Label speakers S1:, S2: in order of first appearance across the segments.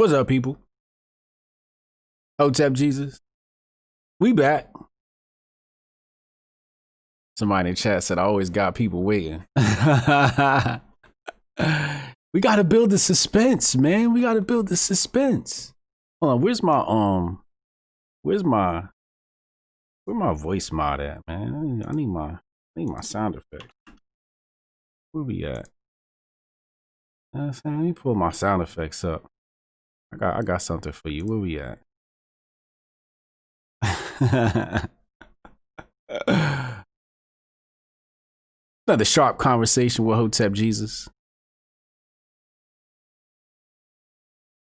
S1: What's up, people? Hotep Jesus. We back. Somebody in the chat said I always got people waiting. We gotta build the suspense, man. We gotta build the suspense. Hold on, where's my voice mod at, man? I need my sound effect. Where we at? Let me pull my sound effects up. I got something for you. Where we at? Another sharp conversation with Hotep Jesus.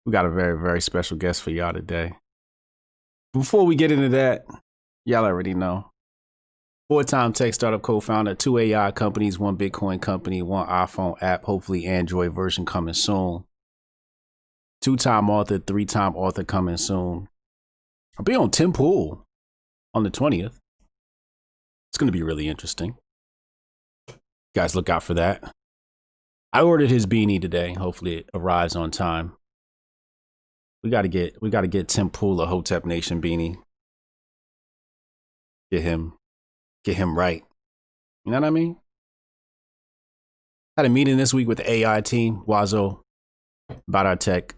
S1: We got a very, very special guest for y'all today. Before we get into that, y'all already know. 4-time tech startup co-founder, 2 AI companies, 1 Bitcoin company, 1 iPhone app, hopefully Android version coming soon. 2-time author, 3-time author coming soon. I'll be on Tim Pool on the 20th. It's going to be really interesting. Guys, look out for that. I ordered his beanie today. Hopefully it arrives on time. We got to get Tim Pool a Hotep Nation beanie. Get him right. You know what I mean? Had a meeting this week with the AI team, Wazo, about our tech,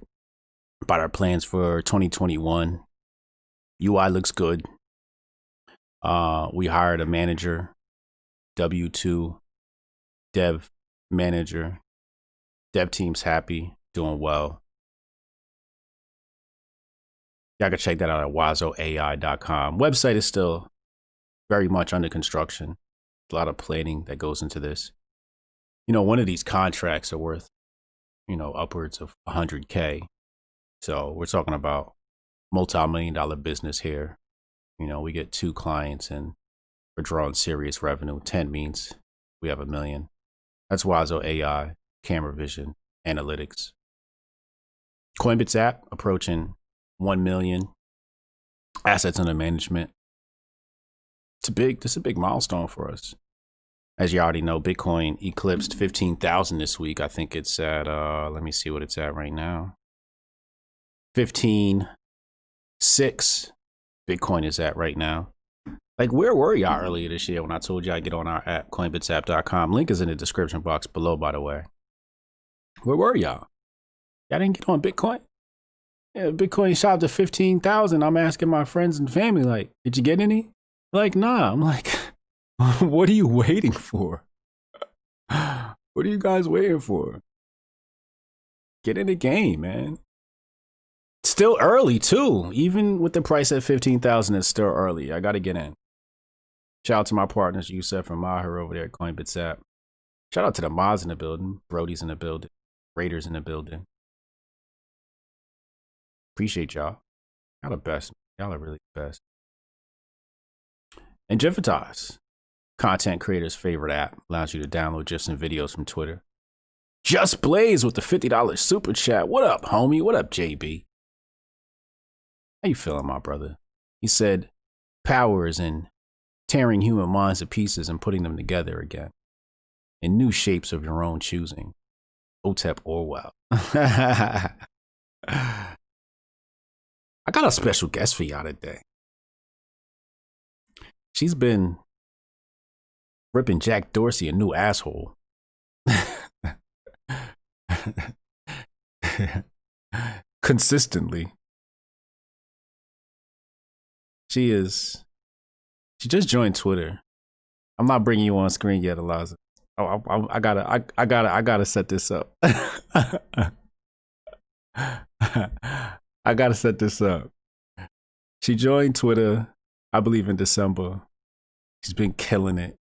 S1: about our plans for 2021. UI looks good. We hired a manager, W2 dev manager. Dev team's happy, doing well. Y'all can check that out at wazoai.com. Website is still very much under construction. A lot of planning that goes into this. You know, one of these contracts are worth, upwards of 100K. So we're talking about multi-million-dollar business here. We get 2 clients and we're drawing serious revenue. 10 means we have $1 million. That's Wazo AI, camera vision, analytics. Coinbase app approaching 1 million assets under management. This is a big milestone for us. As you already know, Bitcoin eclipsed 15,000 this week. I think it's at, let me see what it's at right now. 15.6 Bitcoin is at right now. Like, where were y'all earlier this year when I told y'all to get on our app, coinbitsapp.com? Link is in the description box below, by the way. Where were y'all? Y'all didn't get on Bitcoin? Yeah, Bitcoin shot to 15,000. I'm asking my friends and family, like, did you get any? Like, nah. I'm like, what are you waiting for? What are you guys waiting for? Get in the game, man. Still early, too. Even with the price at 15,000, it's still early. I got to get in. Shout out to my partners, Yusef and Maher over there at Coinbits app. Shout out to the mods in the building. Brody's in the building. Raiders in the building. Appreciate y'all. Y'all the best. Y'all are really the best. And Jiffitize, content creators' favorite app, allows you to download GIFs and videos from Twitter. Just Blaze with the $50 super chat. What up, homie? What up, JB? How you feeling, my brother? He said, power is in tearing human minds to pieces and putting them together again in new shapes of your own choosing. Hotep Orwell. I got a special guest for y'all today. She's been ripping Jack Dorsey a new asshole. Consistently. She just joined Twitter. I'm not bringing you on screen yet, Eliza. I gotta set this up. I gotta set this up. She joined Twitter, I believe, in December. She's been killing it.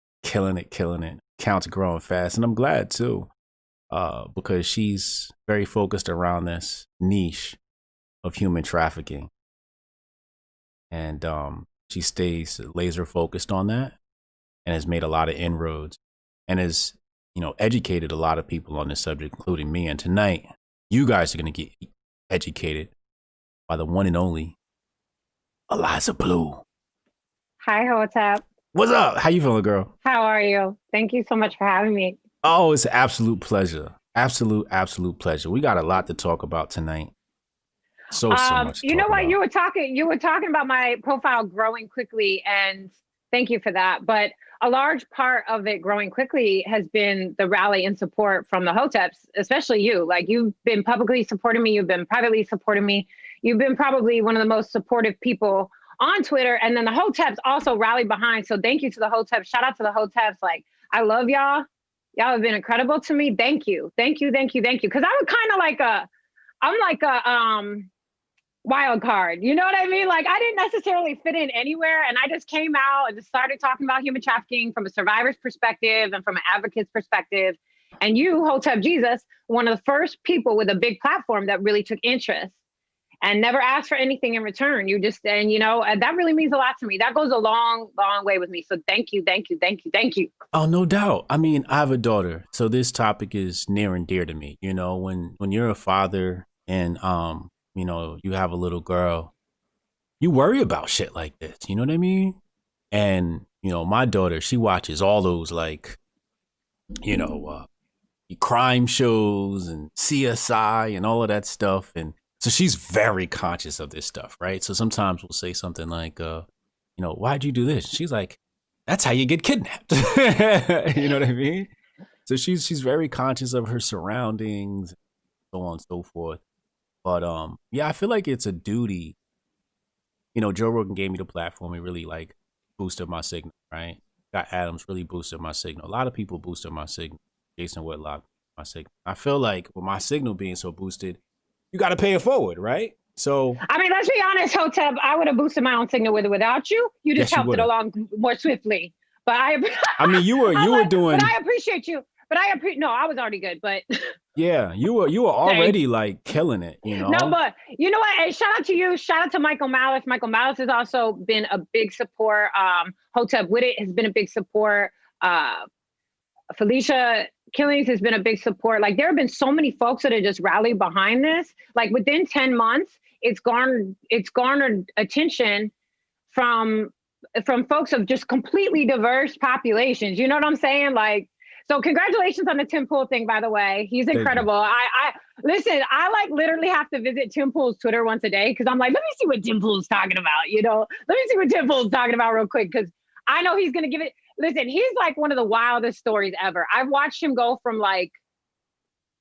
S1: Accounts growing fast, and I'm glad too, because she's very focused around this niche of human trafficking, and she stays laser focused on that, and has made a lot of inroads, and has educated a lot of people on this subject, including me. And tonight, you guys are gonna get educated by the one and only Eliza Bleu.
S2: Hi, Hotep.
S1: What's up? How you feeling, girl?
S2: How are you? Thank you so much for having me.
S1: Oh, it's an absolute pleasure. Absolute pleasure. We got a lot to talk about tonight. So much to
S2: You know
S1: talk
S2: what?
S1: about.
S2: You were talking about my profile growing quickly, and thank you for that. But a large part of it growing quickly has been the rally and support from the Hoteps, especially you. Like, you've been publicly supporting me, you've been privately supporting me. You've been probably one of the most supportive people on Twitter. And then the Hoteps also rallied behind. So thank you to the Hoteps. Shout out to the Hoteps. Like, I love y'all. Y'all have been incredible to me. Thank you. Thank you. Thank you. Thank you. Cause I was kind of like I'm like a wild card. You know what I mean? Like, I didn't necessarily fit in anywhere. And I just came out and just started talking about human trafficking from a survivor's perspective and from an advocate's perspective. And you, Hotep Jesus, one of the first people with a big platform that really took interest and never asked for anything in return. You just, and that really means a lot to me. That goes a long, long way with me. So thank you, thank you, thank you, thank you.
S1: Oh, no doubt. I mean, I have a daughter, so this topic is near and dear to me. You know, when you're a father and you have a little girl, you worry about shit like this. You know what I mean? And my daughter, she watches all those like, you know, crime shows and CSI and all of that stuff, and so she's very conscious of this stuff, right? So sometimes we'll say something like, why'd you do this? She's like, that's how you get kidnapped. You know what I mean? So she's very conscious of her surroundings, so on and so forth. But yeah, I feel like it's a duty. Joe Rogan gave me the platform. He really like boosted my signal, right? Got Adams really boosted my signal. A lot of people boosted my signal. Jason Whitlock, my signal. I feel like with my signal being so boosted, you got to pay it forward, right? So,
S2: I mean, let's be honest, Hotep, I would have boosted my own signal with or without you. You just
S1: yes, you
S2: helped
S1: would
S2: it
S1: have.
S2: along more swiftly. But
S1: I mean, you were doing.
S2: But I appreciate you. But no, I was already good. But
S1: Yeah, you were
S2: thanks.
S1: already like killing it,
S2: No, but you know what? And shout out to you. Shout out to Michael Malice. Michael Malice has also been a big support. Hotep Witt has been a big support. Felicia Killings has been a big support. Like, there have been so many folks that have just rallied behind this. Like, within 10 months, it's garnered attention from folks of just completely diverse populations. You know what I'm saying? Like, so congratulations on the Tim Pool thing, by the way. He's incredible. I listen, I like literally have to visit Tim Pool's Twitter once a day because I'm like, let me see what Tim Pool's talking about, Let me see what Tim Pool's talking about real quick because I know he's gonna give it. Listen, he's like one of the wildest stories ever. I've watched him go from like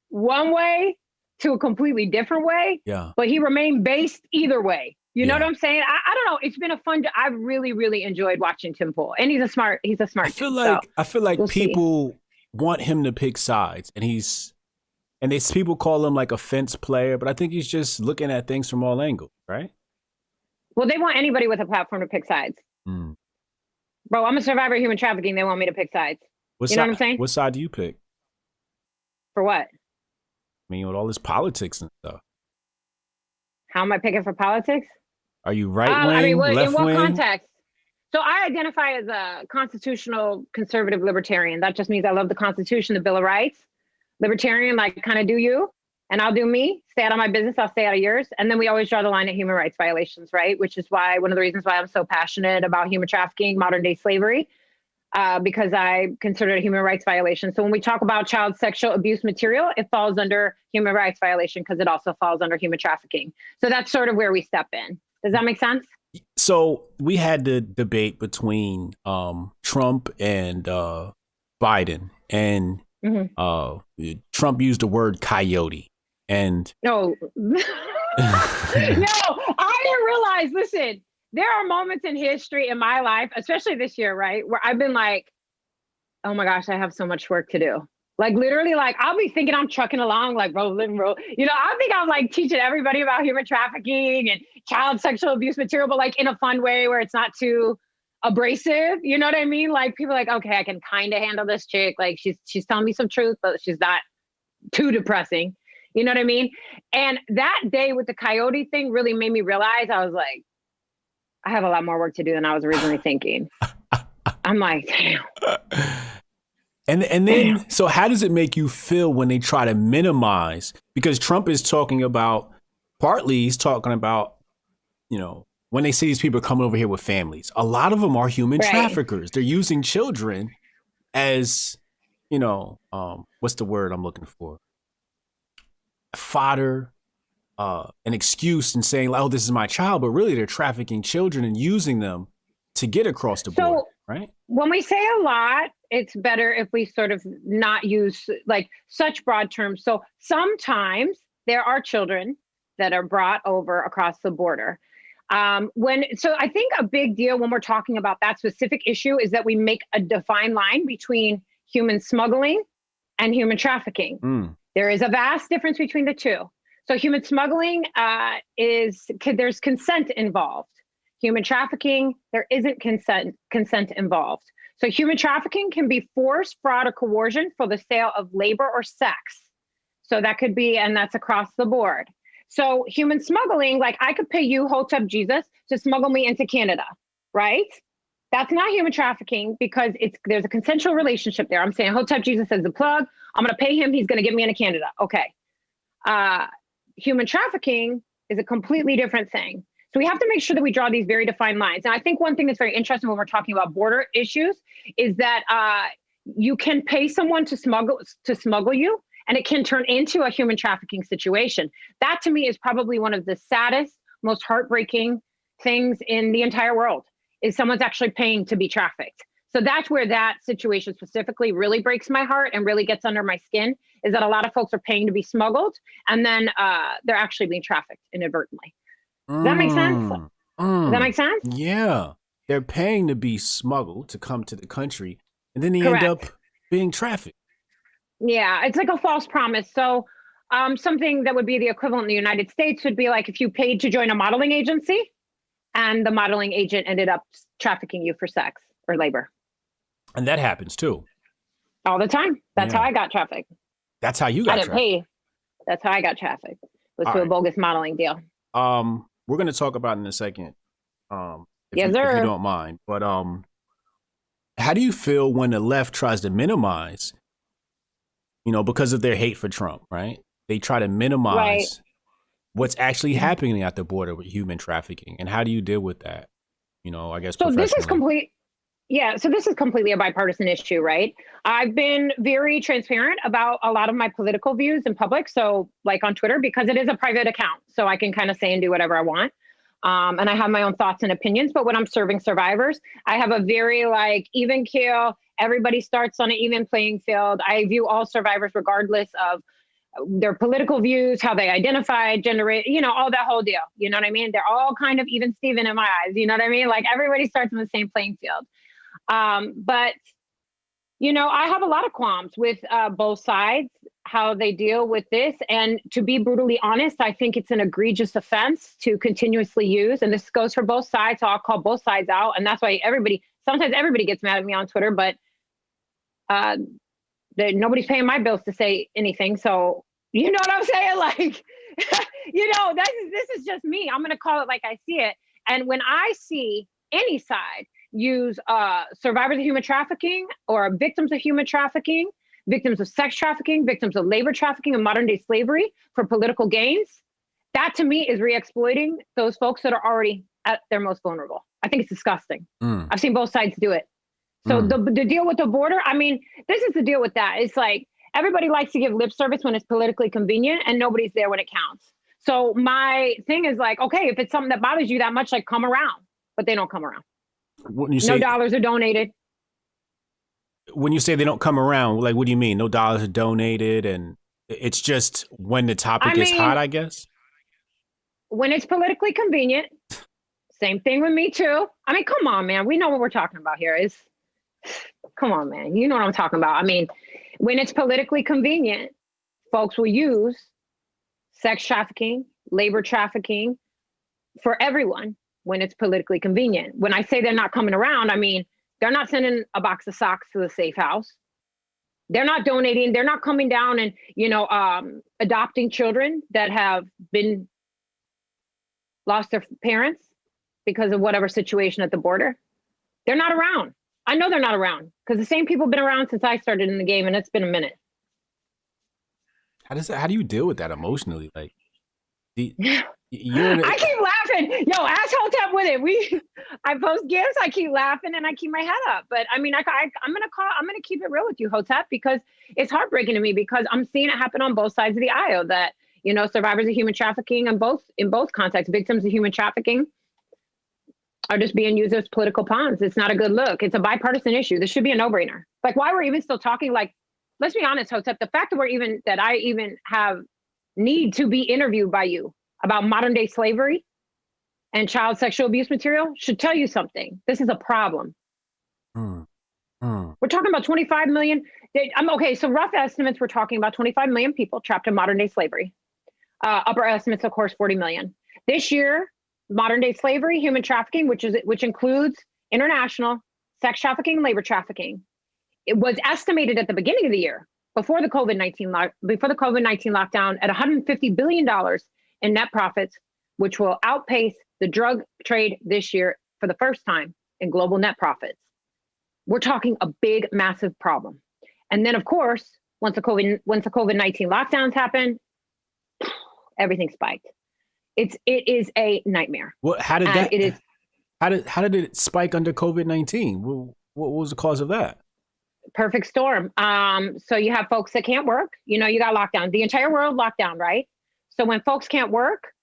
S2: one way to a completely different way,
S1: yeah,
S2: but he remained based either way. You know
S1: yeah.
S2: what I'm saying? I don't know. It's been a fun. I really, really enjoyed watching Tim Pool, and he's a smart dude.
S1: I feel like
S2: We'll see.
S1: people want him to pick sides, and people call him like a fence player, but I think he's just looking at things from all angles, right?
S2: Well, they want anybody with a platform to pick sides.
S1: Mm.
S2: Bro, I'm a survivor of human trafficking. They want me to pick sides. You know what I'm saying?
S1: What side do you pick?
S2: For what?
S1: I mean, with all this politics and stuff.
S2: How am I picking for politics?
S1: Are you right wing, left
S2: in what
S1: wing?
S2: context? So I identify as a constitutional conservative libertarian. That just means I love the Constitution, the Bill of Rights. Libertarian, like, kind of do you, and I'll do me. Stay out of my business, I'll stay out of yours. And then we always draw the line at human rights violations, right? Which is why one of the reasons why I'm so passionate about human trafficking, modern day slavery, because I consider it a human rights violation. So when we talk about child sexual abuse material, it falls under human rights violation because it also falls under human trafficking. So that's sort of where we step in. Does that make sense?
S1: So we had the debate between Trump and Biden, and Trump used the word coyote. And
S2: no, no, I didn't realize. Listen, there are moments in history in my life, especially this year, right, where I've been like, oh my gosh, I have so much work to do. Like, literally, like, I'll be thinking I'm trucking along, like, rolling. I think I'm like teaching everybody about human trafficking and child sexual abuse material, but like in a fun way where it's not too abrasive. You know what I mean? Like, people are like, okay, I can kind of handle this chick. Like, she's telling me some truth, but she's not too depressing. You know what I mean? And that day with the coyote thing really made me realize, I was like, I have a lot more work to do than I was originally thinking. I'm like, damn.
S1: And then, so how does it make you feel when they try to minimize? Because Trump is talking about, partly he's talking about, when they see these people coming over here with families, a lot of them are human traffickers. They're using children as, what's the word I'm looking for? Fodder, an excuse and saying, like, "Oh, this is my child," but really they're trafficking children and using them to get across the border,
S2: So
S1: right?
S2: when we say a lot, it's better if we sort of not use like such broad terms. So sometimes there are children that are brought over across the border. So I think a big deal when we're talking about that specific issue is that we make a defined line between human smuggling and human trafficking.
S1: Mm.
S2: There is a vast difference between the two. So human smuggling there's consent involved. Human trafficking, there isn't consent involved. So human trafficking can be force, fraud, or coercion for the sale of labor or sex. So that could be, and that's across the board. So human smuggling, like I could pay you, Hotep Jesus, to smuggle me into Canada, right? That's not human trafficking because there's a consensual relationship there. I'm saying Hotep Jesus is the plug. I'm going to pay him. He's going to get me into Canada. Okay. Human trafficking is a completely different thing. So we have to make sure that we draw these very defined lines. And I think one thing that's very interesting when we're talking about border issues is that you can pay someone to smuggle you, and it can turn into a human trafficking situation. That to me is probably one of the saddest, most heartbreaking things in the entire world, is someone's actually paying to be trafficked. So that's where that situation specifically really breaks my heart and really gets under my skin, is that a lot of folks are paying to be smuggled, and then they're actually being trafficked inadvertently. Does that make sense? Does that make sense?
S1: Yeah. They're paying to be smuggled to come to the country, and then they end up
S2: Correct.
S1: being trafficked.
S2: Yeah, it's like a false promise. So something that would be the equivalent in the United States would be like if you paid to join a modeling agency and the modeling agent ended up trafficking you for sex or labor.
S1: And that happens too.
S2: All the time. That's how I got trafficked.
S1: That's how you got
S2: I didn't
S1: trafficked.
S2: pay. That's how I got trafficked. Was
S1: All
S2: through a
S1: right.
S2: bogus modeling deal.
S1: We're gonna talk about it in a second.
S2: Yes,
S1: If you
S2: sir.
S1: don't mind. But how do you feel when the left tries to minimize, because of their hate for Trump, right? They try to
S2: Right.
S1: minimize what's actually happening at the border with human trafficking. And how do you deal with that? I guess
S2: So this is
S1: professionally.
S2: complete. Yeah, so this is completely a bipartisan issue, right? I've been very transparent about a lot of my political views in public. So, like on Twitter, because it is a private account, so I can kind of say and do whatever I want. And I have my own thoughts and opinions. But when I'm serving survivors, I have a very even keel. Everybody starts on an even playing field. I view all survivors regardless of their political views, how they identify, generate, all that whole deal. You know what I mean? They're all kind of even Steven in my eyes. You know what I mean? Like everybody starts on the same playing field. But I have a lot of qualms with both sides, how they deal with this. And to be brutally honest, I think it's an egregious offense to continuously use. And this goes for both sides. So I'll call both sides out. And that's why sometimes everybody gets mad at me on Twitter, but nobody's paying my bills to say anything. So you know what I'm saying? Like, this is just me. I'm going to call it like I see it. And when I see any side use survivors of human trafficking or victims of human trafficking, victims of sex trafficking, victims of labor trafficking and modern day slavery for political gains, that to me is re-exploiting those folks that are already at their most vulnerable. I think it's disgusting. I've seen both sides do it. So the deal with the border, I mean, this is the deal with that. It's like everybody likes to give lip service when it's politically convenient and nobody's there when it counts. So my thing is like, okay, if it's something that bothers you that much, like come around, but they don't come around.
S1: When you
S2: No
S1: say
S2: dollars are donated.
S1: when you say they don't come around, like what do you mean? No dollars are donated, and it's just when the topic is hot, I guess.
S2: When it's politically convenient, same thing with me too. I mean, come on, man. We know what we're talking about here. Come on, man. You know what I'm talking about. I mean, when it's politically convenient, folks will use sex trafficking, labor trafficking for everyone when it's politically convenient. When I say they're not coming around, I mean, they're not sending a box of socks to the safe house. They're not donating. They're not coming down and, adopting children that have been lost their parents because of whatever situation at the border. They're not around. I know they're not around because the same people have been around since I started in the game, and it's been a minute.
S1: How do you deal with that emotionally? Like,
S2: I keep laughing. Yo, ask Hotep with it. I post gifts. I keep laughing and I keep my head up. But I mean, I'm gonna keep it real with you, Hotep, because it's heartbreaking to me because I'm seeing it happen on both sides of the aisle. That You know, survivors of human trafficking in both contexts, victims of human trafficking are just being used as political pawns. It's not a good look. It's a bipartisan issue. This should be a no-brainer. Like, why we're even still talking, like, let's be honest, Hotep, the fact that I even have need to be interviewed by you about modern day slavery and child sexual abuse material should tell you something. This is a problem. We're talking about 25 million. Okay, so rough estimates, we're talking about 25 million people trapped in modern day slavery. Upper estimates, of course, 40 million. This year, modern day slavery, human trafficking, which includes international sex trafficking, labor trafficking. It was estimated at the beginning of the year, before the COVID-19 lockdown, at $150 billion in net profits, which will outpace the drug trade this year for the first time in global net profits. We're talking a big, massive problem. And then, of course, once the COVID-19 lockdowns happen, everything spiked. It is a nightmare.
S1: Well, how did it spike under COVID-19? What was the cause of that?
S2: Perfect storm. So you have folks that can't work. You know, you got lockdown. The entire world locked down, right? So when folks can't work,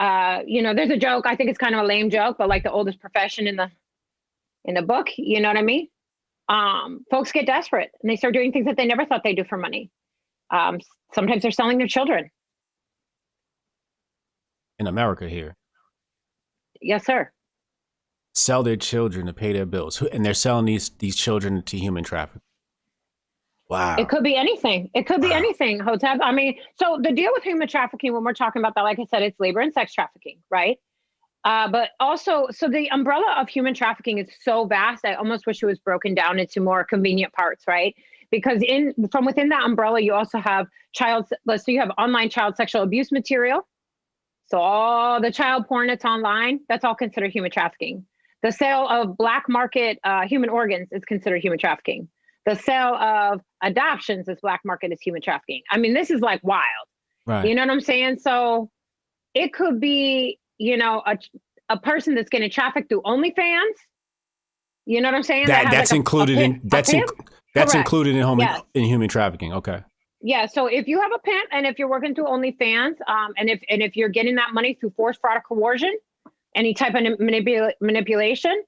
S2: you know, there's a joke. I think it's kind of a lame joke, but like the oldest profession in the book, you know what I mean? Folks get desperate and they start doing things that they never thought they'd do for money. Sometimes they're selling their children.
S1: In America here.
S2: Yes, sir.
S1: Sell their children to pay their bills. And they're selling these children to human trafficking. Wow.
S2: It could be anything. It could be anything, Hotep. I mean, so the deal with human trafficking, when we're talking about that, like I said, it's labor and sex trafficking, right? But also, so the umbrella of human trafficking is so vast, I almost wish it was broken down into more convenient parts, right? Because from within that umbrella, you also have you have online child sexual abuse material. So all the child porn that's online, that's all considered human trafficking. The sale of black market human organs is considered human trafficking. The sale of adoptions is black market is human trafficking. I mean, this is like wild.
S1: Right.
S2: You know what I'm saying? So it could be, you know, a person that's getting trafficked through OnlyFans. You know what I'm saying?
S1: That's included in human trafficking. Okay.
S2: Yeah. So if you have a pimp and if you're working through OnlyFans, and if you're getting that money through force, fraud, or coercion, any type of manipulation,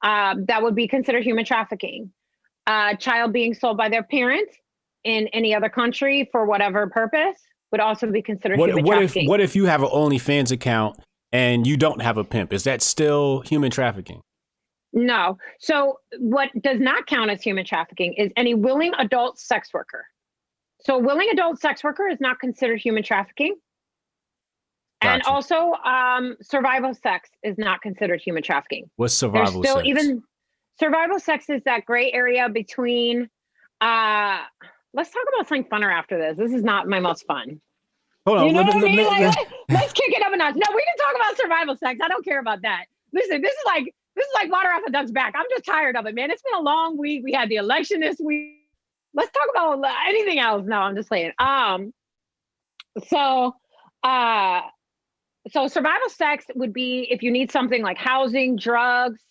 S2: that would be considered human trafficking. Child being sold by their parents in any other country for whatever purpose would also be considered human trafficking.
S1: What if you have an OnlyFans account and you don't have a pimp? Is that still human trafficking?
S2: No. So what does not count as human trafficking is any willing adult sex worker. So willing adult sex worker is not considered human trafficking. Gotcha. And also survival sex is not considered human trafficking.
S1: What's survival sex?
S2: Survival sex is that gray area between, let's talk about something funner after this. This is not my most fun.
S1: Hold on.
S2: You know what I mean? Let's kick it up a notch. No, we can talk about survival sex. I don't care about that. Listen, this is like water off a duck's back. I'm just tired of it, man. It's been a long week. We had the election this week. Let's talk about anything else. No, I'm just saying. So survival sex would be if you need something like housing, drugs,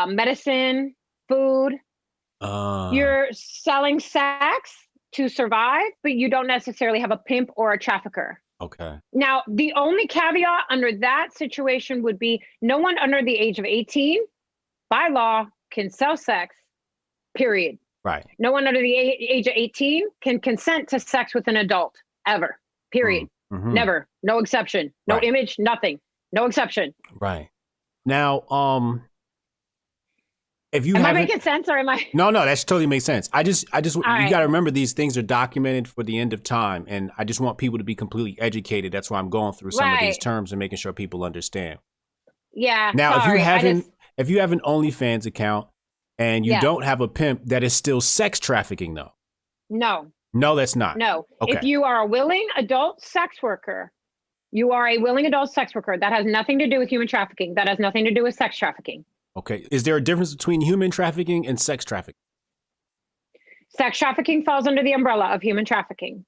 S2: medicine, food. You're selling sex to survive, but you don't necessarily have a pimp or a trafficker.
S1: Okay.
S2: Now, the only caveat under that situation would be no one under the age of 18 by law can sell sex, period.
S1: Right.
S2: No one under the age of 18 can consent to sex with an adult ever, period. Mm-hmm. Never. No exception. No image, nothing. No exception.
S1: Right. Now, if you
S2: am I making sense or am I?
S1: No, that totally makes sense. I just, you got to remember these things are documented for the end of time. And I just want people to be completely educated. That's why I'm going through some of these terms and making sure people understand.
S2: Yeah.
S1: Now, if you have an OnlyFans account and you don't have a pimp, that is still sex trafficking though. No, that's not.
S2: No.
S1: Okay.
S2: If you are a willing adult sex worker, you are a willing adult sex worker. That has nothing to do with human trafficking. That has nothing to do with sex trafficking.
S1: Okay. Is there a difference between human trafficking and sex trafficking?
S2: Sex trafficking falls under the umbrella of human trafficking.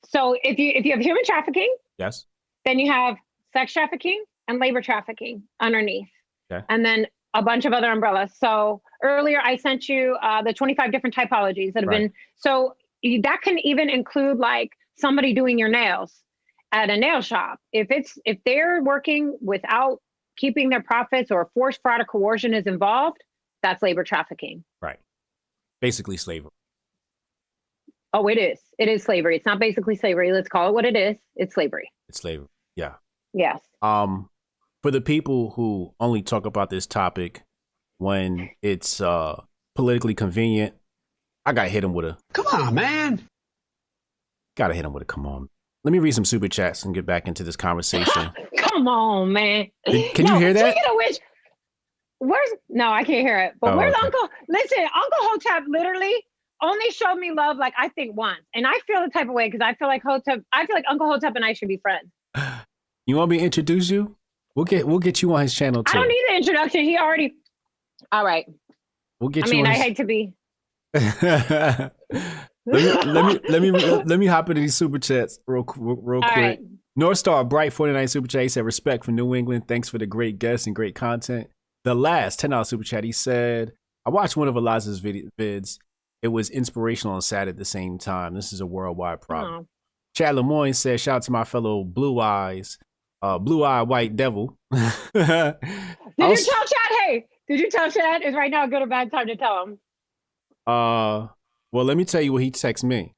S2: So if you have human trafficking,
S1: yes,
S2: then you have sex trafficking and labor trafficking underneath.
S1: Okay.
S2: And then a bunch of other umbrellas. So earlier I sent you the 25 different typologies that have been, so that can even include like somebody doing your nails. at a nail shop, if they're working without keeping their profits or forced fraud or coercion is involved, that's labor trafficking.
S1: Right. Basically slavery.
S2: Oh, it is. It is slavery. It's not basically slavery. Let's call it what it is. It's slavery.
S1: It's slavery. Yeah.
S2: Yes.
S1: For the people who only talk about this topic when it's politically convenient, I gotta hit him with a
S3: come on, man.
S1: Gotta hit him with a come on. Let me read some super chats and get back into this conversation.
S2: Come on, man.
S1: Can you hear that?
S2: Speaking of which, no, I can't hear it. But where's Uncle? Listen, Uncle Hotep literally only showed me love, like, I think once. And I feel the type of way because I feel like Uncle Hotep and I should be friends.
S1: You want me to introduce you? We'll get you on his channel too.
S2: I don't need the introduction. He already. All right.
S1: We'll get
S2: you.
S1: I mean,
S2: I hate to be.
S1: let me hop into these super chats real quick.
S2: Right.
S1: North Star Bright 49 super chat. He said, "Respect for New England. Thanks for the great guests and great content." The last $10 super chat. He said, "I watched one of Eliza's vids. It was inspirational and sad at the same time. This is a worldwide problem." Chad Lemoyne said, "Shout out to my fellow blue-eyed white devil."
S2: Did you tell Chad? Hey, did you tell Chad? Is right now a good or bad time to tell him?
S1: Well, let me tell you what he texted me,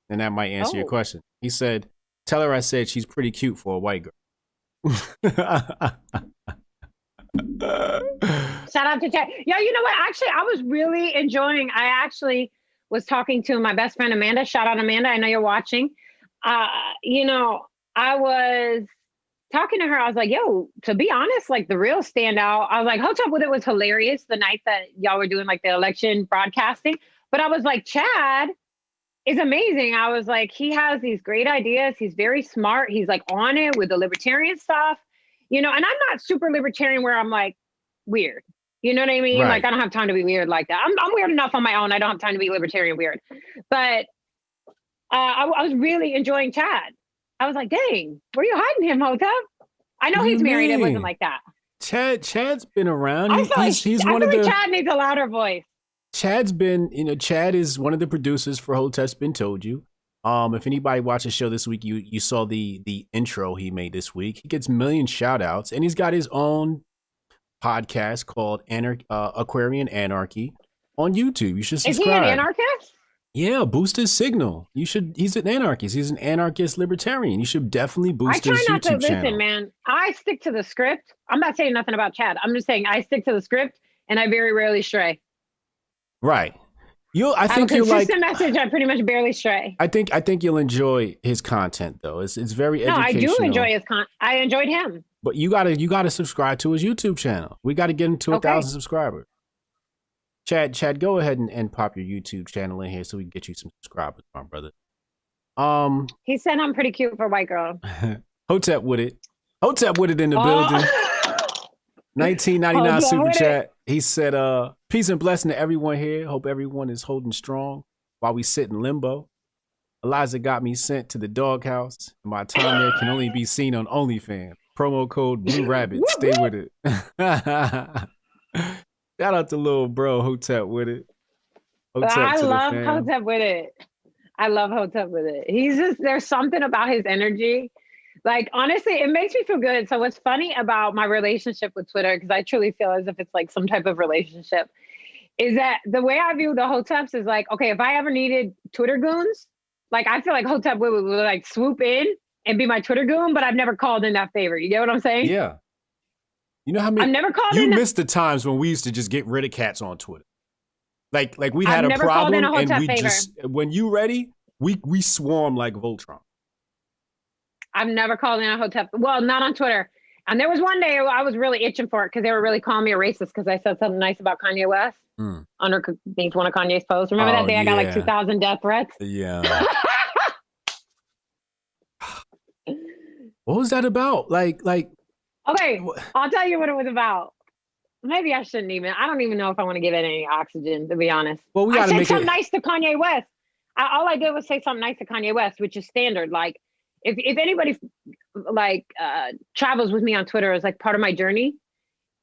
S1: and that might answer your question. He said, "Tell her I said she's pretty cute for a white girl."
S2: Shout out to Chad. Yeah, you know what? Actually, I was really enjoying. I actually was talking to my best friend Amanda. Shout out Amanda. I know you're watching. I was talking to her. I was like, yo, to be honest, like the real standout, I was like, Hotep with it was hilarious the night that y'all were doing like the election broadcasting. But I was like, Chad is amazing. I was like, he has these great ideas. He's very smart. He's like on it with the libertarian stuff, and I'm not super libertarian where I'm like weird. You know what I mean?
S1: Right.
S2: Like, I don't have time to be weird like that. I'm weird enough on my own. I don't have time to be libertarian weird. But I was really enjoying Chad. I was like, dang, where are you hiding him, Hotep? I know he's married. It wasn't like that.
S1: Chad's been around.
S2: He's one of the. Chad needs a louder voice.
S1: Chad is one of the producers for Hotep's Been Told You. If anybody watched the show this week, you saw the intro he made this week. He gets million shout outs, and he's got his own podcast called Aquarian Anarchy on YouTube. You should subscribe.
S2: Is he an anarchist?
S1: Yeah, boost his signal. He's an anarchist. He's an anarchist libertarian. You should definitely boost his YouTube channel. I try not to listen,
S2: man. I stick to the script. I'm not saying nothing about Chad. I'm just saying I stick to the script and I very rarely stray.
S1: Right. I think
S2: you'll like message. I pretty much barely stray.
S1: I think you'll enjoy his content though. It's very educational.
S2: I do enjoy his content. I enjoyed him.
S1: But you gotta subscribe to his YouTube channel. We gotta get him to 1,000 subscribers. Chad, go ahead and pop your YouTube channel in here so we can get you some subscribers, my brother.
S2: He said I'm pretty cute for a white girl.
S1: Hotep with it. Hotep with it in the building. 1999 super chat. He said, "Peace and blessing to everyone here. Hope everyone is holding strong while we sit in limbo. Eliza got me sent to the doghouse. My time there can only be seen on OnlyFans. Promo code Blue Rabbit. Stay with it." Shout out to little bro Hotep with it.
S2: I love Hotep with it. I love Hotep with it. He's just, there's something about his energy. Like, honestly, it makes me feel good. So what's funny about my relationship with Twitter, because I truly feel as if it's like some type of relationship, is that the way I view the Hoteps is like, okay, if I ever needed Twitter goons, like I feel like Hotep would like swoop in and be my Twitter goon, but I've never called in that favor. You get what I'm saying?
S1: Yeah. You know how many?
S2: I've never called
S1: you
S2: in.
S1: You missed the times when we used to just get rid of cats on Twitter. Like we had a problem, and we just when you ready, we swarm like Voltron.
S2: I've never called in a Hotep. Well, not on Twitter. And there was one day I was really itching for it because they were really calling me a racist because I said something nice about Kanye West underneath one of Kanye's posts. Remember that day I got like 2,000 death threats?
S1: Yeah. What was that about? Like.
S2: Okay, I'll tell you what it was about. Maybe I shouldn't even. I don't even know if I want to give it any oxygen, to be honest.
S1: Well, we gotta
S2: I said something nice to Kanye West. All I did was say something nice to Kanye West, which is standard. Like, if anybody like travels with me on Twitter as like part of my journey,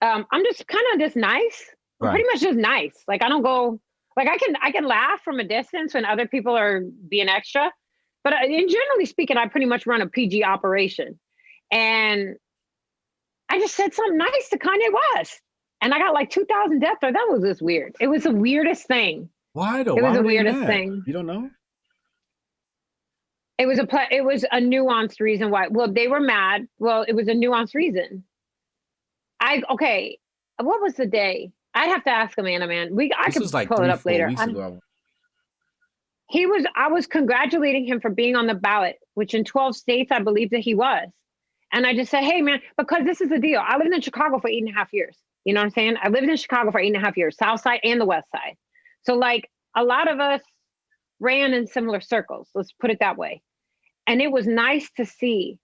S2: I'm just kind of just nice. I'm pretty much just nice. Like I don't go like I can laugh from a distance when other people are being extra, But in generally speaking, I pretty much run a PG operation. And I just said something nice to Kanye West. And I got like 2,000 death threats. That was just weird. It was the weirdest thing.
S1: Why though?
S2: It was
S1: Why
S2: the
S1: were they
S2: weirdest
S1: mad?
S2: thing.
S1: You don't know?
S2: It was a nuanced reason why. Well, they were mad. Well, it was a nuanced reason. Okay. What was the day? I'd have to ask Amanda, man. I
S1: This
S2: could
S1: was like
S2: pull it up
S1: 3-4
S2: later.
S1: weeks ago.
S2: I was congratulating him for being on the ballot, which in 12 states, I believe that he was. And I just said, hey, man, because this is the deal. I lived in Chicago for 8.5 years. You know what I'm saying? I lived in Chicago for 8.5 years, South Side and the West Side. So like a lot of us ran in similar circles. Let's put it that way. And it was nice to see.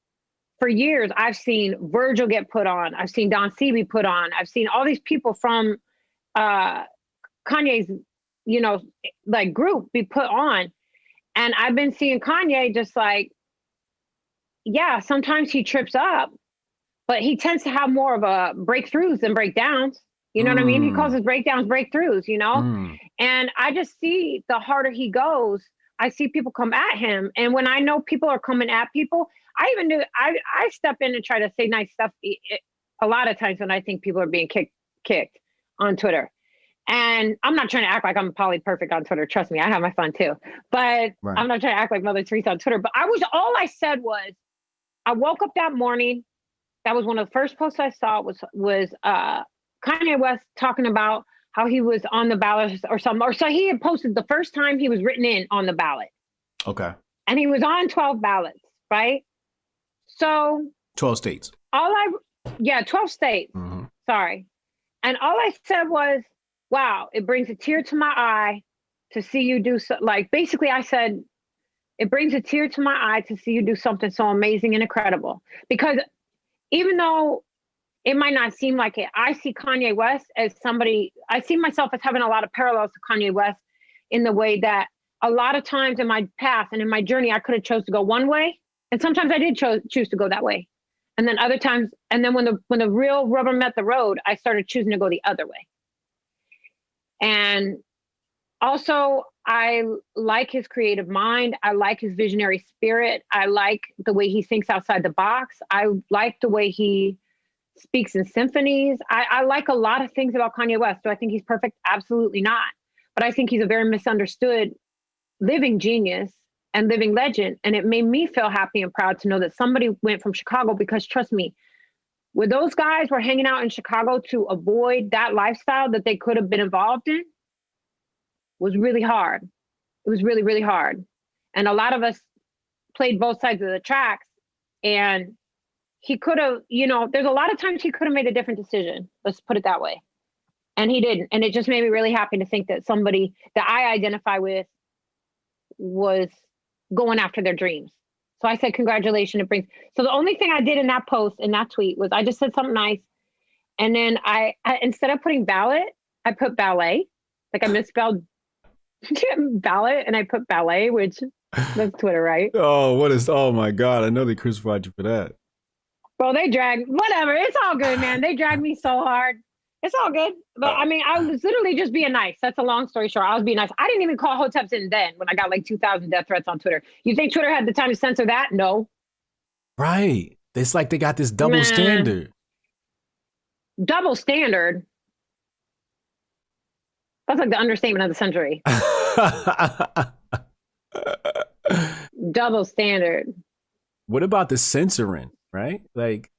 S2: For years, I've seen Virgil get put on. I've seen Don C be put on. I've seen all these people from Kanye's, like group be put on. And I've been seeing Kanye just like, yeah, sometimes he trips up, but he tends to have more of a breakthroughs than breakdowns. You know what I mean? He calls his breakdowns breakthroughs, And I just see the harder he goes, I see people come at him. And when I know people are coming at people, I even do, I step in and try to say nice stuff a lot of times when I think people are being kicked on Twitter. And I'm not trying to act like I'm poly perfect on Twitter. Trust me, I have my fun too. But right. I'm not trying to act like Mother Teresa on Twitter. But all I said was, I woke up that morning. That was one of the first posts I saw was Kanye West talking about how he was on the ballot or something. Or so he had posted the first time he was written in on the ballot.
S1: Okay.
S2: And he was on 12 ballots, right? So
S1: 12 states.
S2: 12 states. Mm-hmm. Sorry. And all I said was, wow, it brings a tear to my eye to see you do so. Like, basically I said, it brings a tear to my eye to see you do something so amazing and incredible. Because even though it might not seem like it, I see Kanye West as somebody, I see myself as having a lot of parallels to Kanye West in the way that a lot of times in my path and in my journey, I could have chose to go one way. And sometimes I did choose to go that way. And then other times, and then when the real rubber met the road, I started choosing to go the other way. And also, I like his creative mind. I like his visionary spirit. I like the way he thinks outside the box. I like the way he speaks in symphonies. I like a lot of things about Kanye West. Do I think he's perfect? Absolutely not. But I think he's a very misunderstood living genius and living legend. And it made me feel happy and proud to know that somebody went from Chicago, because trust me, where those guys were hanging out in Chicago to avoid that lifestyle that they could have been involved in was really hard. It was really, really hard. And a lot of us played both sides of the tracks, and he could have, there's a lot of times he could have made a different decision. Let's put it that way. And he didn't. And it just made me really happy to think that somebody that I identify with was going after their dreams. So I said, congratulations. So the only thing I did in that post, in that tweet, was I just said something nice. And then I instead of putting ballot, I put ballet. Like I misspelled ballot and I put ballet, which that's Twitter, right?
S1: Oh my God. I know they crucified you for that.
S2: Bro, whatever. It's all good, man. They dragged me so hard. It's all good. But I mean, I was literally just being nice. That's a long story short. I was being nice. I didn't even call Hoteps in then when I got like 2,000 death threats on Twitter. You think Twitter had the time to censor that? No.
S1: Right. It's like they got this double standard.
S2: Double standard? That's like the understatement of the century. Double standard.
S1: What about the censoring, right? Like,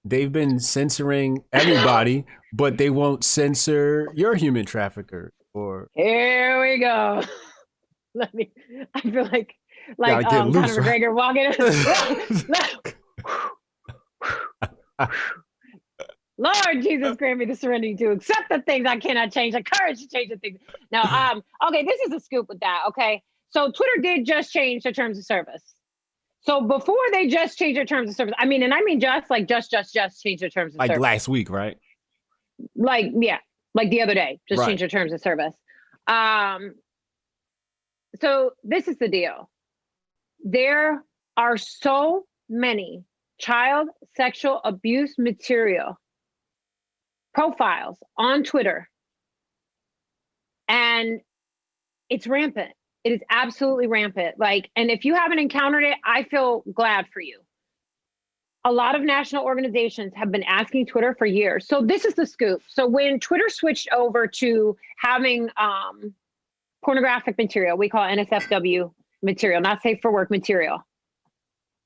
S1: they've been censoring everybody, but they won't censor your human trafficker. Or
S2: here we go. I feel like Conor McGregor walking. Lord Jesus, grant me the serenity to accept the things I cannot change, the courage to change the things. Now, okay, this is a scoop with that. Okay, so Twitter did just change the terms of service. So before they just changed their terms of service, I mean just change their terms of service.
S1: Like last week, right?
S2: Like the other day, just change their terms of service. So this is the deal. There are so many child sexual abuse material profiles on Twitter, and it's rampant. It is absolutely rampant. Like, and if you haven't encountered it, I feel glad for you. A lot of national organizations have been asking Twitter for years. So this is the scoop. So when Twitter switched over to having pornographic material, we call NSFW material, not safe for work material,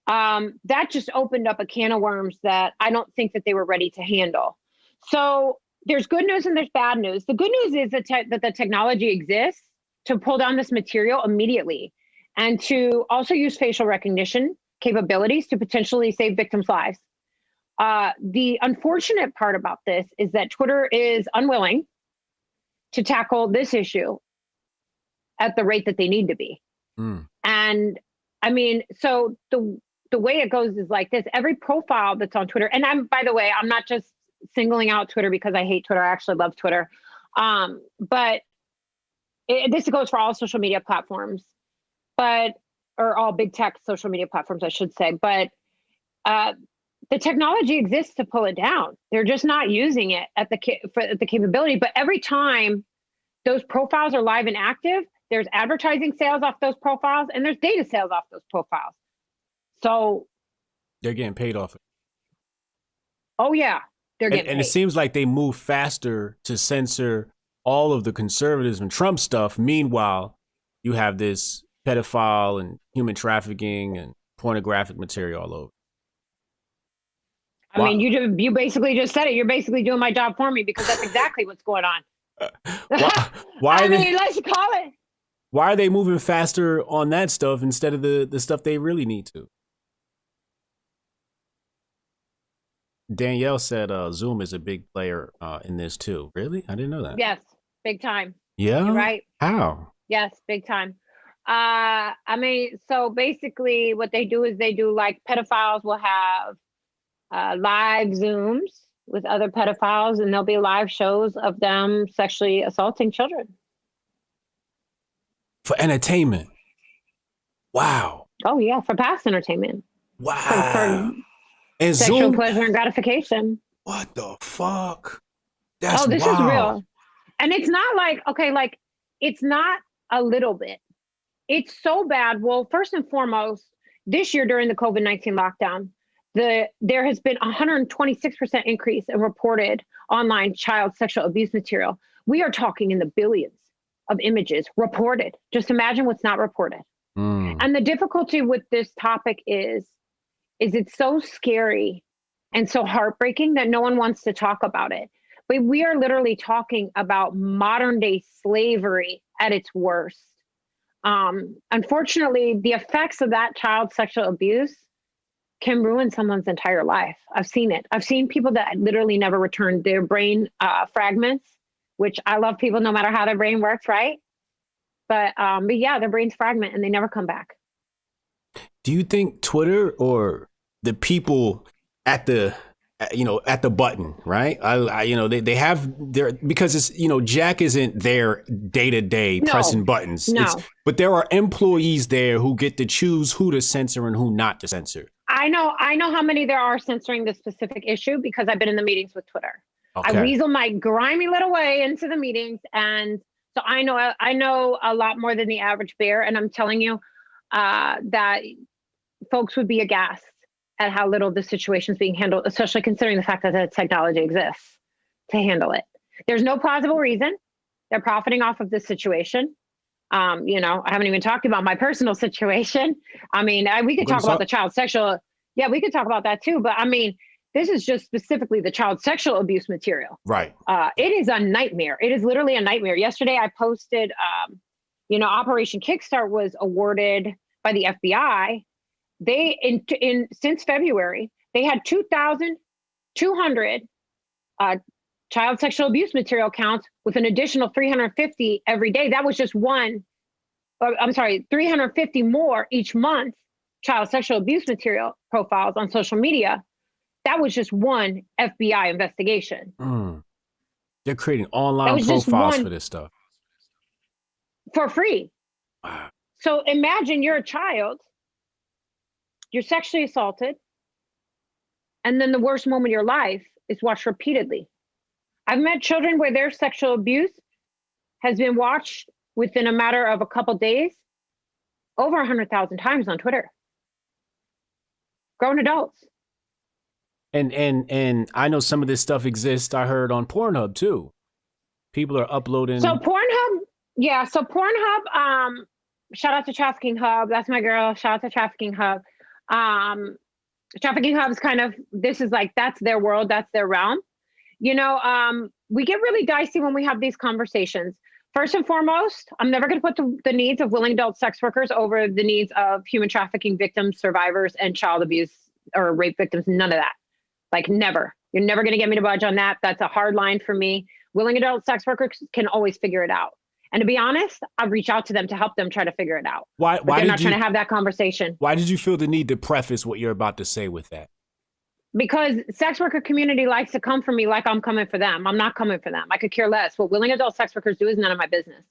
S2: that just opened up a can of worms that I don't think that they were ready to handle. So there's good news and there's bad news. The good news is that the technology exists to pull down this material immediately and to also use facial recognition capabilities to potentially save victims' lives. The unfortunate part about this is that Twitter is unwilling to tackle this issue at the rate that they need to be. And I mean, so the way it goes is like this. Every profile that's on Twitter, and by the way, I'm not just singling out Twitter because I hate Twitter. I actually love Twitter. But this goes for all social media platforms, or all big tech social media platforms, I should say. But the technology exists to pull it down. They're just not using it for the capability. But every time those profiles are live and active, there's advertising sales off those profiles, and there's data sales off those profiles. So
S1: they're getting paid off it.
S2: Oh yeah, they're getting paid.
S1: And it seems like they move faster to censor all of the conservatives and Trump stuff. Meanwhile, you have this pedophile and human trafficking and pornographic material all over.
S2: I mean, you basically just said it. You're basically doing my job for me because that's exactly what's going on. Let's call it.
S1: Why are they moving faster on that stuff instead of the stuff they really need to? Danielle said Zoom is a big player in this too. Really? I didn't know that.
S2: Yes, big time.
S1: Yeah?
S2: You're right.
S1: How?
S2: Yes, big time. I mean, so basically what they do is like pedophiles will have live Zooms with other pedophiles, and there'll be live shows of them sexually assaulting children.
S1: For entertainment. Wow.
S2: Oh, yeah, for past entertainment.
S1: Wow.
S2: For sexual pleasure and gratification.
S1: What the fuck?
S2: This is real. And it's not like, okay, like, it's not a little bit. It's so bad. Well, first and foremost, this year during the COVID-19 lockdown, there has been 126% increase in reported online child sexual abuse material. We are talking in the billions of images reported. Just imagine what's not reported. And the difficulty with this topic is it's so scary and so heartbreaking that no one wants to talk about it. But we are literally talking about modern day slavery at its worst. Unfortunately, the effects of that child sexual abuse can ruin someone's entire life. I've seen it. I've seen people that literally never returned their brain fragments, which I love people no matter how their brain works, right? But yeah, their brain's fragment and they never come back.
S1: Do you think Twitter or the people at the button, right? They have their, because it's, Jack isn't there day to day pressing buttons.
S2: No.
S1: But there are employees there who get to choose who to censor and who not to censor.
S2: I know how many there are censoring this specific issue because I've been in the meetings with Twitter. Okay. I weasel my grimy little way into the meetings, and so I know a lot more than the average bear. And I'm telling you that folks would be aghast at how little the situation is being handled, especially considering the fact that the technology exists to handle it. There's no plausible reason. They're profiting off of this situation. I haven't even talked about my personal situation. I mean, we could talk about the child sexual. Yeah, we could talk about that too. But I mean, this is just specifically the child sexual abuse material.
S1: Right.
S2: It is a nightmare. It is literally a nightmare. Yesterday, I posted, Operation Kickstart was awarded by the FBI. They since February, they had 2,200 child sexual abuse material counts with an additional 350 every day. That was just 350 more each month child sexual abuse material profiles on social media. That was just one FBI investigation.
S1: They're creating online profiles for this stuff.
S2: For free.
S1: Wow.
S2: So imagine you're a child, you're sexually assaulted, and then the worst moment of your life is watched repeatedly. I've met children where their sexual abuse has been watched within a matter of a couple days over 100,000 times on Twitter. Grown adults.
S1: And I know some of this stuff exists. I heard on Pornhub too. People are uploading.
S2: So Pornhub, yeah. So Pornhub, shout out to Trafficking Hub. That's my girl. Shout out to Trafficking Hub. Trafficking Hub is kind of, this is like, that's their world, that's their realm. You know, we get really dicey when we have these conversations. First and foremost, I'm never going to put the needs of willing adult sex workers over the needs of human trafficking victims, survivors, and child abuse or rape victims. None of that. Like, never. You're never going to get me to budge on that. That's a hard line for me. Willing adult sex workers can always figure it out. And to be honest, I've reached out to them to help them try to figure it out. Why they're not trying to have that conversation.
S1: Why did you feel the need to preface what you're about to say with that?
S2: Because sex worker community likes to come for me like I'm coming for them. I'm not coming for them. I could care less. What willing adult sex workers do is none of my business.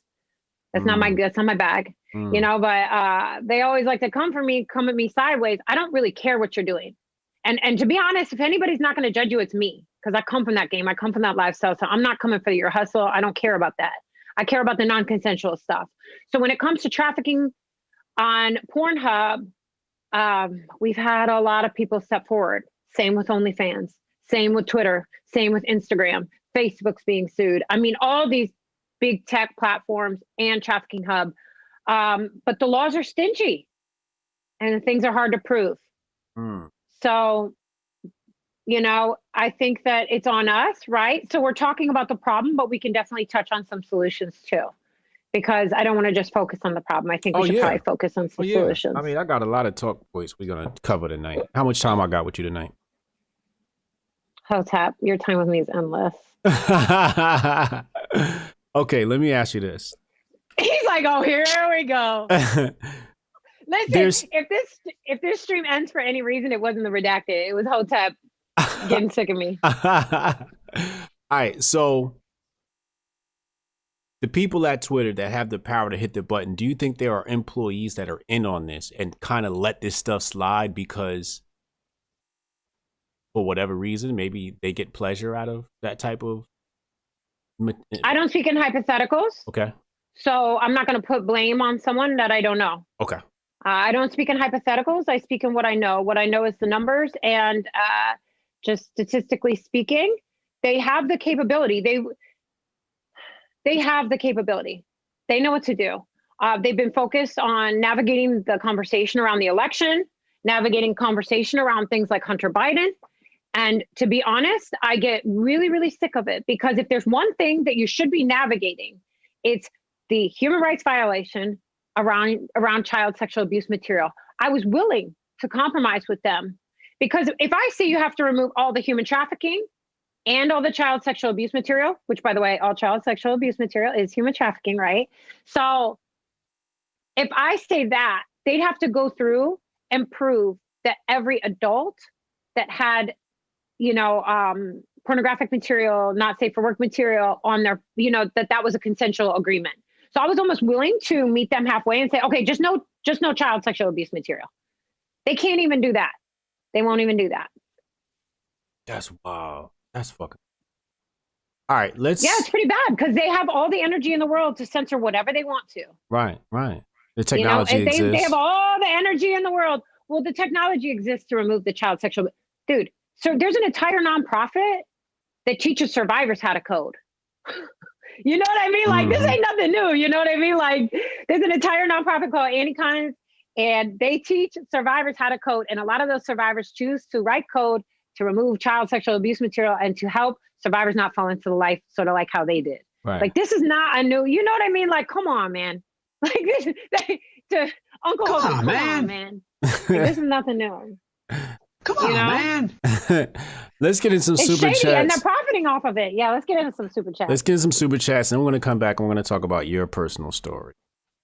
S2: That's not my bag. You know, but they always like to come at me sideways. I don't really care what you're doing. And to be honest, if anybody's not going to judge you, it's me. Because I come from that game. I come from that lifestyle. So I'm not coming for your hustle. I don't care about that. I care about the non-consensual stuff. So when it comes to trafficking on Pornhub, we've had a lot of people step forward. Same with OnlyFans. Same with Twitter. Same with Instagram. Facebook's being sued. I mean, all these big tech platforms and Trafficking Hub. But the laws are stingy and things are hard to prove. So, you know, I think that it's on us, right? So we're talking about the problem, but we can definitely touch on some solutions too, because I don't want to just focus on the problem. I think we should probably focus on some solutions.
S1: I mean, I got a lot of talk points we're going to cover tonight. How much time I got with you tonight?
S2: Hotep, your time with me is endless.
S1: Okay, let me ask you this.
S2: He's like, oh, here we go. Listen, if this stream ends for any reason, it wasn't the redacted. It was Hotep getting sick of me.
S1: All right, so the people at Twitter that have the power to hit the button, do you think there are employees that are in on this and kind of let this stuff slide because for whatever reason, maybe they get pleasure out of that type of...
S2: I don't speak in hypotheticals.
S1: Okay.
S2: So I'm not going to put blame on someone that I don't know.
S1: Okay.
S2: I don't speak in hypotheticals. I speak in what I know. What I know is the numbers, and just statistically speaking, they have the capability. They have the capability. They know what to do. They've been focused on navigating the conversation around the election, navigating conversation around things like Hunter Biden. And to be honest, I get really, really sick of it, because if there's one thing that you should be navigating, it's the human rights violation around child sexual abuse material. I was willing to compromise with them, because if I say you have to remove all the human trafficking and all the child sexual abuse material, which, by the way, all child sexual abuse material is human trafficking, right? So if I say that, they'd have to go through and prove that every adult that had, you know, pornographic material, not safe for work material on their, you know, that was a consensual agreement. So I was almost willing to meet them halfway and say, okay, just no child sexual abuse material. They can't even do that. They won't even do that.
S1: That's wow. That's fucking... All right, let's...
S2: Yeah, it's pretty bad, because they have all the energy in the world to censor whatever they want to.
S1: Right. The technology exists.
S2: They have all the energy in the world. Well, the technology exists to remove the child sexual... Dude, so there's an entire nonprofit that teaches survivors how to code. You know what I mean? Like, this ain't nothing new. You know what I mean? Like, there's an entire nonprofit called Anticons, and they teach survivors how to code. And a lot of those survivors choose to write code to remove child sexual abuse material and to help survivors not fall into the life sort of like how they did.
S1: Right.
S2: Like, this is not a new, you know what I mean? Like, come on, man. Like, this to Uncle Hope, come on, man. Like, this is nothing new.
S3: Come on, man.
S1: Let's get into some super
S2: shady,
S1: chats.
S2: and they're profiting off of it. Yeah, let's get into some super chats.
S1: Let's get into some super chats, and we're going to come back and we're going to talk about your personal story.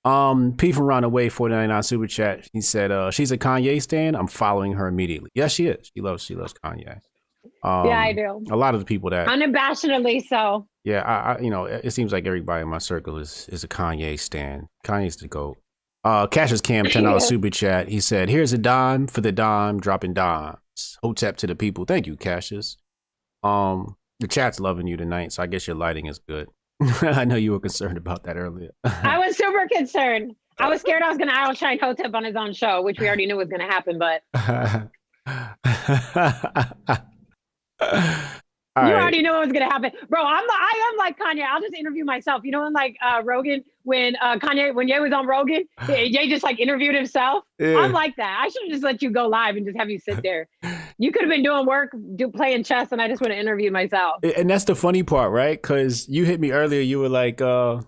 S1: P from Runaway 499 super chat. He said, she's a Kanye stan. I'm following her immediately. Yes, she is. She loves Kanye.
S2: Yeah, I do.
S1: A lot of the people that
S2: unabashedly so.
S1: Yeah, I you know, it seems like everybody in my circle is a Kanye stan. Kanye's the GOAT. Cassius Cam, $10 super chat. He said, here's a dime for the dime, dropping dimes. Hotep to the people. Thank you, Cassius. The chat's loving you tonight, so I guess your lighting is good. I know you were concerned about that earlier.
S2: I was super concerned. I was scared I was going to outshine Hotep on his own show, which we already knew was going to happen. But you already knew it was going to happen. Bro, I am like Kanye. I'll just interview myself. You know, in like Rogan, when Ye was on Rogan, Ye just like interviewed himself. Yeah. I'm like that. I should have just let you go live and just have you sit there. You could have been doing work, playing chess, and I just want to interview myself.
S1: And that's the funny part, right? Because you hit me earlier. You were like, do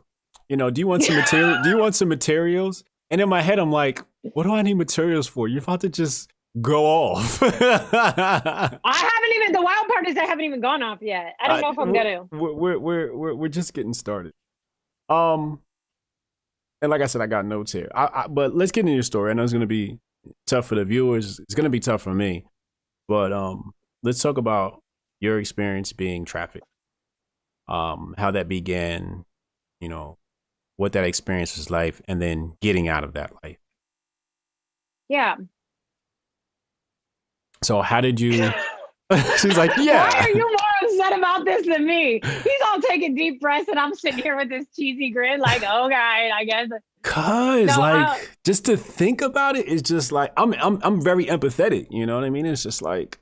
S1: you want some material? Do you want some materials? And in my head, I'm like, what do I need materials for? You're about to just go off.
S2: I haven't even. The wild part is I haven't even gone off yet. I don't know if I'm gonna.
S1: We're just getting started. And like I said, I got notes here. But let's get into your story. I know it's gonna be tough for the viewers. It's gonna be tough for me. But let's talk about your experience being trafficked. How that began. You know, what that experience was like, and then getting out of that life.
S2: Yeah.
S1: So how did you? She's like, yeah.
S2: Why are you more upset about this than me? He's all taking deep breaths, and I'm sitting here with this cheesy grin, like, oh God, I guess.
S1: Cause just to think about it is just like I'm very empathetic. You know what I mean? It's just like.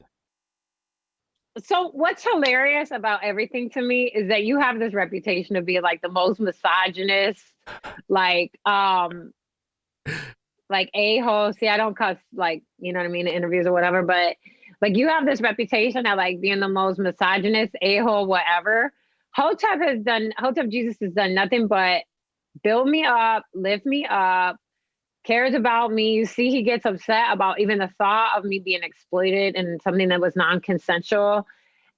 S2: So what's hilarious about everything to me is that you have this reputation of being like the most misogynist, like a-hole. See, I don't cuss, like, you know what I mean, in interviews or whatever, but like you have this reputation of like being the most misogynist, a-hole, whatever. Hotep Jesus has done nothing but build me up, lift me up, cares about me. You see, he gets upset about even the thought of me being exploited in something that was non-consensual.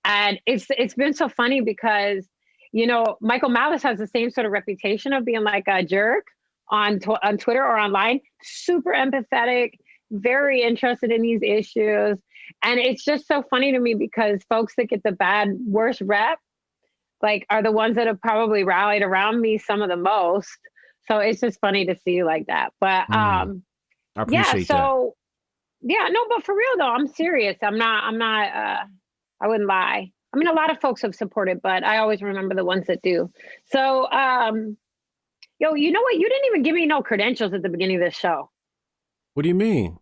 S2: And it's been so funny because, you know, Michael Malice has the same sort of reputation of being like a jerk on Twitter or online, super empathetic, very interested in these issues. And it's just so funny to me because folks that get the worst rep, like, are the ones that have probably rallied around me some of the most. So it's just funny to see you like that. But
S1: I appreciate that.
S2: Yeah, no, but for real though, I'm serious. I'm not, I wouldn't lie. I mean, a lot of folks have supported, but I always remember the ones that do. So, yo, you know what? You didn't even give me no credentials at the beginning of this show.
S1: What do you mean?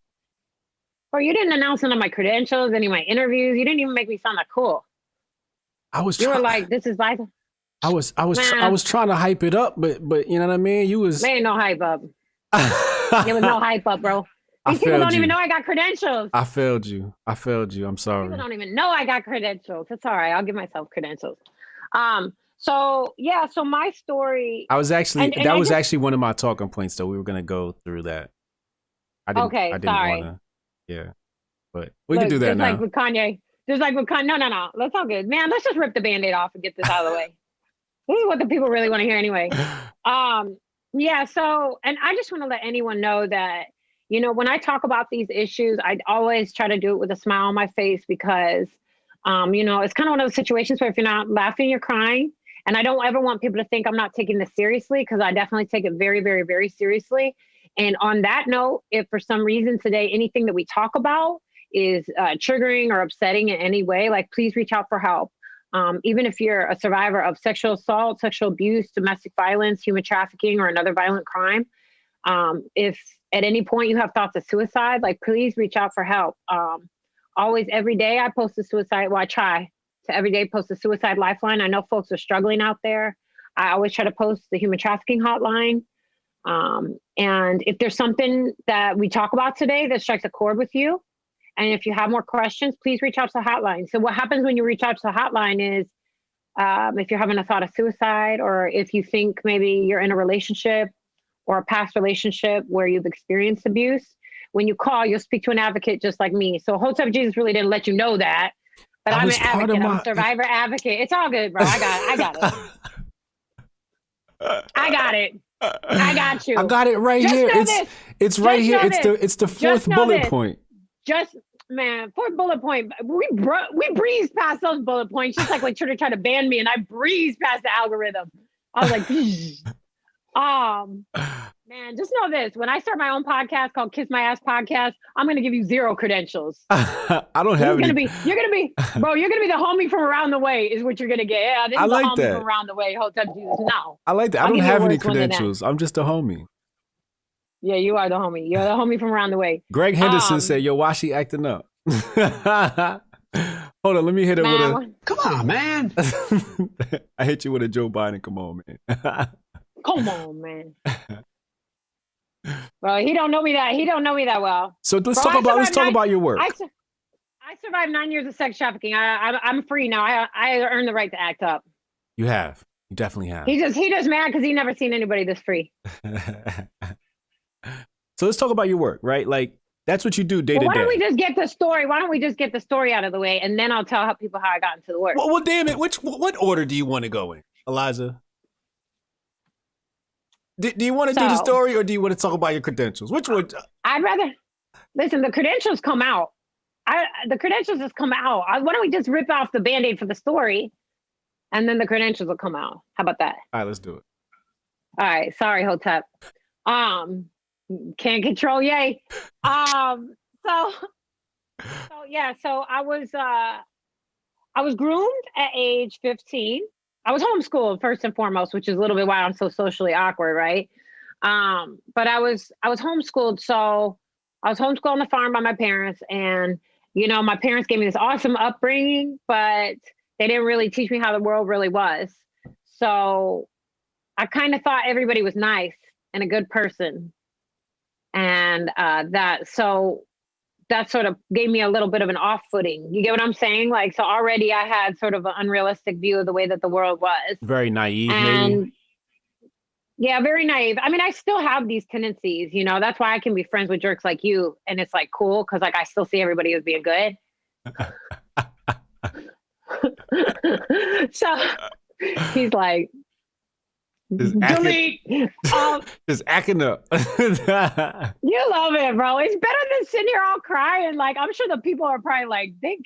S2: Or you didn't announce none of my credentials, any of my interviews. You didn't even make me sound that cool. You were like, this is Liza.
S1: I was trying to hype it up, but you know what I mean?
S2: There ain't no hype up. There was no hype up, bro. These people don't even know I got credentials.
S1: I failed you. I'm sorry.
S2: People don't even know I got credentials. It's all right. I'll give myself credentials. So my story.
S1: I was actually that was actually one of my talking points, so we were gonna go through that. I didn't wanna, yeah. But we can do that now.
S2: Like with Kanye. No. That's all good. Man, let's just rip the Band-Aid off and get this out of the way. This is what the people really want to hear anyway. Yeah, so, and I just want to let anyone know that, you know, when I talk about these issues, I always try to do it with a smile on my face because, you know, it's kind of one of those situations where if you're not laughing, you're crying. And I don't ever want people to think I'm not taking this seriously because I definitely take it very, very, very seriously. And on that note, if for some reason today, anything that we talk about is triggering or upsetting in any way, like please reach out for help. Even if you're a survivor of sexual assault, sexual abuse, domestic violence, human trafficking, or another violent crime, if at any point you have thoughts of suicide, like please reach out for help. Always, every day I post a suicide. Well, I try to every day post a suicide lifeline. I know folks are struggling out there. I always try to post the human trafficking hotline. And if there's something that we talk about today that strikes a chord with you, and if you have more questions, please reach out to the hotline. So what happens when you reach out to the hotline is if you're having a thought of suicide, or if you think maybe you're in a relationship or a past relationship where you've experienced abuse, when you call, you'll speak to an advocate just like me. So Hotep Jesus really didn't let you know that, but I'm an advocate. I'm a survivor advocate. It's all good, bro. I got it. I got it. I got you.
S1: I got it right here. It's right here. It's the fourth bullet point.
S2: Fourth bullet point. We breezed past those bullet points, just like when Twitter tried to ban me, and I breezed past the algorithm. I was like, Man, just know this. When I start my own podcast called Kiss My Ass Podcast, I'm going to give you 0 credentials.
S1: I don't have any.
S2: You're going to be the homie from around the way is what you're going to get. Yeah, this
S1: I
S2: is the
S1: like
S2: homie
S1: that.
S2: from around the way. Hotep Jesus. No.
S1: I like that. I
S2: I'll
S1: don't
S2: give you a
S1: have any
S2: worse one than that.
S1: credentials. I'm just a homie.
S2: Yeah, you are the homie. You're the homie from around the way.
S1: Greg Henderson said, "Yo, why she acting up?" Hold on, let me hit it with a.
S3: Come on, man.
S1: I hit you with a Joe Biden. Come on, man.
S2: Come on, man. Well, he don't know me that well.
S1: So let's talk about your work.
S2: I survived 9 years of sex trafficking. I'm free now. I earned the right to act up.
S1: You have. You definitely have.
S2: He just mad because he never seen anybody this free.
S1: So let's talk about your work, right? Like that's what you do day to day.
S2: Why don't we just get the story? Why don't we just get the story out of the way, and then I'll tell people how I got into the work.
S1: Well, damn it. What order do you want to go in, Eliza? Do you want to do the story, or do you want to talk about your credentials? Which one?
S2: I'd rather listen. The credentials come out. The credentials just come out. Why don't we just rip off the Band-Aid for the story, and then the credentials will come out? How about that?
S1: All right, let's do it.
S2: All right. Sorry, Hotep. Can't control yay. So I was groomed at age 15. I was homeschooled first and foremost, which is a little bit why I'm so socially awkward, right? But I was homeschooled, so I was homeschooled on the farm by my parents, and my parents gave me this awesome upbringing, but they didn't really teach me how the world really was. So I kind of thought everybody was nice and a good person. And that sort of gave me a little bit of an off footing. You get what I'm saying? Like, so already I had sort of an unrealistic view of the way that the world was.
S1: Very naive,
S2: maybe. Yeah, very naive. I mean, I still have these tendencies, that's why I can be friends with jerks like you. And it's like cool because like I still see everybody as being good. So he's like, delete.
S1: Just acting up.
S2: You love it, bro. It's better than sitting here all crying. Like, I'm sure the people are probably like, thank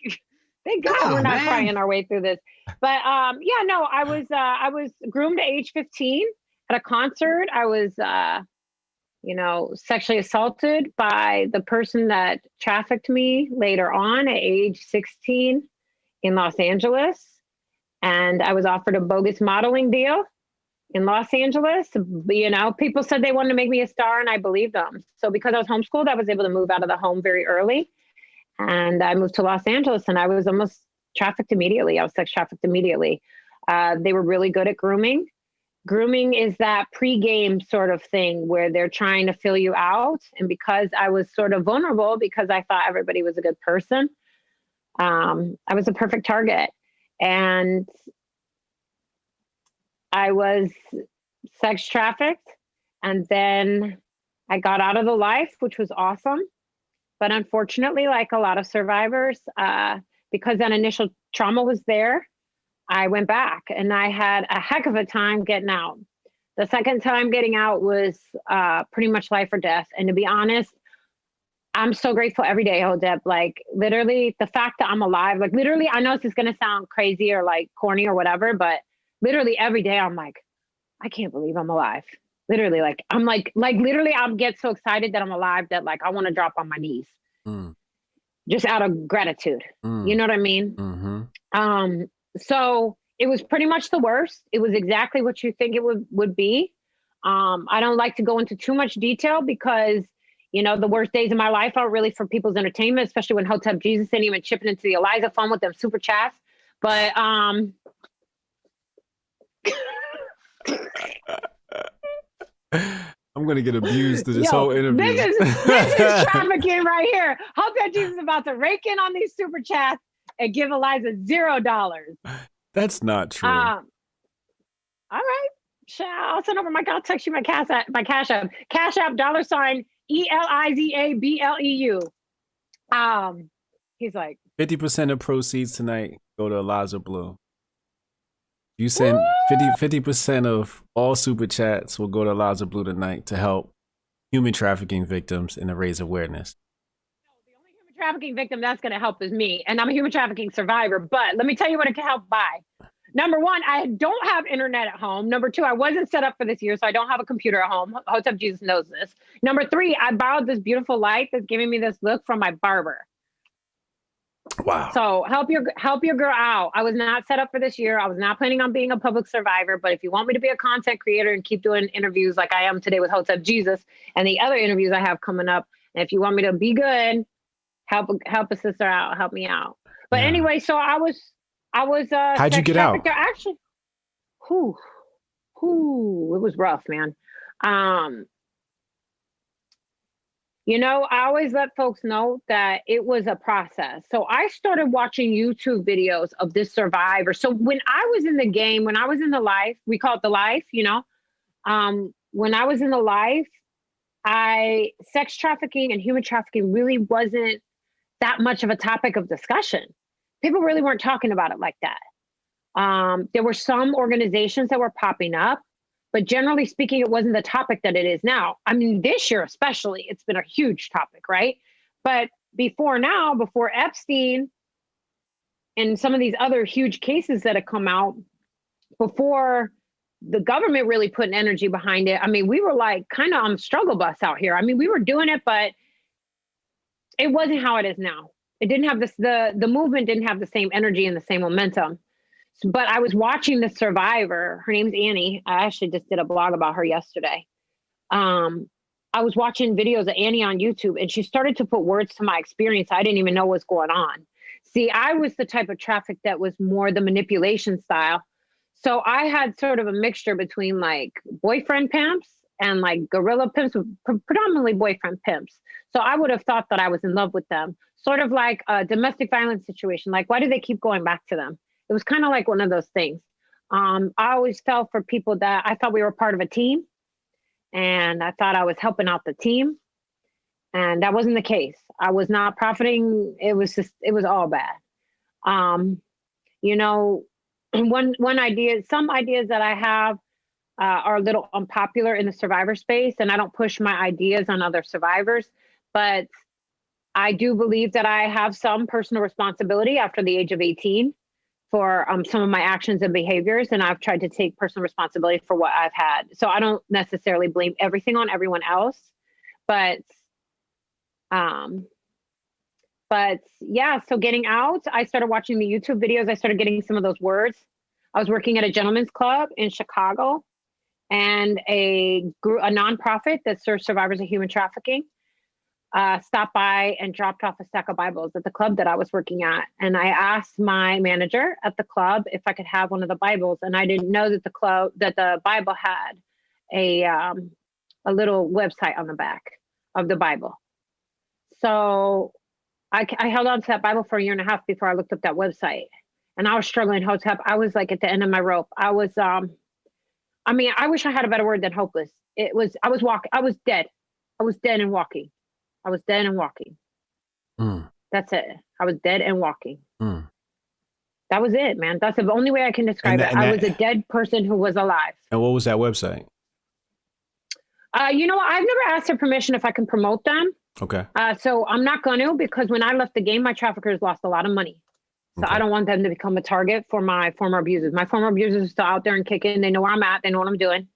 S2: God we're not crying our way through this. But I was groomed at age 15 at a concert. I was sexually assaulted by the person that trafficked me later on at age 16 in Los Angeles. And I was offered a bogus modeling deal in Los Angeles. People said they wanted to make me a star, and I believed them. So because I was homeschooled, I was able to move out of the home very early. And I moved to Los Angeles, and I was almost trafficked immediately. I was sex trafficked immediately. They were really good at grooming. Grooming is that pre-game sort of thing where they're trying to fill you out. And because I was sort of vulnerable, because I thought everybody was a good person, I was a perfect target. And I was sex trafficked, and then I got out of the life, which was awesome. But unfortunately, like a lot of survivors, because that initial trauma was there, I went back and I had a heck of a time getting out. The second time getting out was pretty much life or death. And to be honest, I'm so grateful every day, Hotep. Like literally the fact that I'm alive, like literally, I know this is going to sound crazy or like corny or whatever, but literally every day I'm like, I can't believe I'm alive. Literally, like I'm like literally I'll get so excited that I'm alive that like I want to drop on my knees. Just out of gratitude. You know what I mean?
S1: Mm-hmm.
S2: So it was pretty much the worst. It was exactly what you think it would be. I don't like to go into too much detail because, the worst days of my life are really for people's entertainment, especially when Hotep Jesus ain't even chipping into the Eliza fund with them super chats. But I'm
S1: gonna get abused through this whole interview.
S2: This is trafficking right here. Hotep Jesus is about to rake in on these super chats and give Eliza $0.
S1: That's not true.
S2: All right. I'll send over I'll text you my cash app. Cash app $ElizaBleu. He's like
S1: 50% of proceeds tonight go to Eliza Bleu. You send 50% of all super chats will go to Eliza Bleu tonight to help human trafficking victims and to raise awareness.
S2: The only human trafficking victim that's going to help is me, and I'm a human trafficking survivor. But let me tell you what it can help buy. Number one, I don't have internet at home. Number two, I wasn't set up for this year, so I don't have a computer at home. Hotep Jesus knows this. Number three, I borrowed this beautiful light that's giving me this look from my barber.
S1: Wow.
S2: So help your girl out. I was not set up for this year. I was not planning on being a public survivor, but if you want me to be a content creator and keep doing interviews like I am today with Hotep Jesus and the other interviews I have coming up, and if you want me to be good, help a sister out, help me out. But anyway, so I was
S1: how'd you get out?
S2: Actually, it was rough, man. You know, I always let folks know that it was a process. So I started watching YouTube videos of this survivor. So when I was in the game, when I was in the life, we call it the life, you know, when I was in the life, sex trafficking and human trafficking really wasn't that much of a topic of discussion. People really weren't talking about it like that. There were some organizations that were popping up, but generally speaking, it wasn't the topic that it is now. I mean, this year especially, it's been a huge topic, right? But before Epstein and some of these other huge cases that have come out, before the government really put an energy behind it, I mean, we were like kind of on struggle bus out here. I mean, we were doing it, but it wasn't how it is now. It didn't have this, the movement didn't have the same energy and the same momentum. But I was watching the survivor. Her name's Annie. I actually just did a blog about her yesterday. I was watching videos of Annie on YouTube, and she started to put words to my experience. I didn't even know what's going on. See, I was the type of traffic that was more the manipulation style. So I had sort of a mixture between like boyfriend pimps and like guerrilla pimps, predominantly boyfriend pimps. So I would have thought that I was in love with them. Sort of like a domestic violence situation. Like, why do they keep going back to them? It was kind of like one of those things. I always felt for people that I thought we were part of a team, and I thought I was helping out the team, and that wasn't the case. I was not profiting. It was all bad. You know, some ideas that I have are a little unpopular in the survivor space, and I don't push my ideas on other survivors, but I do believe that I have some personal responsibility after the age of 18 for some of my actions and behaviors. And I've tried to take personal responsibility for what I've had. So I don't necessarily blame everything on everyone else, but yeah, so getting out, I started watching the YouTube videos. I started getting some of those words. I was working at a gentleman's club in Chicago, and a nonprofit that serves survivors of human trafficking stopped by and dropped off a stack of Bibles at the club that I was working at. And I asked my manager at the club if I could have one of the Bibles. And I didn't know that the Bible had a little website on the back of the Bible. So I held on to that Bible for a year and a half before I looked up that website. And I was struggling, Hotep. I was like at the end of my rope. I was, I mean, I wish I had a better word than hopeless. I was dead. I was dead and walking. I was dead and walking. That's it. I was dead and walking. That was it, man. That's the only way I can describe it. I was a dead person who was alive.
S1: And what was that website?
S2: You know what? I've never asked their permission if I can promote them.
S1: Okay.
S2: So I'm not going to, because when I left the game, my traffickers lost a lot of money. So I don't want them to become a target for my former abusers. My former abusers are still out there and kicking. They know where I'm at. They know what I'm doing.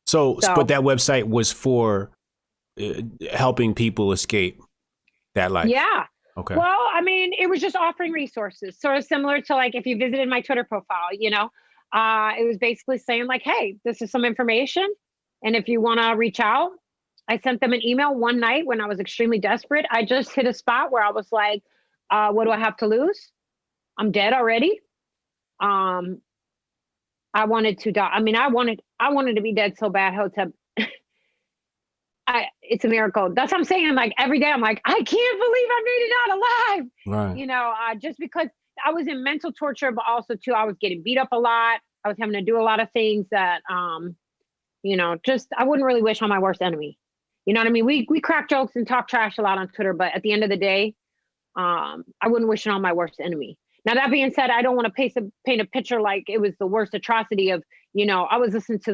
S1: So but that website was for helping people escape that life.
S2: Yeah.
S1: Okay.
S2: Well, I mean, it was just offering resources, sort of similar to like if you visited my Twitter profile, you know, it was basically saying like, hey, this is some information. And if you want to reach out, I sent them an email one night when I was extremely desperate. I just hit a spot where I was like, what do I have to lose? I'm dead already. I wanted to die. I mean, I wanted to be dead so bad, Hotep. It's a miracle. That's what I'm saying. Like every day I'm like, I can't believe I made it out alive.
S1: Right.
S2: You know, just because I was in mental torture, but also too, I was getting beat up a lot. I was having to do a lot of things that, you know, just, I wouldn't really wish on my worst enemy. You know what I mean? We crack jokes and talk trash a lot on Twitter, but at the end of the day, I wouldn't wish it on my worst enemy. Now, that being said, I don't want to paint a picture like it was the worst atrocity of, you know, I was listening to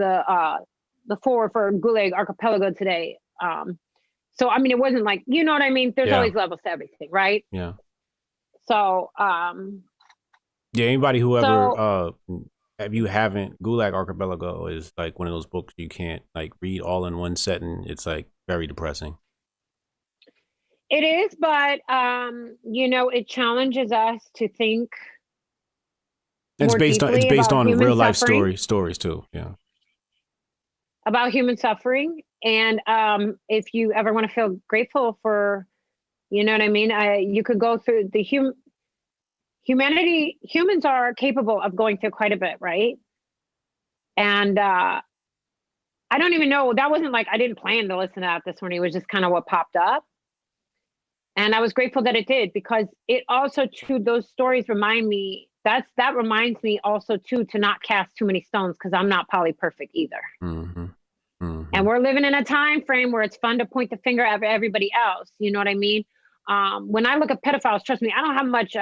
S2: the forward for Gulag Archipelago today. So, I mean, it wasn't like, you know what I mean? There's always levels to everything, right?
S1: Yeah.
S2: So,
S1: yeah, anybody who ever if you haven't, Gulag Archipelago is like one of those books you can't like read all in one setting. It's like very depressing.
S2: It is, but it challenges us to think
S1: It's
S2: more
S1: based on
S2: deeply about
S1: on
S2: human
S1: real life
S2: suffering.
S1: stories too. Yeah.
S2: About human suffering. And if you ever want to feel grateful for, you know what I mean? You could go through the humanity. Humans are capable of going through quite a bit, right? And I don't even know. That wasn't like, I didn't plan to listen to that this morning. It was just kind of what popped up. And I was grateful that it did, because it also too, those stories remind me, that reminds me also too, to not cast too many stones, because I'm not poly perfect either.
S1: Mm-hmm. Mm-hmm.
S2: And we're living in a time frame where it's fun to point the finger at everybody else. You know what I mean? When I look at pedophiles, trust me, I don't have much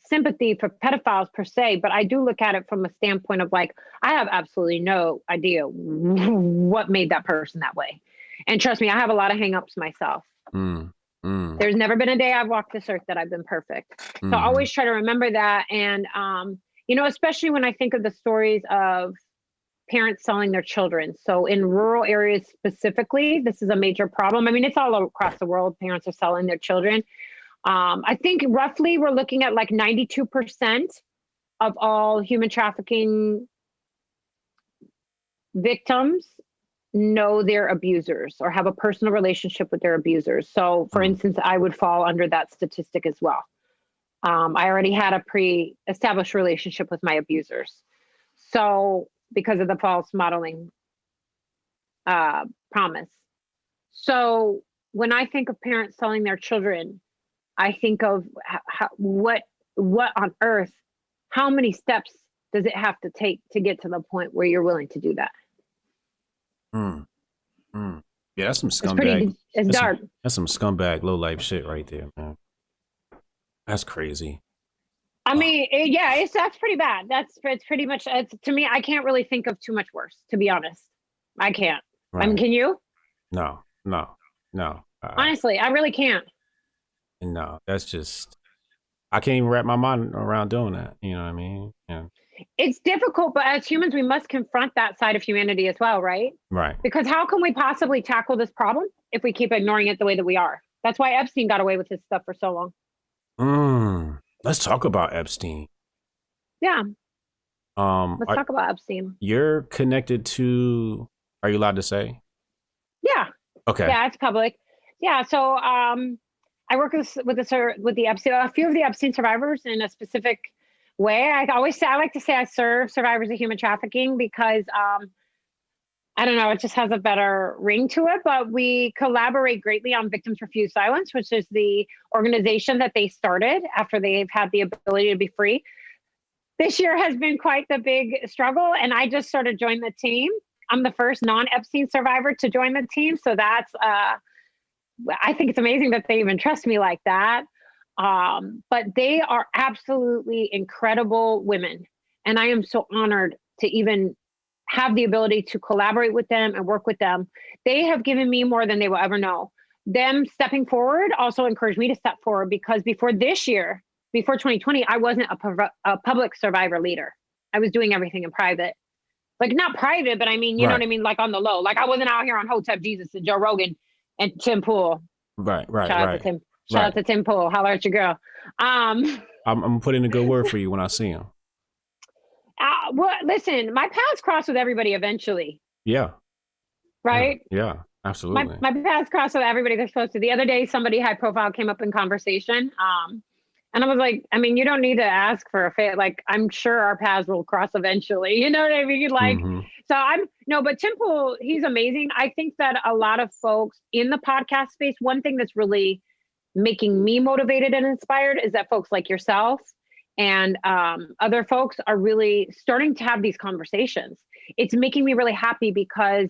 S2: sympathy for pedophiles per se, but I do look at it from a standpoint of like, I have absolutely no idea what made that person that way. And trust me, I have a lot of hangups myself. There's never been a day I've walked this earth that I've been perfect. So I always try to remember that. And, especially when I think of the stories of parents selling their children. So in rural areas specifically, this is a major problem. I mean, it's all across the world. Parents are selling their children. I think roughly we're looking at like 92% of all human trafficking victims know their abusers or have a personal relationship with their abusers. So for instance, I would fall under that statistic as well. I already had a pre-established relationship with my abusers. So because of the false modeling promise. So when I think of parents selling their children, I think of what on earth, how many steps does it have to take to get to the point where you're willing to do that?
S1: Yeah, that's some scumbag.
S2: It's dark.
S1: That's some scumbag low life shit right there, man. That's crazy.
S2: I mean, that's pretty bad. It's pretty much, to me, I can't really think of too much worse, to be honest. I can't. Right. I mean, can you?
S1: No.
S2: Honestly, I really can't.
S1: No, that's just, I can't even wrap my mind around doing that. You know what I mean? Yeah.
S2: It's difficult, but as humans, we must confront that side of humanity as well, right?
S1: Right.
S2: Because how can we possibly tackle this problem if we keep ignoring it the way that we are? That's why Epstein got away with his stuff for so long.
S1: Let's talk about Epstein.
S2: Yeah. Let's talk about Epstein.
S1: You're connected to, are you allowed to say?
S2: Yeah.
S1: Okay.
S2: Yeah, it's public. Yeah. So I work with the Epstein, a few of the Epstein survivors in a specific way. I like to say I serve survivors of human trafficking because I don't know, it just has a better ring to it, but we collaborate greatly on Victims Refuse Silence, which is the organization that they started after they've had the ability to be free. This year has been quite the big struggle, and I just sort of joined the team. I'm the first non-Epstein survivor to join the team, so that's, I think it's amazing that they even trust me like that. But they are absolutely incredible women, and I am so honored to even have the ability to collaborate with them and work with them. They have given me more than they will ever know. Them stepping forward also encouraged me to step forward, because before this year, before 2020, I wasn't a public survivor leader. I was doing everything in private. Like not private, but I mean, you know what I mean? Like on the low. Like I wasn't out here on Hotep Jesus and Joe Rogan and Tim Pool.
S1: Right.
S2: Shout out to Tim Pool. Holler at your girl.
S1: I'm putting a good word for you when I see him.
S2: Well, listen, my paths cross with everybody eventually.
S1: Yeah.
S2: Right?
S1: Yeah, absolutely.
S2: My paths cross with everybody they're supposed to. The other day, somebody high profile came up in conversation. And I was like, I mean, you don't need to ask for a favor. Like, I'm sure our paths will cross eventually. You know what I mean? Like, but Tim Pool, he's amazing. I think that a lot of folks in the podcast space, one thing that's really making me motivated and inspired is that folks like yourself and other folks are really starting to have these conversations. It's making me really happy because,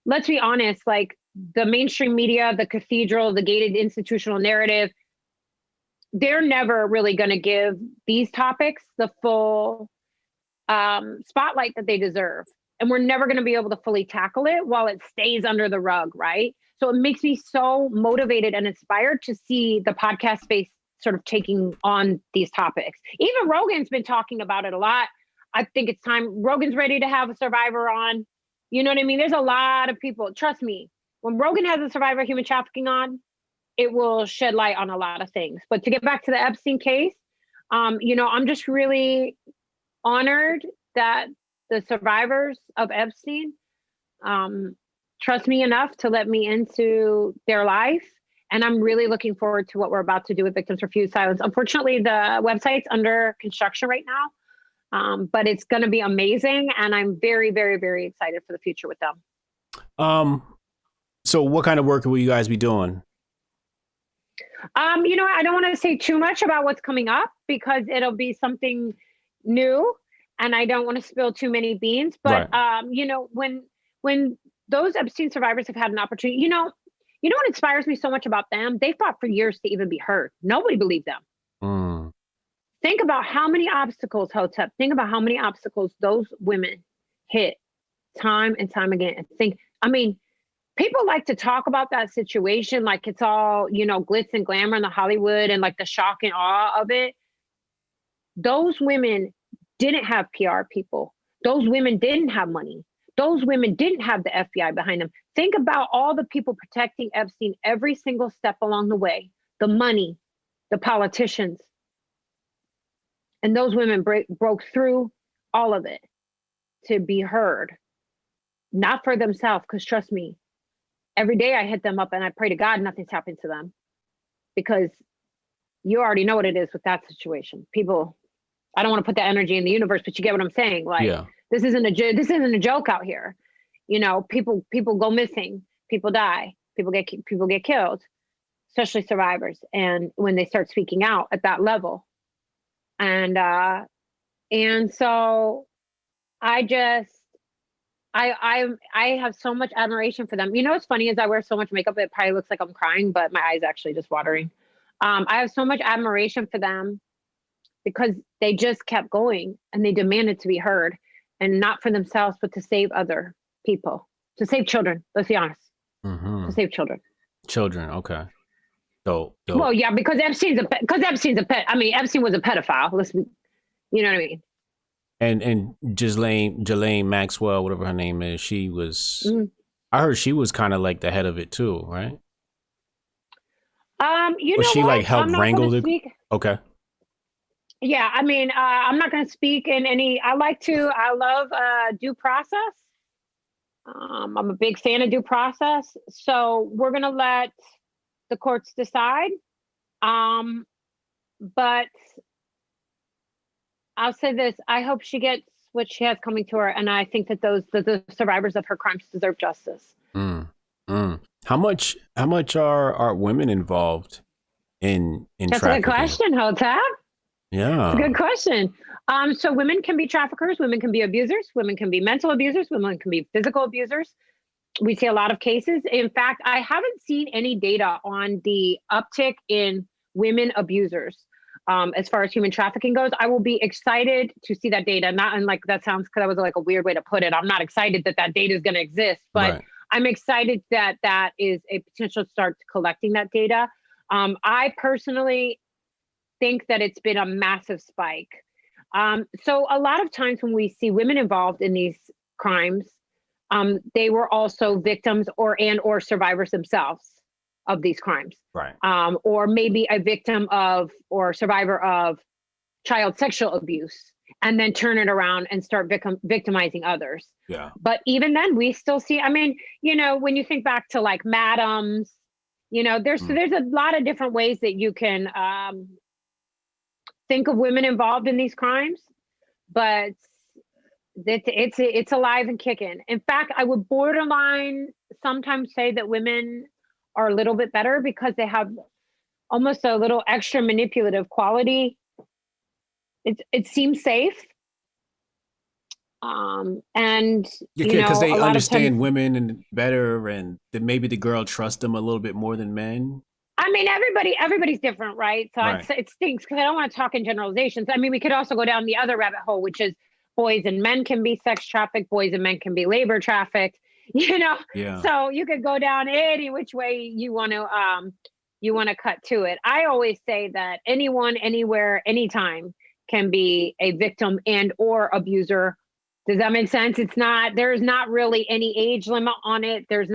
S2: let's be honest, like the mainstream media, the cathedral, the gated institutional narrative, they're never really going to give these topics the full spotlight that they deserve. And we're never going to be able to fully tackle it while it stays under the rug, right? So it makes me so motivated and inspired to see the podcast space sort of taking on these topics. Even Rogan's been talking about it a lot. I think it's time. Rogan's ready to have a survivor on. You know what I mean? There's a lot of people. Trust me, when Rogan has a survivor of human trafficking on, it will shed light on a lot of things. But to get back to the Epstein case, you know, I'm just really honored that the survivors of Epstein trust me enough to let me into their life. And I'm really looking forward to what we're about to do with Victims Refuse Silence. Unfortunately, the website's under construction right now, but it's going to be amazing. And I'm very, very, very excited for the future with them.
S1: So what kind of work will you guys be doing?
S2: You know, I don't want to say too much about what's coming up because it'll be something new and I don't want to spill too many beans. But,
S1: Right.
S2: you know, when those Epstein survivors have had an opportunity, you know what inspires me so much about them? They fought for years to even be heard. Nobody believed them.
S1: Mm.
S2: Think about how many obstacles, Hotep, think about how many obstacles those women hit time and time again. And I mean, people like to talk about that situation like it's all, you know, glitz and glamour in the Hollywood and like the shock and awe of it. Those women didn't have PR people. Those women didn't have money. Those women didn't have the FBI behind them. Think about all the people protecting Epstein every single step along the way, the money, the politicians. And those women broke through all of it to be heard, not for themselves, because trust me, every day I hit them up and I pray to God nothing's happened to them because you already know what it is with that situation. People, I don't want to put that energy in the universe, but you get what I'm saying. Like,
S1: Yeah.
S2: this isn't a joke out here. You know, people go missing, people die, people get killed, especially survivors. And when they start speaking out at that level, and so I have so much admiration for them. You know what's funny is I wear so much makeup it probably looks like I'm crying, but my eyes actually just watering. I have so much admiration for them because they just kept going and they demanded to be heard, and not for themselves, but to save other people, to save children. Let's be honest, to save children.
S1: Children, okay. So
S2: well, yeah, because Epstein's a pet. I mean, Epstein was a pedophile. You know what I mean?
S1: And Ghislaine Maxwell, whatever her name is, she was. I heard she was kind of like the head of it too, right?
S2: You
S1: was
S2: know
S1: she
S2: what?
S1: like helped wrangle the? Okay.
S2: Yeah, I mean, I'm not going to speak in any. I love due process. I'm a big fan of due process, so we're going to let the courts decide. But I'll say this: I hope she gets what she has coming to her, and I think that the survivors of her crimes deserve justice.
S1: How much are women involved in
S2: That's
S1: trafficking?
S2: a good question, Hotep.
S1: Yeah,
S2: that's a good question. So women can be traffickers, women can be abusers, women can be mental abusers, women can be physical abusers. We see a lot of cases. In fact, I haven't seen any data on the uptick in women abusers. As far as human trafficking goes, I will be excited to see that data. Not unlike that sounds, because that was like a weird way to put it. I'm not excited that data is going to exist, but right. I'm excited that is a potential start to collecting that data. I personally think that it's been a massive spike. So a lot of times when we see women involved in these crimes, they were also victims or survivors themselves of these crimes.
S1: Right.
S2: Or maybe a victim of or survivor of child sexual abuse, and then turn it around and start victimizing others.
S1: Yeah.
S2: But even then we still see, I mean, you know, when you think back to like madams, you know, there's a lot of different ways that you can think of women involved in these crimes, but it's alive and kicking. In fact, I would borderline sometimes say that women are a little bit better because they have almost a little extra manipulative quality. It seems safe. And
S1: because they understand women and better, and that maybe the girl trusts them a little bit more than men.
S2: I mean, everybody's different, right? So right. It stinks because I don't want to talk in generalizations. I mean, we could also go down the other rabbit hole, which is boys and men can be sex trafficked, boys and men can be labor trafficked, you know?
S1: Yeah.
S2: So you could go down any which way you want to cut to it. I always say that anyone, anywhere, anytime can be a victim and or abuser. Does that make sense? There's not really any age limit on it. There's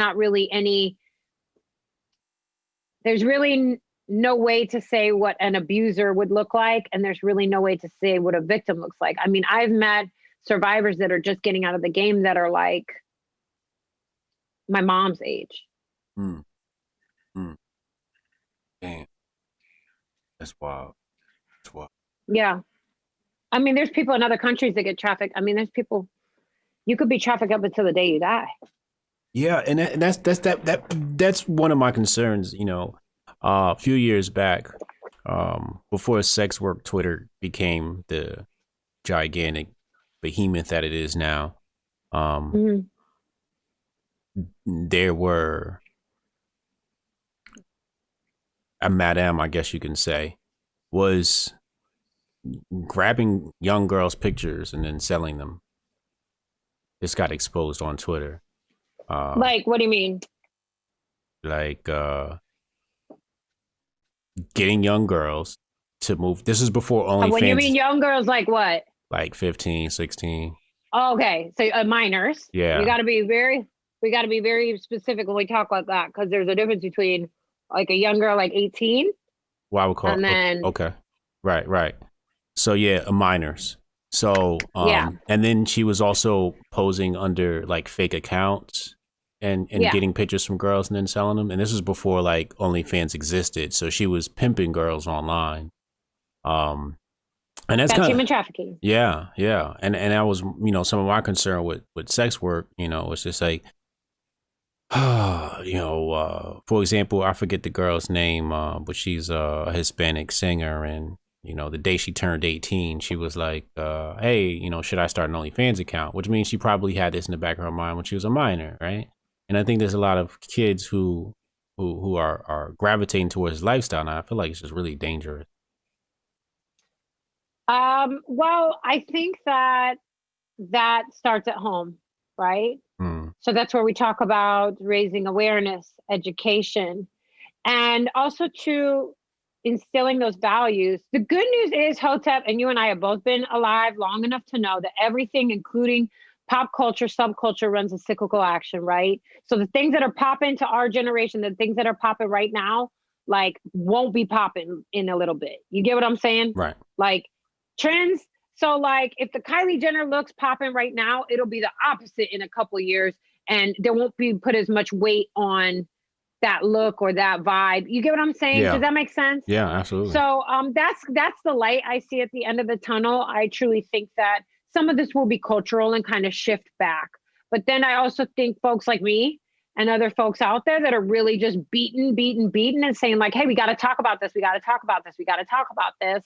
S2: really no way to say what an abuser would look like. And there's really no way to say what a victim looks like. I mean, I've met survivors that are just getting out of the game that are like my mom's age.
S1: Mm. Damn. That's wild. That's wild.
S2: Yeah. I mean, there's people in other countries that get trafficked. I mean, there's people, you could be trafficked up until the day you die.
S1: Yeah, and that's one of my concerns. You know, a few years back, before sex work Twitter became the gigantic behemoth that it is now, there were a madam, I guess you can say, was grabbing young girls' pictures and then selling them. This got exposed on Twitter.
S2: Like, what do you mean?
S1: Like getting young girls to move. This is before OnlyFans.
S2: When you mean young girls, like what?
S1: Like 15, 16.
S2: Oh, okay. So minors.
S1: Yeah.
S2: We got to be very specific when we talk about that, because there's a difference between like a young girl, like 18.
S1: Well, I would call
S2: and then,
S1: okay. Right. So yeah, minors. So
S2: yeah.
S1: And then she was also posing under like fake accounts and getting pictures from girls and then selling them. And this was before like OnlyFans existed. So she was pimping girls online. And that's kinda,
S2: human trafficking.
S1: Yeah. And that was, you know, some of my concern with sex work, you know, it's just like, you know, for example, I forget the girl's name, but she's a Hispanic singer, and you know, the day she turned 18, she was like, hey, you know, should I start an OnlyFans account? Which means she probably had this in the back of her mind when she was a minor, right? And I think there's a lot of kids who are gravitating towards this lifestyle now. I feel like it's just really dangerous.
S2: Well, I think that starts at home, right? So that's where we talk about raising awareness, education, and also to instilling those values. The good news is, Hotep, and you and I have both been alive long enough to know that everything, including pop culture, subculture, runs a cyclical action, right? So the things that are popping to our generation, the things that are popping right now, like won't be popping in a little bit. You get what I'm saying?
S1: Right.
S2: Like trends. So like if the Kylie Jenner looks popping right now, it'll be the opposite in a couple of years. And there won't be put as much weight on that look or that vibe. You get what I'm saying?
S1: Yeah.
S2: Does that make sense?
S1: Yeah, absolutely.
S2: So that's the light I see at the end of the tunnel. I truly think that some of this will be cultural and kind of shift back. But then I also think folks like me and other folks out there that are really just beating and saying like, hey, we got to talk about this. We got to talk about this. We got to talk about this.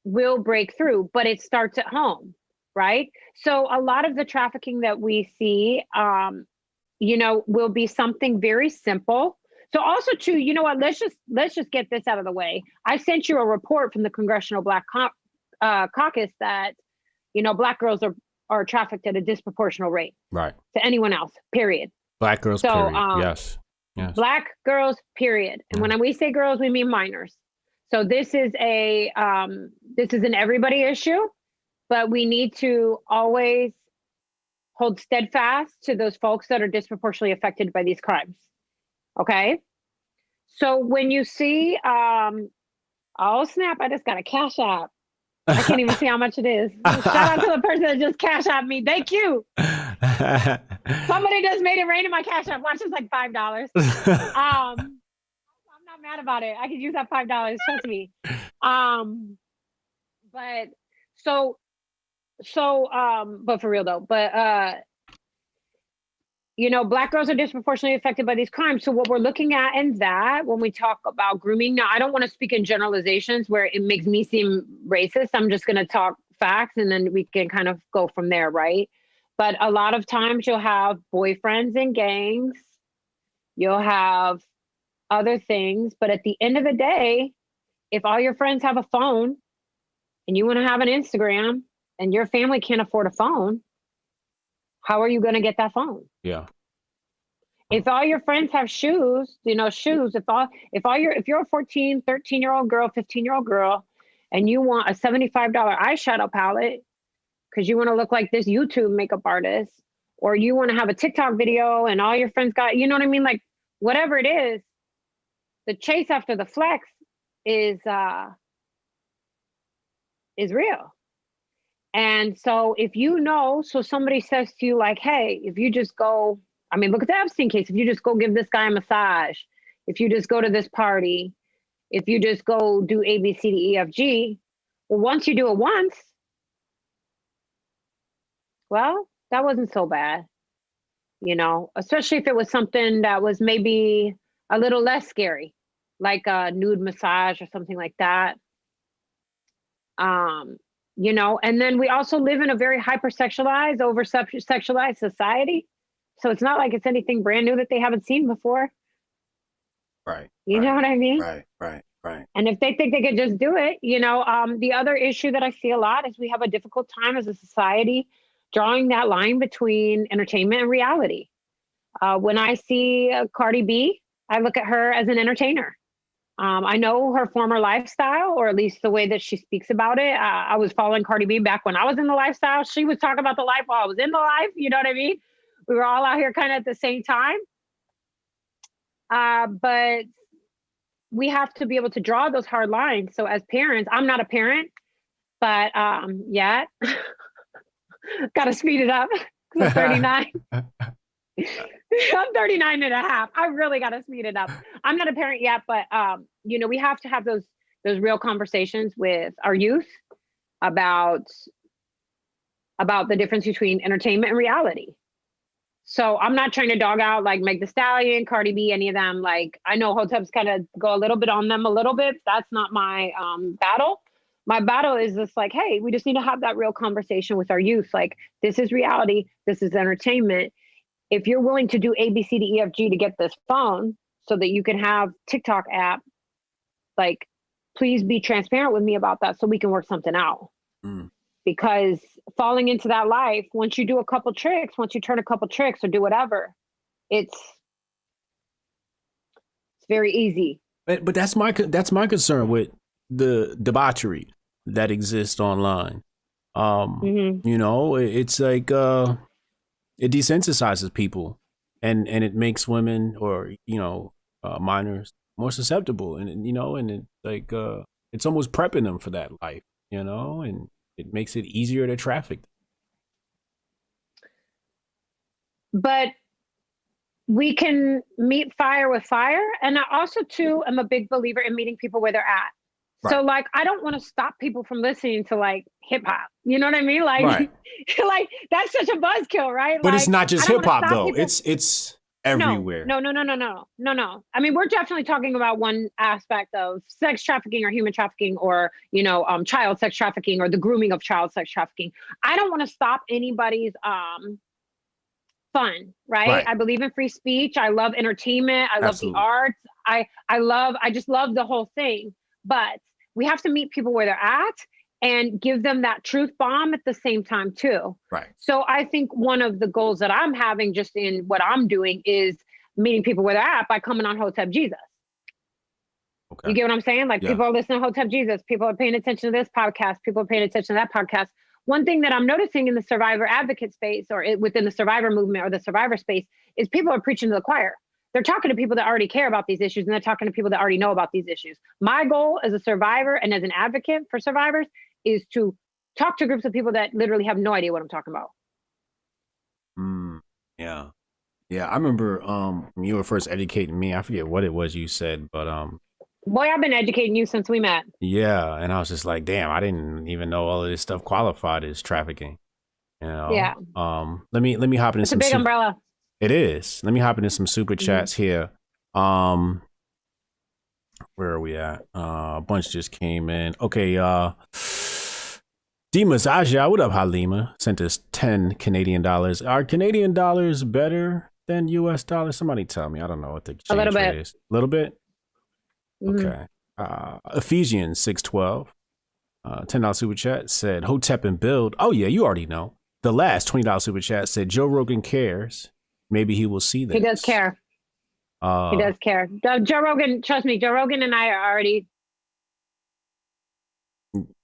S2: Will break through, but it starts at home, right? So a lot of the trafficking that we see, you know, will be something very simple. So also too, you know what, let's just get this out of the way. I sent you a report from the Congressional Black Caucus that, you know, Black girls are trafficked at a disproportional rate.
S1: Right.
S2: To anyone else, period.
S1: Black girls,
S2: so,
S1: period. Yes.
S2: Black girls, period. And when we say girls, we mean minors. So this is an everybody issue, but we need to always hold steadfast to those folks that are disproportionately affected by these crimes. Okay. So when you see, oh snap, I just got a cash app. I can't even see how much it is. Shout out to the person that just cash apped me. Thank you. Somebody just made it rain in my cash app. Watch, it's like $5. I'm not mad about it. I could use that $5. Trust me. But but for real though, you know, Black girls are disproportionately affected by these crimes. So what we're looking at in that, when we talk about grooming, now I don't want to speak in generalizations where it makes me seem racist. I'm just going to talk facts and then we can kind of go from there, right? But a lot of times you'll have boyfriends in gangs, you'll have other things. But at the end of the day, if all your friends have a phone and you want to have an Instagram and your family can't afford a phone, how are you going to get that phone?
S1: Yeah.
S2: If all your friends have shoes, you know, if you're a 14, 13-year-old girl, 15-year-old girl, and you want a $75 eyeshadow palette because you want to look like this YouTube makeup artist, or you want to have a TikTok video and all your friends got, you know what I mean? Like whatever it is, the chase after the flex is real. And so if you know, so somebody says to you like, hey, if you just go, I mean, look at the Epstein case. If you just go give this guy a massage, if you just go to this party, if you just go do A, B, C, D, E, F, G, well, once you do it once, well, that wasn't so bad, you know, especially if it was something that was maybe a little less scary, like a nude massage or something like that. You know, and then we also live in a very hypersexualized, over-sexualized society. So it's not like it's anything brand new that they haven't seen before.
S1: Right.
S2: You know what I mean?
S1: Right.
S2: And if they think they could just do it, you know, the other issue that I see a lot is we have a difficult time as a society drawing that line between entertainment and reality. When I see Cardi B, I look at her as an entertainer. I know her former lifestyle, or at least the way that she speaks about it. I was following Cardi B back when I was in the lifestyle. She was talking about the life while I was in the life. You know what I mean? We were all out here kind of at the same time. But we have to be able to draw those hard lines. So as parents, I'm not a parent, but yet, got to speed it up. I'm 39. I'm 39 and a half. I really got to speed it up. I'm not a parent yet, but you know, we have to have those real conversations with our youth about the difference between entertainment and reality. So I'm not trying to dog out like Meg Thee Stallion, Cardi B, any of them. Like I know Hotep's kind of go a little bit on them a little bit. That's not my battle. My battle is just like, hey, we just need to have that real conversation with our youth. Like this is reality. This is entertainment. If you're willing to do A, B, C, D, E, F, G to get this phone so that you can have TikTok app, like, please be transparent with me about that so we can work something out. Because falling into that life, once you do a couple tricks, once you turn a couple tricks or do whatever, it's very easy.
S1: But that's my concern with the debauchery that exists online. You know, it's like it desensitizes people, and it makes women, or you know, minors more susceptible, and you know, and it like it's almost prepping them for that life, you know, and it makes it easier to traffic. But
S2: we can meet fire with fire, and I also too am a big believer in meeting people where they're at. Right. So like, I don't want to stop people from listening to like hip hop. You know what I mean? Like, right. Like that's such a buzzkill, right?
S1: But
S2: like,
S1: it's not just hip hop though. People. It's everywhere.
S2: No. I mean, we're definitely talking about one aspect of sex trafficking or human trafficking, or you know, child sex trafficking, or the grooming of child sex trafficking. I don't want to stop anybody's fun, right? I believe in free speech. I love entertainment. I love the arts. I just love the whole thing. But we have to meet people where they're at and give them that truth bomb at the same time too.
S1: Right.
S2: So I think one of the goals that I'm having just in what I'm doing is meeting people where they're at by coming on Hotep Jesus. Okay. You get what I'm saying? Like people are listening to Hotep Jesus. People are paying attention to this podcast. People are paying attention to that podcast. One thing that I'm noticing in the survivor advocate space, or within the survivor movement or the survivor space, is people are preaching to the choir. They're talking to people that already care about these issues, and they're talking to people that already know about these issues. My goal as a survivor and as an advocate for survivors is to talk to groups of people that literally have no idea what I'm talking about.
S1: Yeah. I remember when you were first educating me, I forget what it was you said, but
S2: boy, I've been educating you since we met.
S1: Yeah, and I was just like, damn, I didn't even know all of this stuff qualified as trafficking. You know? Yeah. Let me hop into some.
S2: It's a big umbrella.
S1: It is. Let me hop into some super chats here. Where are we at? A bunch just came in. Okay, Dimas Aja, what up, Halima? Sent us 10 Canadian dollars. Are Canadian dollars better than US dollars? Somebody tell me. I don't know what the exchange rate is. A little bit? Okay. Ephesians 6:12. $10 super chat said Hotep and build. Oh yeah, you already know. The last $20 super chat said Joe Rogan cares. Maybe he will see this.
S2: He does care. He does care. Joe Rogan, trust me, Joe Rogan and I are already.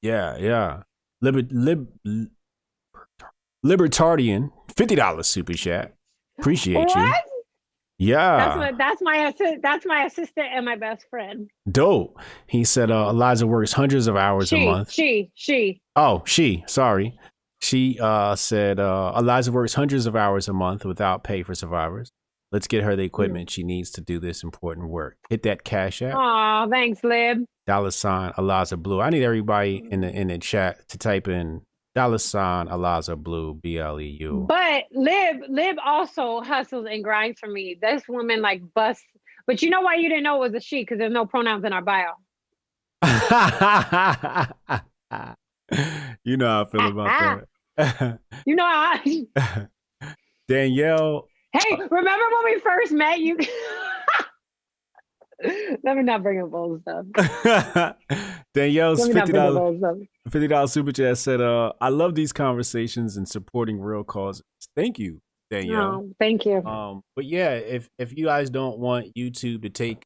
S1: Yeah. Libertarian, $50 super chat. Appreciate you.
S2: What?
S1: Yeah.
S2: That's my assistant and my best friend.
S1: Dope. He said Eliza works hundreds of hours a month.
S2: She.
S1: Oh, sorry. She said Eliza works hundreds of hours a month without pay for survivors. Let's get her the equipment she needs to do this important work. Hit that Cash App.
S2: Aw, thanks, Lib.
S1: $ Eliza Bleu. I need everybody in the chat to type in $ Eliza Bleu, BLEU.
S2: But Lib also hustles and grinds for me. This woman like busts. But you know why you didn't know it was a she? Because there's no pronouns in our bio.
S1: You know how I feel about that.
S2: You know how
S1: Danielle.
S2: Hey, remember when we first met? You let me not bring up old stuff.
S1: Danielle's $50 super chat said, I love these conversations and supporting real causes. Thank you, Danielle.
S2: Oh, thank you.
S1: But yeah, if you guys don't want YouTube to take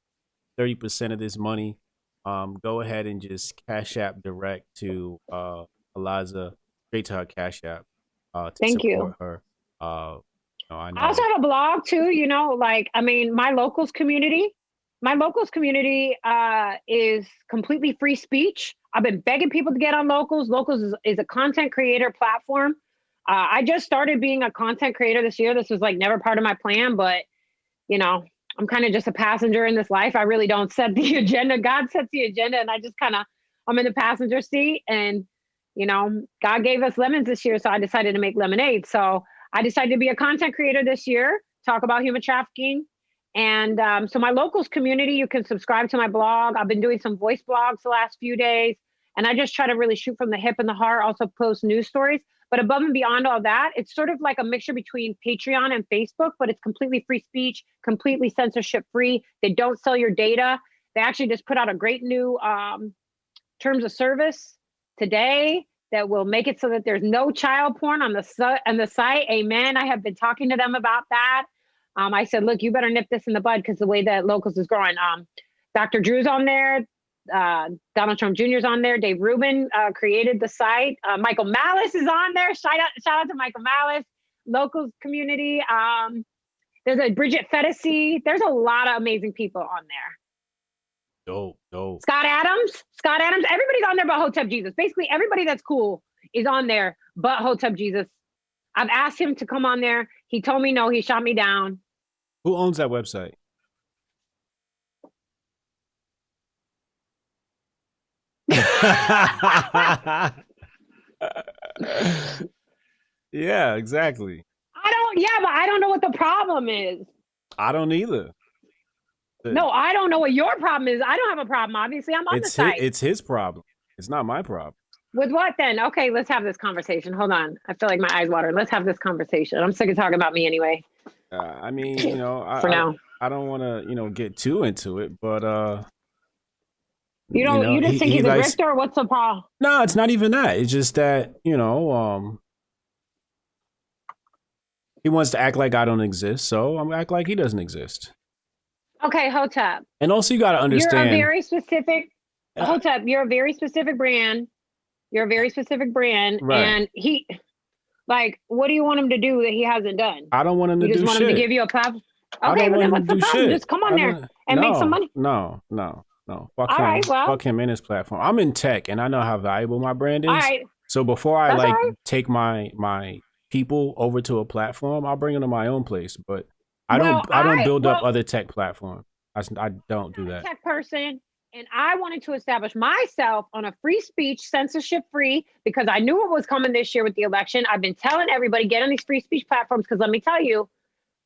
S1: 30% of this money, go ahead and just Cash App direct to Eliza, straight to her Cash App. To
S2: Thank
S1: support
S2: you.
S1: Her. I know.
S2: I also have a blog too, my locals community is completely free speech. I've been begging people to get on Locals. Locals is a content creator platform. I just started being a content creator this year. This was like never part of my plan, but I'm kind of just a passenger in this life. I really don't set the agenda. God sets the agenda, and I'm in the passenger seat. And God gave us lemons this year, so I decided to make lemonade. So I decided to be a content creator this year, talk about human trafficking. And so my locals community, you can subscribe to my blog. I've been doing some voice blogs the last few days, and I just try to really shoot from the hip and the heart, also post news stories. But above and beyond all that, it's sort of like a mixture between Patreon and Facebook, but it's completely free speech, completely censorship free. They don't sell your data. They actually just put out a great new terms of service today that will make it so that there's no child porn on the site. Amen. I have been talking to them about that. I said, look, you better nip this in the bud because the way that Locals is growing. Dr. Drew's on there. Donald Trump Jr. is on there. Dave Rubin created the site. Michael Malice is on there. Shout out to Michael Malice. Locals community. There's a Bridget Fedesi. There's a lot of amazing people on there.
S1: Dope.
S2: Scott Adams. Everybody's on there but Hotep Jesus. Basically, everybody that's cool is on there but Hotep Jesus. I've asked him to come on there. He told me no. He shot me down.
S1: Who owns that website? Yeah, exactly.
S2: But I don't know what the problem is.
S1: I don't either.
S2: No, I don't know what your problem is. I don't have a problem. Obviously, I'm on the site.
S1: It's his problem. It's not my problem.
S2: With what then? Okay, let's have this conversation. Hold on. I feel like my eyes water. Let's have this conversation. I'm sick of talking about me anyway.
S1: I mean,
S2: now.
S1: I don't want to, get too into it, but
S2: you just think he's a grifter, or what's the problem?
S1: No, it's not even that. It's just that, he wants to act like I don't exist, so I'm act like he doesn't exist.
S2: Okay, Hotep.
S1: And also, you got to understand.
S2: You're a very specific Hotep. You're a very specific brand.
S1: Right.
S2: And he, what do you want him to do that he hasn't done?
S1: I don't want him to do shit.
S2: You just want him to give you a platform? Okay, well then what's the problem? Just come on there and make some money.
S1: No. Fuck him.
S2: Right, well.
S1: Fuck him and his platform. I'm in tech, and I know how valuable my brand is.
S2: All right.
S1: So before I take my people over to a platform, I'll bring them to my own place. But I don't build up other tech platforms. I don't do that.
S2: Tech person, and I wanted to establish myself on a free speech, censorship free, because I knew what was coming this year with the election. I've been telling everybody, get on these free speech platforms, because let me tell you,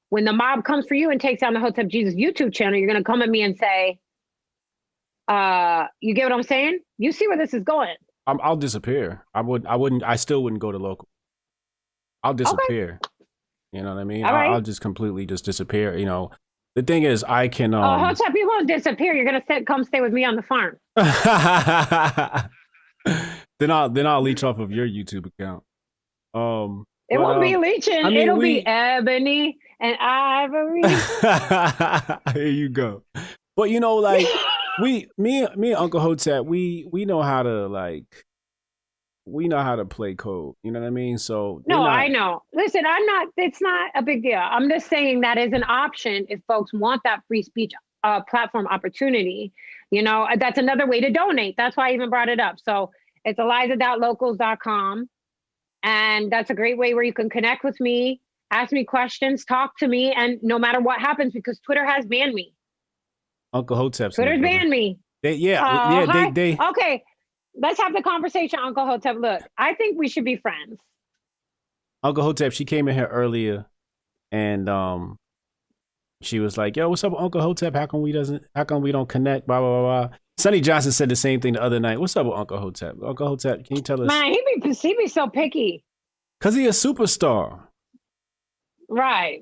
S2: when the mob comes for you and takes down the Hotep Jesus YouTube channel, you're going to come at me and say, you get what I'm saying? You see where this is going.
S1: I'll disappear. I still wouldn't go to local. I'll disappear. Okay. You know what I mean? I'll just completely just disappear. The thing is, I can.
S2: Hotep, you won't disappear. You're gonna come stay with me on the farm.
S1: Then I'll leech off of your YouTube account.
S2: It won't be leeching. It'll be ebony and ivory.
S1: Here you go. But me and Uncle Hotep, we know how to play code. You know what I mean? So they're
S2: No, I
S1: not.
S2: know. Listen, it's not a big deal. I'm just saying that is an option if folks want that free speech platform opportunity. That's another way to donate. That's why I even brought it up. So it's eliza.locals.com. And that's a great way where you can connect with me, ask me questions, talk to me. And no matter what happens, because Twitter has banned me.
S1: Uncle Hotep's
S2: Twitter's banned me.
S1: They
S2: Okay. Let's have the conversation, Uncle Hotep. Look, I think we should be friends.
S1: Uncle Hotep, she came in here earlier and she was like, yo, what's up, Uncle Hotep? How come we don't connect? Blah, blah, blah, blah. Sonny Johnson said the same thing the other night. What's up with Uncle Hotep? Uncle Hotep, can you tell us?
S2: Man, he be so picky.
S1: Cause he a superstar.
S2: Right.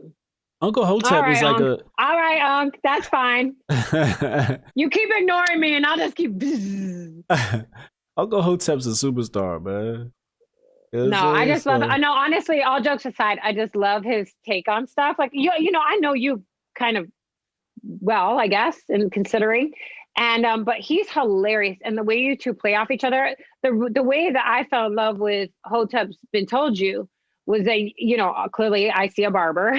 S1: Uncle Hotep is like
S2: All right, Unc, that's fine. You keep ignoring me and I'll just keep.
S1: Uncle Hotep's a superstar, man.
S2: I just love it. I know, honestly, all jokes aside, I just love his take on stuff. Like, I know you kind of well, I guess, in considering. And but he's hilarious. And the way you two play off each other, the way that I fell in love with Hotep's Been Told You was that, clearly I see a barber.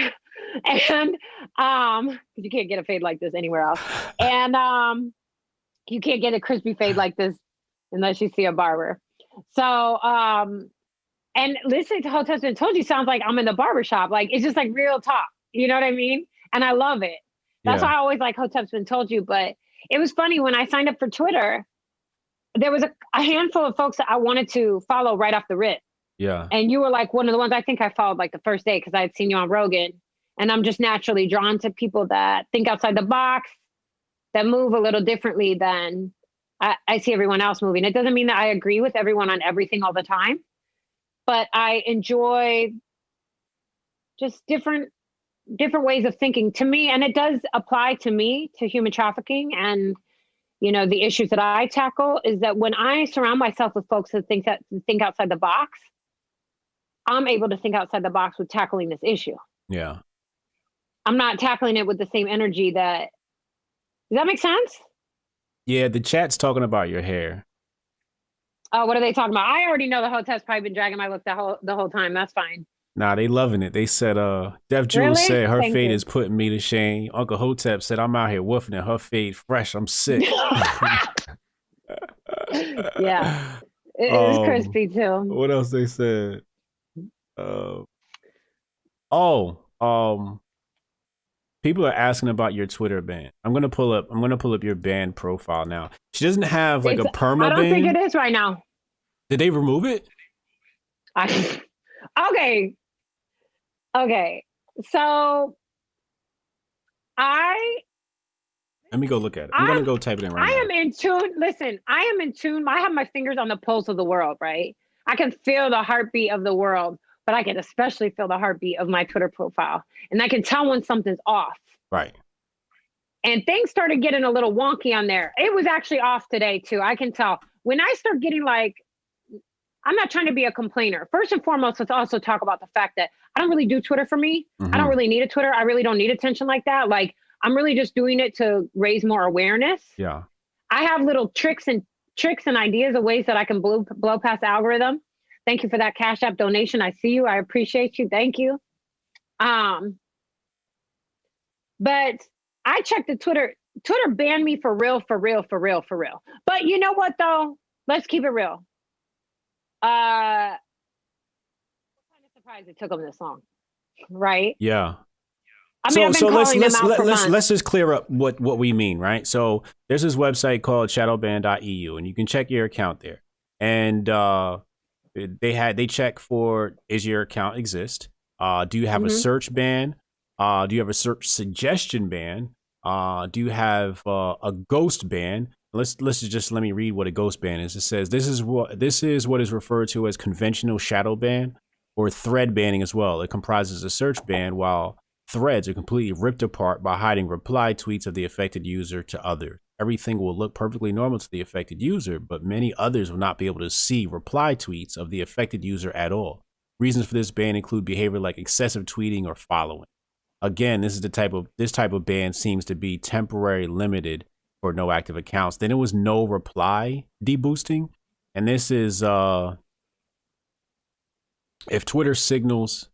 S2: And because you can't get a fade like this anywhere else. And you can't get a crispy fade like this unless you see a barber. So and listening to Hotep's Been Told You sounds like I'm in the barbershop. Like, it's just like real talk. You know what I mean? And I love it. That's why I always like Hotep's Been Told You. But it was funny when I signed up for Twitter, there was a handful of folks that I wanted to follow right off the rip.
S1: Yeah.
S2: And you were like one of the ones I think I followed like the first day because I had seen you on Rogan. And I'm just naturally drawn to people that think outside the box, that move a little differently than I see everyone else moving. It doesn't mean that I agree with everyone on everything all the time, but I enjoy just different ways of thinking to me. And it does apply to me, to human trafficking and, the issues that I tackle is that when I surround myself with folks that think outside the box, I'm able to think outside the box with tackling this issue.
S1: Yeah.
S2: I'm not tackling it with the same energy does that make sense?
S1: Yeah, the chat's talking about your hair.
S2: Oh, what are they talking about? I already know the Hotep's probably been dragging my look the whole time. That's fine.
S1: Nah, they loving it. They said, Def Jules said her fade is putting me to shame. Uncle Hotep said, I'm out here woofing it. Her fade fresh. I'm sick.
S2: Yeah. It is crispy too.
S1: What else they said? People are asking about your Twitter ban. I'm gonna pull up your ban profile now. She doesn't have like a perma ban.
S2: I don't think it is right now.
S1: Did they remove it?
S2: Okay. So
S1: let me go look at it. I'm gonna go type it in right now.
S2: I am in tune. Listen, I am in tune. I have my fingers on the pulse of the world, right? I can feel the heartbeat of the world, but I can especially feel the heartbeat of my Twitter profile. And I can tell when something's off.
S1: Right.
S2: And things started getting a little wonky on there. It was actually off today too. I can tell. When I start getting like, I'm not trying to be a complainer. First and foremost, let's also talk about the fact that I don't really do Twitter for me. Mm-hmm. I don't really need a Twitter. I really don't need attention like that. Like, I'm really just doing it to raise more awareness.
S1: Yeah.
S2: I have little tricks and ideas of ways that I can blow past the algorithm. Thank you for that Cash App donation. I see you. I appreciate you. Thank you. But I checked the Twitter. Twitter banned me for real. But you know what though? Let's keep it real. What kind of surprise it took them this long, right?
S1: Yeah.
S2: I mean,
S1: let's just clear up what we mean, right? So there's this website called shadowban.eu, and you can check your account there. And they check for, is your account exist? Do you have a search ban? Do you have a search suggestion ban? Do you have a ghost ban? Let me read what a ghost ban is. It says this is what is referred to as conventional shadow ban or thread banning as well. It comprises a search ban, while threads are completely ripped apart by hiding reply tweets of the affected user to others. Everything will look perfectly normal to the affected user, but many others will not be able to see reply tweets of the affected user at all. Reasons for this ban include behavior like excessive tweeting or following. Again, this type of ban seems to be temporarily limited for no active accounts. Then it was no reply deboosting. And this is if Twitter's signals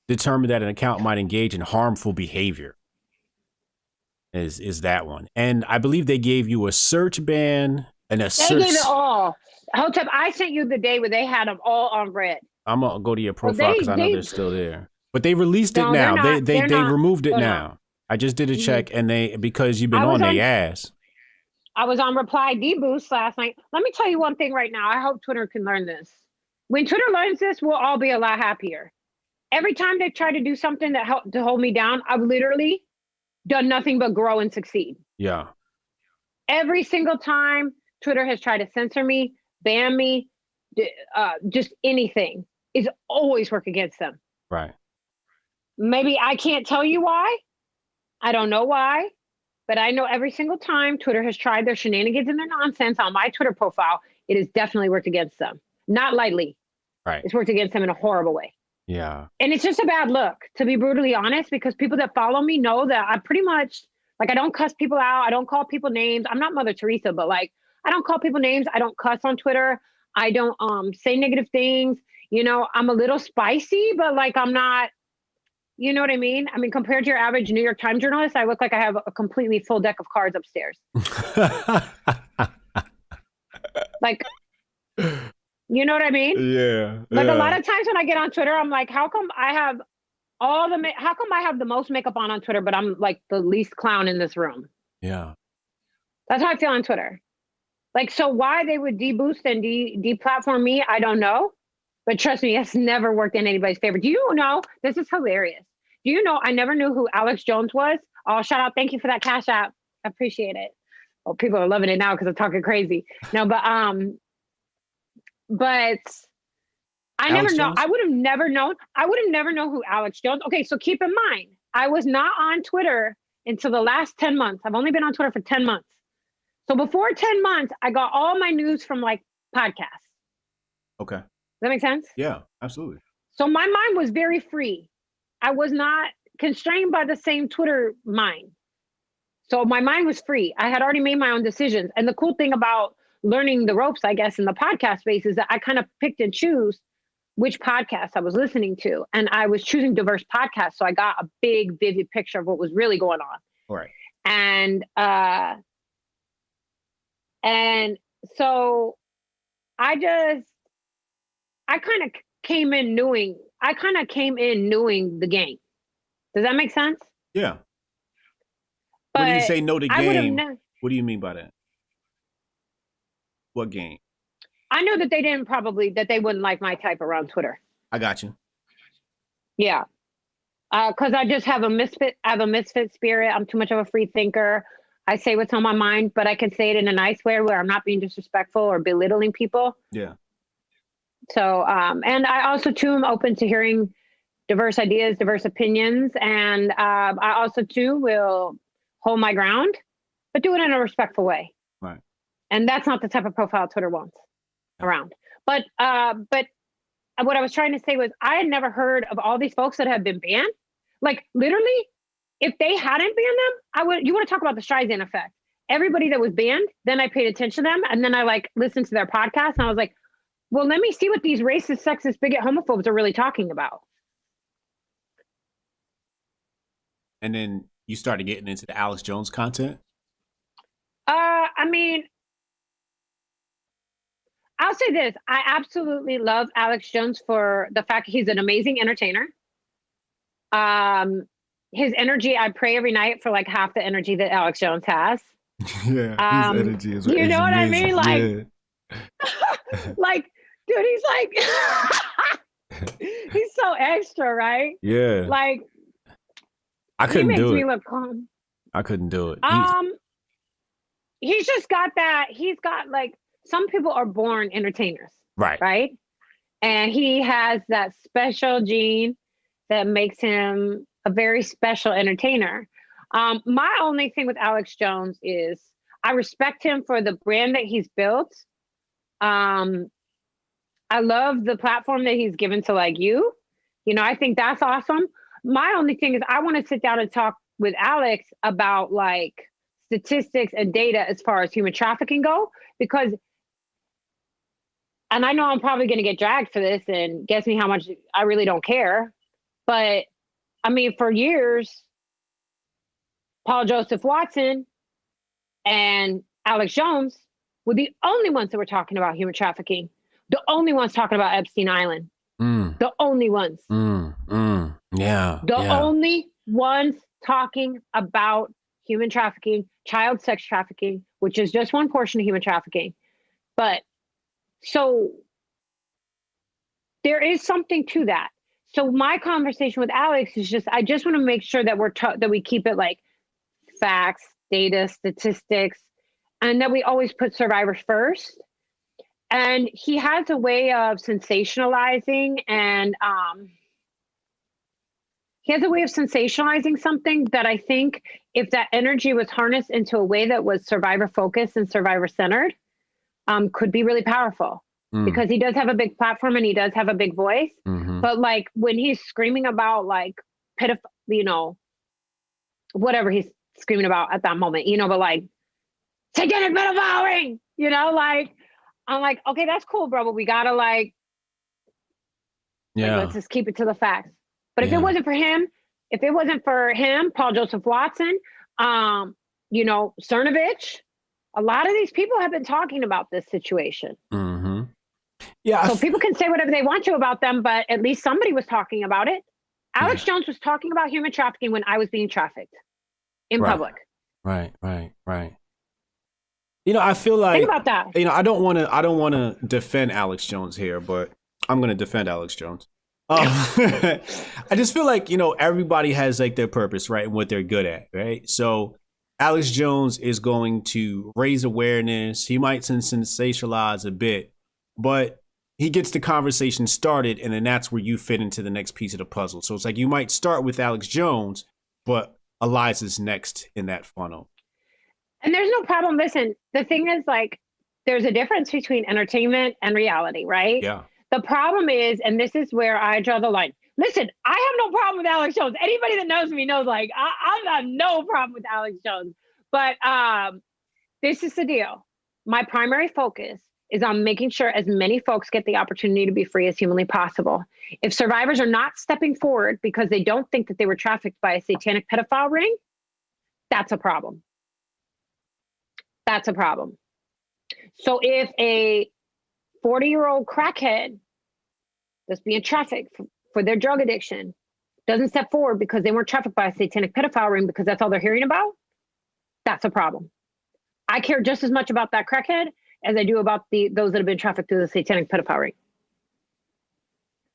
S1: determine that an account might engage in harmful behavior. Is that one. And I believe they gave you a search ban and a search.
S2: They gave it all. Hotep, I sent you the day where they had them all on red.
S1: I'm gonna go to your profile because I know they're still there. But they released it
S2: No,
S1: now. They
S2: not.
S1: removed it
S2: They're
S1: now.
S2: not.
S1: I just did a check and because you've been on their ass.
S2: I was on reply deboost last night. Let me tell you one thing right now. I hope Twitter can learn this. When Twitter learns this, we'll all be a lot happier. Every time they try to do something that helped to hold me down, I've literally done nothing but grow and succeed.
S1: Yeah.
S2: Every single time Twitter has tried to censor me, ban me, just anything, is always work against them.
S1: Right.
S2: Maybe I can't tell you why. I don't know why, but I know every single time Twitter has tried their shenanigans and their nonsense on my Twitter profile, it has definitely worked against them. Not lightly.
S1: Right.
S2: It's worked against them in a horrible way.
S1: Yeah.
S2: And it's just a bad look, to be brutally honest, because people that follow me know that I pretty much, like, I don't cuss people out. I don't call people names. I'm not Mother Teresa, but like, I don't call people names. I don't cuss on Twitter. I don't say negative things. You know, I'm a little spicy, but like, I'm not, you know what I mean? I mean, compared to your average New York Times journalist, I look like I have a completely full deck of cards upstairs. Like, you know what I mean?
S1: Yeah.
S2: Like, a lot of times when I get on Twitter, I'm like, how come I have the most makeup on Twitter, but I'm like the least clown in this room?
S1: Yeah.
S2: That's how I feel on Twitter. Like, so why they would deboost and deplatform me, I don't know. But trust me, it's never worked in anybody's favor. Do you know, this is hilarious. Do you know I never knew who Alex Jones was? Oh, shout out. Thank you for that Cash App. I appreciate it. Well, people are loving it now because I'm talking crazy. No, but I never know. I would have never known. I would have never known who Alex Jones. Okay, so keep in mind, I was not on Twitter until the last 10 months. I've only been on Twitter for 10 months. So before 10 months, I got all my news from like podcasts.
S1: Okay.
S2: Does that make sense?
S1: Yeah, absolutely.
S2: So my mind was very free. I was not constrained by the same Twitter mind. So my mind was free. I had already made my own decisions. And the cool thing about learning the ropes, I guess, in the podcast space is that I kind of picked and choose which podcasts I was listening to. And I was choosing diverse podcasts. So I got a big, vivid picture of what was really going on.
S1: All right.
S2: And so I kind of came in knowing the game. Does that make sense?
S1: Yeah.
S2: But
S1: when you say know the game, what do you mean by that? What game?
S2: I know that they wouldn't like my type around Twitter.
S1: I got you.
S2: Yeah. Because I just have a misfit spirit. I'm too much of a free thinker. I say what's on my mind, but I can say it in a nice way where I'm not being disrespectful or belittling people.
S1: Yeah.
S2: So, and I also too am open to hearing diverse ideas, diverse opinions. And I also too will hold my ground, but do it in a respectful way.
S1: Right.
S2: And that's not the type of profile Twitter wants around. But what I was trying to say was I had never heard of all these folks that have been banned. Like literally, if they hadn't banned them, you want to talk about the Streisand effect. Everybody that was banned, then I paid attention to them. And then I like listened to their podcast and I was like, well, let me see what these racist, sexist, bigot, homophobes are really talking about.
S1: And then you started getting into the Alex Jones content?
S2: I mean, I'll say this. I absolutely love Alex Jones for the fact he's an amazing entertainer. His energy, I pray every night for like half the energy that Alex Jones has.
S1: Yeah, his energy is
S2: you know what
S1: amazing.
S2: I mean? Like,
S1: yeah.
S2: like, dude, he's like, he's so extra, right?
S1: Yeah.
S2: Like,
S1: I couldn't do it.
S2: He makes me look calm.
S1: I couldn't do it.
S2: He's just got that. He's got like, some people are born entertainers.
S1: Right.
S2: Right. And he has that special gene that makes him a very special entertainer. My only thing with Alex Jones is I respect him for the brand that he's built. I love the platform that he's given to like you. You know, I think that's awesome. My only thing is I want to sit down and talk with Alex about like statistics and data as far as human trafficking go, because, and I know I'm probably going to get dragged for this, and guess me how much I really don't care. But I mean, for years, Paul Joseph Watson and Alex Jones were the only ones that were talking about human trafficking, the only ones talking about Epstein Island, the only ones.
S1: Yeah.
S2: The only ones talking about human trafficking, child sex trafficking, which is just one portion of human trafficking. But so there is something to that. So my conversation with Alex is just, I just want to make sure that that we keep it like facts, data, statistics, and that we always put survivors first. And he has a way of sensationalizing, and he has a way of sensationalizing something that I think if that energy was harnessed into a way that was survivor focused and survivor centered, could be really powerful. Because he does have a big platform and he does have a big voice. But like when he's screaming about like whatever he's screaming about at that moment, but like satanic pedophile ring, like I'm like, okay, that's cool, bro, but we gotta like let's just keep it to the facts. But if it wasn't for him, Paul Joseph Watson, Cernovich, a lot of these people have been talking about this situation.
S1: Yeah.
S2: So people can say whatever they want to about them, but at least somebody was talking about it. Alex Jones was talking about human trafficking when I was being trafficked in public.
S1: Right. I feel like,
S2: think about that.
S1: I don't want to defend Alex Jones here, but I'm going to defend Alex Jones. I just feel like, everybody has like their purpose, right? And what they're good at, right? So Alex Jones is going to raise awareness. He might sensationalize a bit, but he gets the conversation started, and then that's where you fit into the next piece of the puzzle. So it's like you might start with Alex Jones, but Eliza's next in that funnel.
S2: And there's no problem. Listen, the thing is, like, there's a difference between entertainment and reality, right?
S1: Yeah.
S2: The problem is, and this is where I draw the line. Listen, I have no problem with Alex Jones. Anybody that knows me knows, like, I've got no problem with Alex Jones. But this is the deal. My primary focus is on making sure as many folks get the opportunity to be free as humanly possible. If survivors are not stepping forward because they don't think that they were trafficked by a satanic pedophile ring, that's a problem. That's a problem. So if a 40-year-old crackhead that's being trafficked for their drug addiction doesn't step forward because they weren't trafficked by a satanic pedophile ring because that's all they're hearing about, that's a problem. I care just as much about that crackhead as I do about those that have been trafficked through the satanic pedophile ring.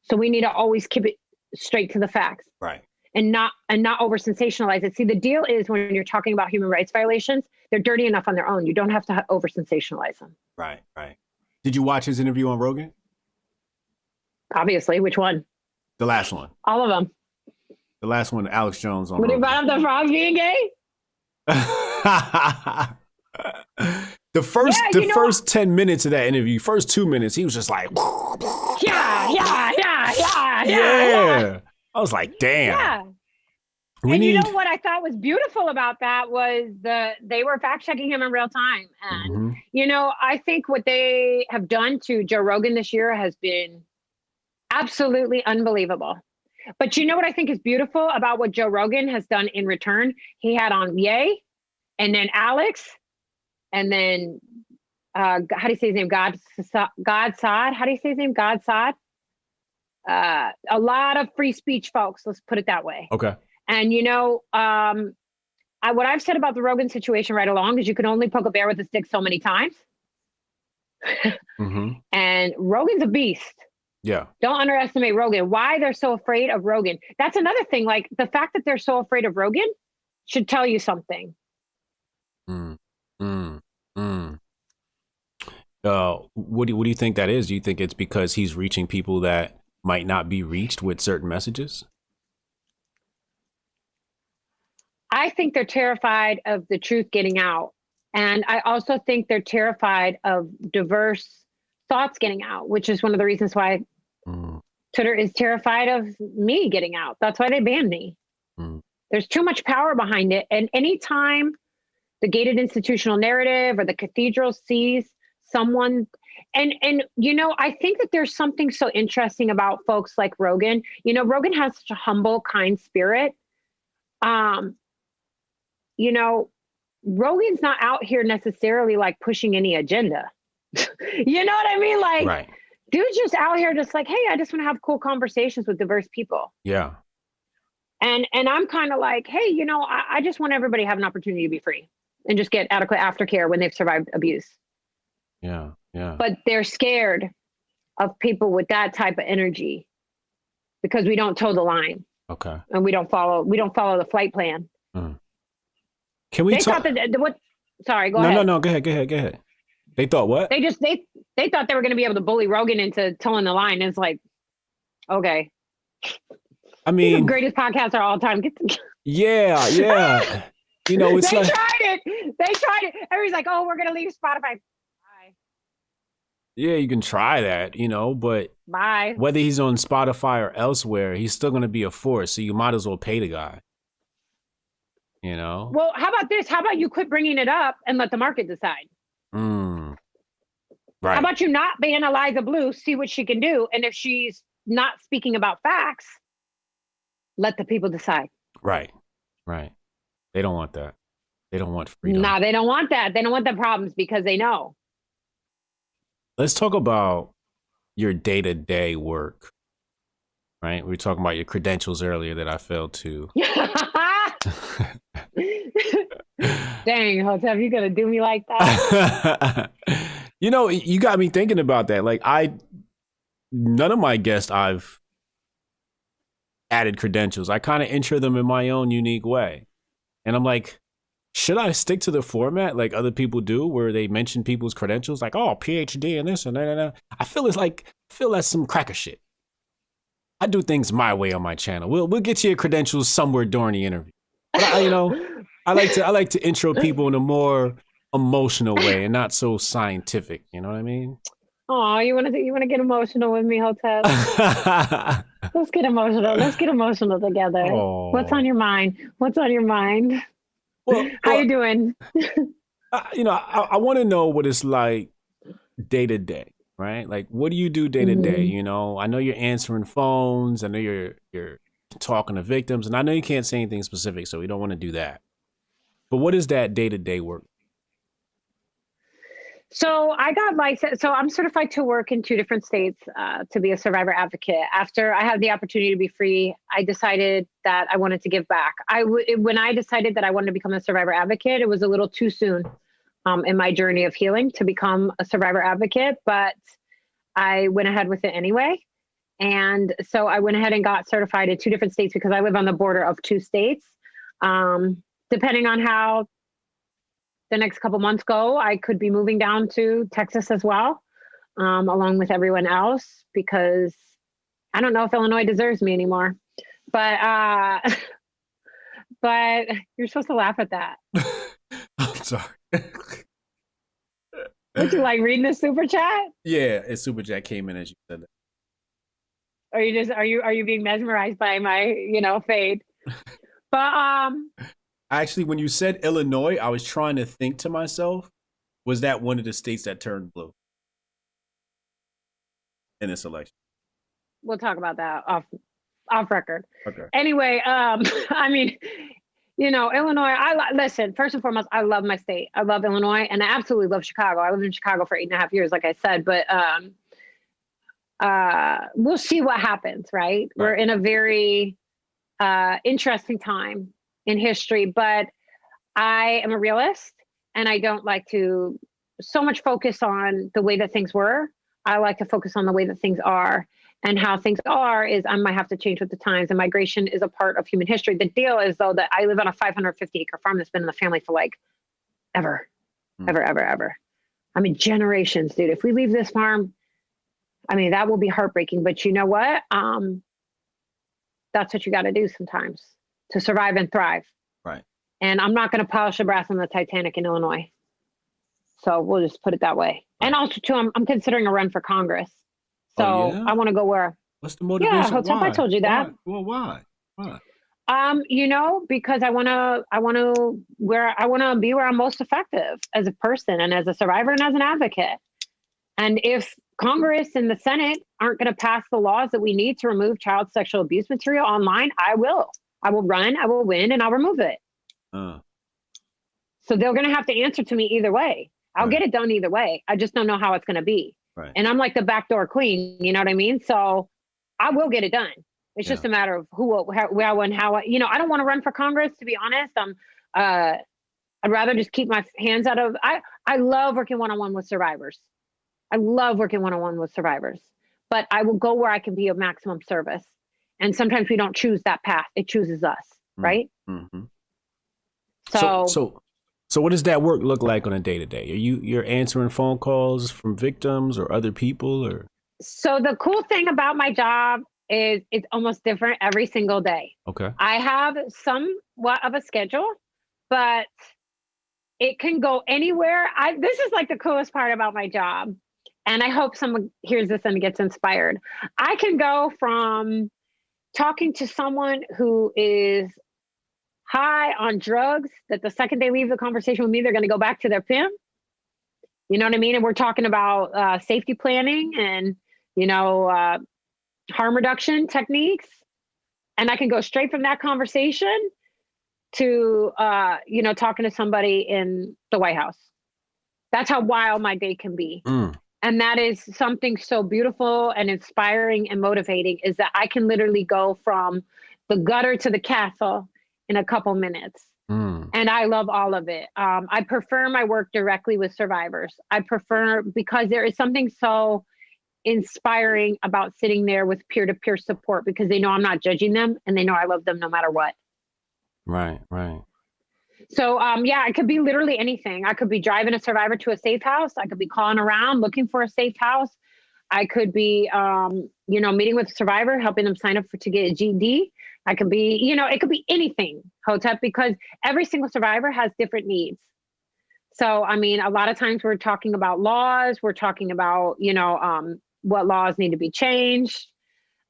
S2: So we need to always keep it straight to the facts.
S1: Right.
S2: And not over sensationalize it. See, the deal is when you're talking about human rights violations, they're dirty enough on their own. You don't have to over sensationalize them.
S1: Right. Did you watch his interview on Rogan?
S2: Obviously. Which one?
S1: The last one.
S2: All of them.
S1: The last one, Alex Jones on
S2: When he
S1: Rogan.
S2: brought up the frogs being gay?
S1: The first 10 minutes of that interview, first 2 minutes, he was just like,
S2: yeah.
S1: I was like, damn.
S2: Yeah. You know what I thought was beautiful about that was they were fact checking him in real time. And, I think what they have done to Joe Rogan this year has been absolutely unbelievable. But you know what I think is beautiful about what Joe Rogan has done in return? He had on Ye, and then Alex, and then how do you say his name? God Saad. How do you say his name? God Saad. A lot of free speech folks. Let's put it that way.
S1: Okay.
S2: And what I've said about the Rogan situation right along is you can only poke a bear with a stick so many times. And Rogan's a beast.
S1: Yeah.
S2: Don't underestimate Rogan. Why they're so afraid of Rogan. That's another thing. Like the fact that they're so afraid of Rogan should tell you something.
S1: What do you think that is? Do you think it's because he's reaching people that might not be reached with certain messages?
S2: I think they're terrified of the truth getting out. And I also think they're terrified of diverse thoughts getting out, which is one of the reasons why Twitter is terrified of me getting out. That's why they banned me. There's too much power behind it. And anytime the gated institutional narrative or the cathedral sees someone, and I think that there's something so interesting about folks like Rogan. Rogan has such a humble, kind spirit. Rogan's not out here necessarily like pushing any agenda. You know what I mean? Like,
S1: right.
S2: Dude's just out here just like, hey, I just want to have cool conversations with diverse people.
S1: Yeah.
S2: And I'm kind of like, hey, I just want everybody to have an opportunity to be free and just get adequate aftercare when they've survived abuse.
S1: Yeah. Yeah.
S2: But they're scared of people with that type of energy because we don't toe the line.
S1: Okay.
S2: And we don't follow the flight plan.
S1: Mm. Can we talk?
S2: Sorry, go ahead.
S1: No, go ahead. They thought what?
S2: They thought they were going to be able to bully Rogan into towing the line. It's like, okay.
S1: I mean,
S2: he's the greatest podcaster of all time.
S1: Yeah. It's
S2: they
S1: like
S2: tried it. Everybody's like, oh, we're going to leave Spotify. Bye.
S1: Yeah, you can try that, but
S2: bye.
S1: Whether he's on Spotify or elsewhere, he's still going to be a force. So you might as well pay the guy.
S2: Well, how about this? How about you quit bringing it up and let the market decide?
S1: Right.
S2: How about you not ban Eliza Bleu, see what she can do, and if she's not speaking about facts, let the people decide.
S1: Right. They don't want that. They don't want freedom.
S2: No, they don't want that. They don't want the problems because they know.
S1: Let's talk about your day-to-day work. Right? We were talking about your credentials earlier that I failed to.
S2: Dang, Hotep, you gonna do me like that?
S1: You got me thinking about that. Like none of my guests I've added credentials. I kind of intro them in my own unique way. And I'm like, should I stick to the format like other people do where they mention people's credentials? Like, oh, PhD and this and that. I feel that's some cracker shit. I do things my way on my channel. We'll get you your credentials somewhere during the interview. But I like to intro people in a more emotional way and not so scientific. You know what I mean?
S2: Oh, you want to get emotional with me, Hotep? Let's get emotional. Let's get emotional together. Oh. What's on your mind? Well, how you doing?
S1: I want to know what it's like day to day, right? Like, what do you do day to day? I know you're answering phones. I know you're talking to victims, and I know you can't say anything specific, so we don't want to do that. But what is that day to day work?
S2: So I got licensed. So I'm certified to work in 2 different states to be a survivor advocate. After I had the opportunity to be free, I decided that I wanted to give back. When I decided that I wanted to become a survivor advocate, it was a little too soon in my journey of healing to become a survivor advocate, but I went ahead with it anyway. And so I went ahead and got certified in 2 different states because I live on the border of 2 states. Depending on how the next couple months go, I could be moving down to Texas as well, along with everyone else, because I don't know if Illinois deserves me anymore. But you're supposed to laugh at that.
S1: I'm sorry.
S2: Would you like reading the super chat?
S1: Yeah, a super chat came in as you said that.
S2: Are you being mesmerized by my, fade? But
S1: actually, when you said Illinois, I was trying to think to myself, was that one of the states that turned blue in this election?
S2: We'll talk about that off record.
S1: Okay.
S2: Anyway, Illinois, listen, first and foremost, I love my state. I love Illinois, and I absolutely love Chicago. I lived in Chicago for 8.5 years, like I said, but we'll see what happens, right? We're in a very interesting time in history, but I am a realist and I don't like to so much focus on the way that things were. I like to focus on the way that things are, and how things are is I might have to change with the times, and migration is a part of human history. The deal is though that I live on a 550-acre farm that's been in the family for like ever. I mean, generations, dude. If we leave this farm, that will be heartbreaking, but you know what? That's what you got to do sometimes to survive and thrive.
S1: Right.
S2: And I'm not going to polish the brass on the Titanic in Illinois. So we'll just put it that way. Right. And also too, I'm considering a run for Congress. So I want to go where.
S1: What's the motivation?
S2: Yeah, Hotep, I told you that.
S1: Well, why?
S2: Because I want to be where I'm most effective as a person and as a survivor and as an advocate. And if Congress and the Senate aren't going to pass the laws that we need to remove child sexual abuse material online, I will. I will run, I will win, and I'll remove it. So they're going to have to answer to me either way. I'll get it done either way. I just don't know how it's going to be.
S1: Right.
S2: And I'm like the backdoor queen, you know what I mean? So I will get it done. It's just a matter of where, and how. I don't want to run for Congress, to be honest. I'd rather just keep my hands out of. I love working one-on-one with survivors. I love working one-on-one with survivors, but I will go where I can be of maximum service. And sometimes we don't choose that path; it chooses us, right?
S1: Mm-hmm. So what does that work look like on a day-to-day? You're answering phone calls from victims or other people, or?
S2: So the cool thing about my job is it's almost different every single day.
S1: Okay.
S2: I have somewhat of a schedule, but it can go anywhere. This is like the coolest part about my job. And I hope someone hears this and gets inspired. I can go from talking to someone who is high on drugs, that the second they leave the conversation with me, they're going to go back to their pimp. You know what I mean? And we're talking about safety planning and, harm reduction techniques. And I can go straight from that conversation to, talking to somebody in the White House. That's how wild my day can be. And that is something so beautiful and inspiring and motivating, is that I can literally go from the gutter to the castle in a couple minutes. And I love all of it. I prefer my work directly with survivors. Because there is something so inspiring about sitting there with peer-to-peer support, because they know I'm not judging them and they know I love them no matter what.
S1: Right.
S2: So, it could be literally anything. I could be driving a survivor to a safe house. I could be calling around looking for a safe house. I could be, meeting with a survivor, helping them sign up to get a GED. I could be, it could be anything, Hotep, because every single survivor has different needs. So, a lot of times we're talking about laws. We're talking about, what laws need to be changed,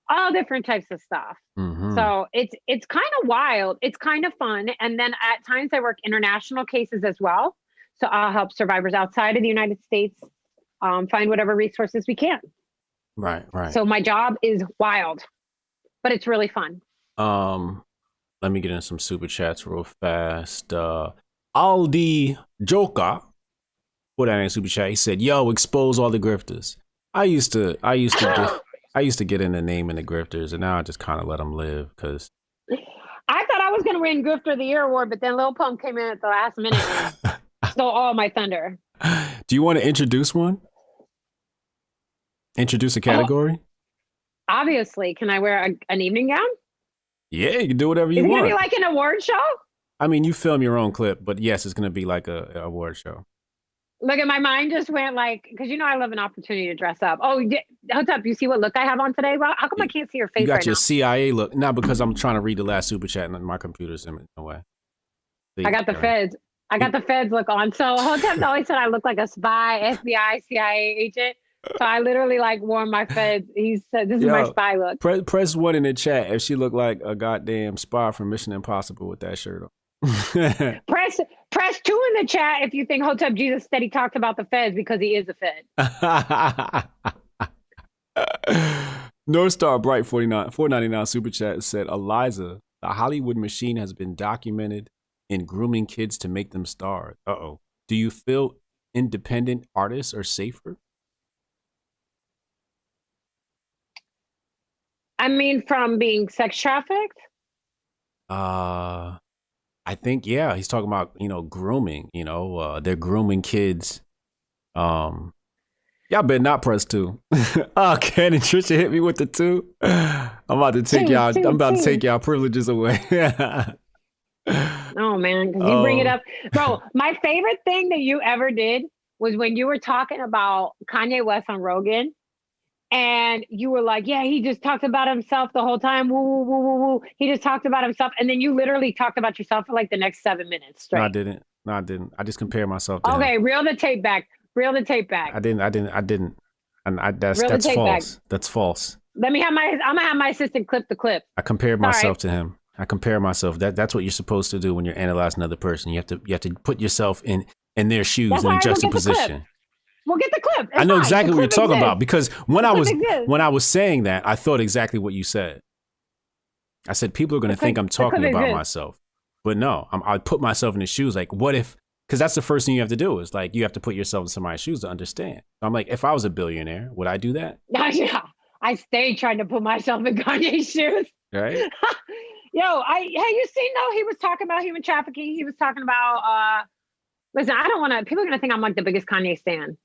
S2: all different types of stuff.
S1: Mm-hmm.
S2: So it's kind of wild. It's kind of fun. And then at times I work international cases as well. So I'll help survivors outside of the United States find whatever resources we can.
S1: Right.
S2: So my job is wild, but it's really fun.
S1: Let me get in some super chats real fast. Aldi Joka put out in super chat. He said, "Yo, expose all the grifters." I used to get in the name in the grifters, and now I just kind of let them live, because
S2: I thought I was going to win Grifter of the Year award, but then Lil Pump came in at the last minute and stole all my thunder.
S1: Do you want to introduce one? Introduce a category?
S2: Obviously. Can I wear an evening gown?
S1: Yeah, you can do whatever you
S2: want. Is it
S1: want.
S2: going to be like an award show?
S1: I mean, you film your own clip, but yes, it's going to be like a award show.
S2: Look, at my mind just went like, because I love an opportunity to dress up. Oh, Hotep, you see what look I have on today? Well, how come I can't see your face right now?
S1: You got your CIA look. Not because I'm trying to read the last super chat and my computer's in the way.
S2: I got the feds. I got the feds look on. So Hotep always said I look like a spy, FBI, CIA agent. So I literally wore my feds. He said, "This is my spy look."
S1: Press 1 in the chat if she looked like a goddamn spy from Mission Impossible with that shirt on.
S2: Press 2 in the chat if you think Hotep Jesus said he talked about the feds, because he is a fed.
S1: North Star Bright 499 super chat said, "Eliza, the Hollywood machine has been documented in grooming kids to make them stars. Do you feel independent artists are safer?"
S2: From being sex trafficked?
S1: I think, yeah, he's talking about, grooming, they're grooming kids. Y'all better not press 2. Oh, Ken and Trisha hit me with the 2. I'm about to take y'all privileges away.
S2: Oh man, because you bring it up. Bro, my favorite thing that you ever did was when you were talking about Kanye West on Rogan. And you were like, yeah, he just talked about himself the whole time. Woo, woo, woo, woo, woo. He just talked about himself. And then you literally talked about yourself for the next 7 minutes straight.
S1: No, I didn't. I just compared myself to him.
S2: Okay, reel the tape back. I
S1: didn't. And that's false. Back. That's false.
S2: I'm going to have my assistant clip the clip.
S1: I compared myself to him. I compare myself. That's what you're supposed to do when you're analyzing another person. You have to put yourself in their shoes
S2: That's
S1: in
S2: why
S1: a
S2: I will get the
S1: juxtaposition.
S2: We'll get the clip. It's
S1: I know
S2: fine.
S1: exactly
S2: The
S1: what you're
S2: clip
S1: talking
S2: exists.
S1: about because when
S2: The clip
S1: I was saying that, I thought exactly what you said. I said people are going to think I'm talking about myself, but no, I put myself in the shoes. Like, what if? Because that's the first thing you have to do is like you have to put yourself in somebody's shoes to understand. I'm like, if I was a billionaire, would I do that?
S2: Yeah, I stayed trying to put myself in Kanye's shoes.
S1: Right?
S2: You seen though? He was talking about human trafficking. He was talking about. Listen, I don't want to. People are gonna think I'm like the biggest Kanye stan.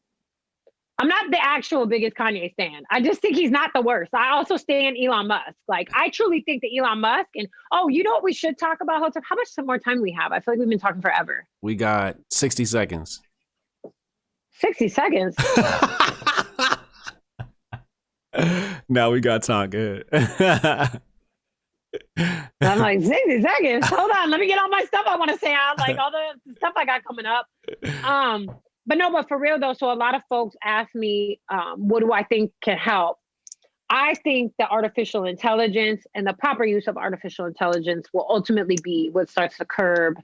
S2: I'm not the actual biggest Kanye stan. I just think he's not the worst. I also stan Elon Musk. Like, I truly think that Elon Musk and, you know what we should talk about, Hotep? How much more time do we have? I feel like we've been talking forever.
S1: We got 60 seconds.
S2: 60 seconds?
S1: Now we got time. Good.
S2: I'm like, 60 seconds? Hold on. Let me get all my stuff I want to say out. Like, all the stuff I got coming up. But for real though, so a lot of folks ask me, what do I think can help? I think that artificial intelligence and the proper use of artificial intelligence will ultimately be what starts to curb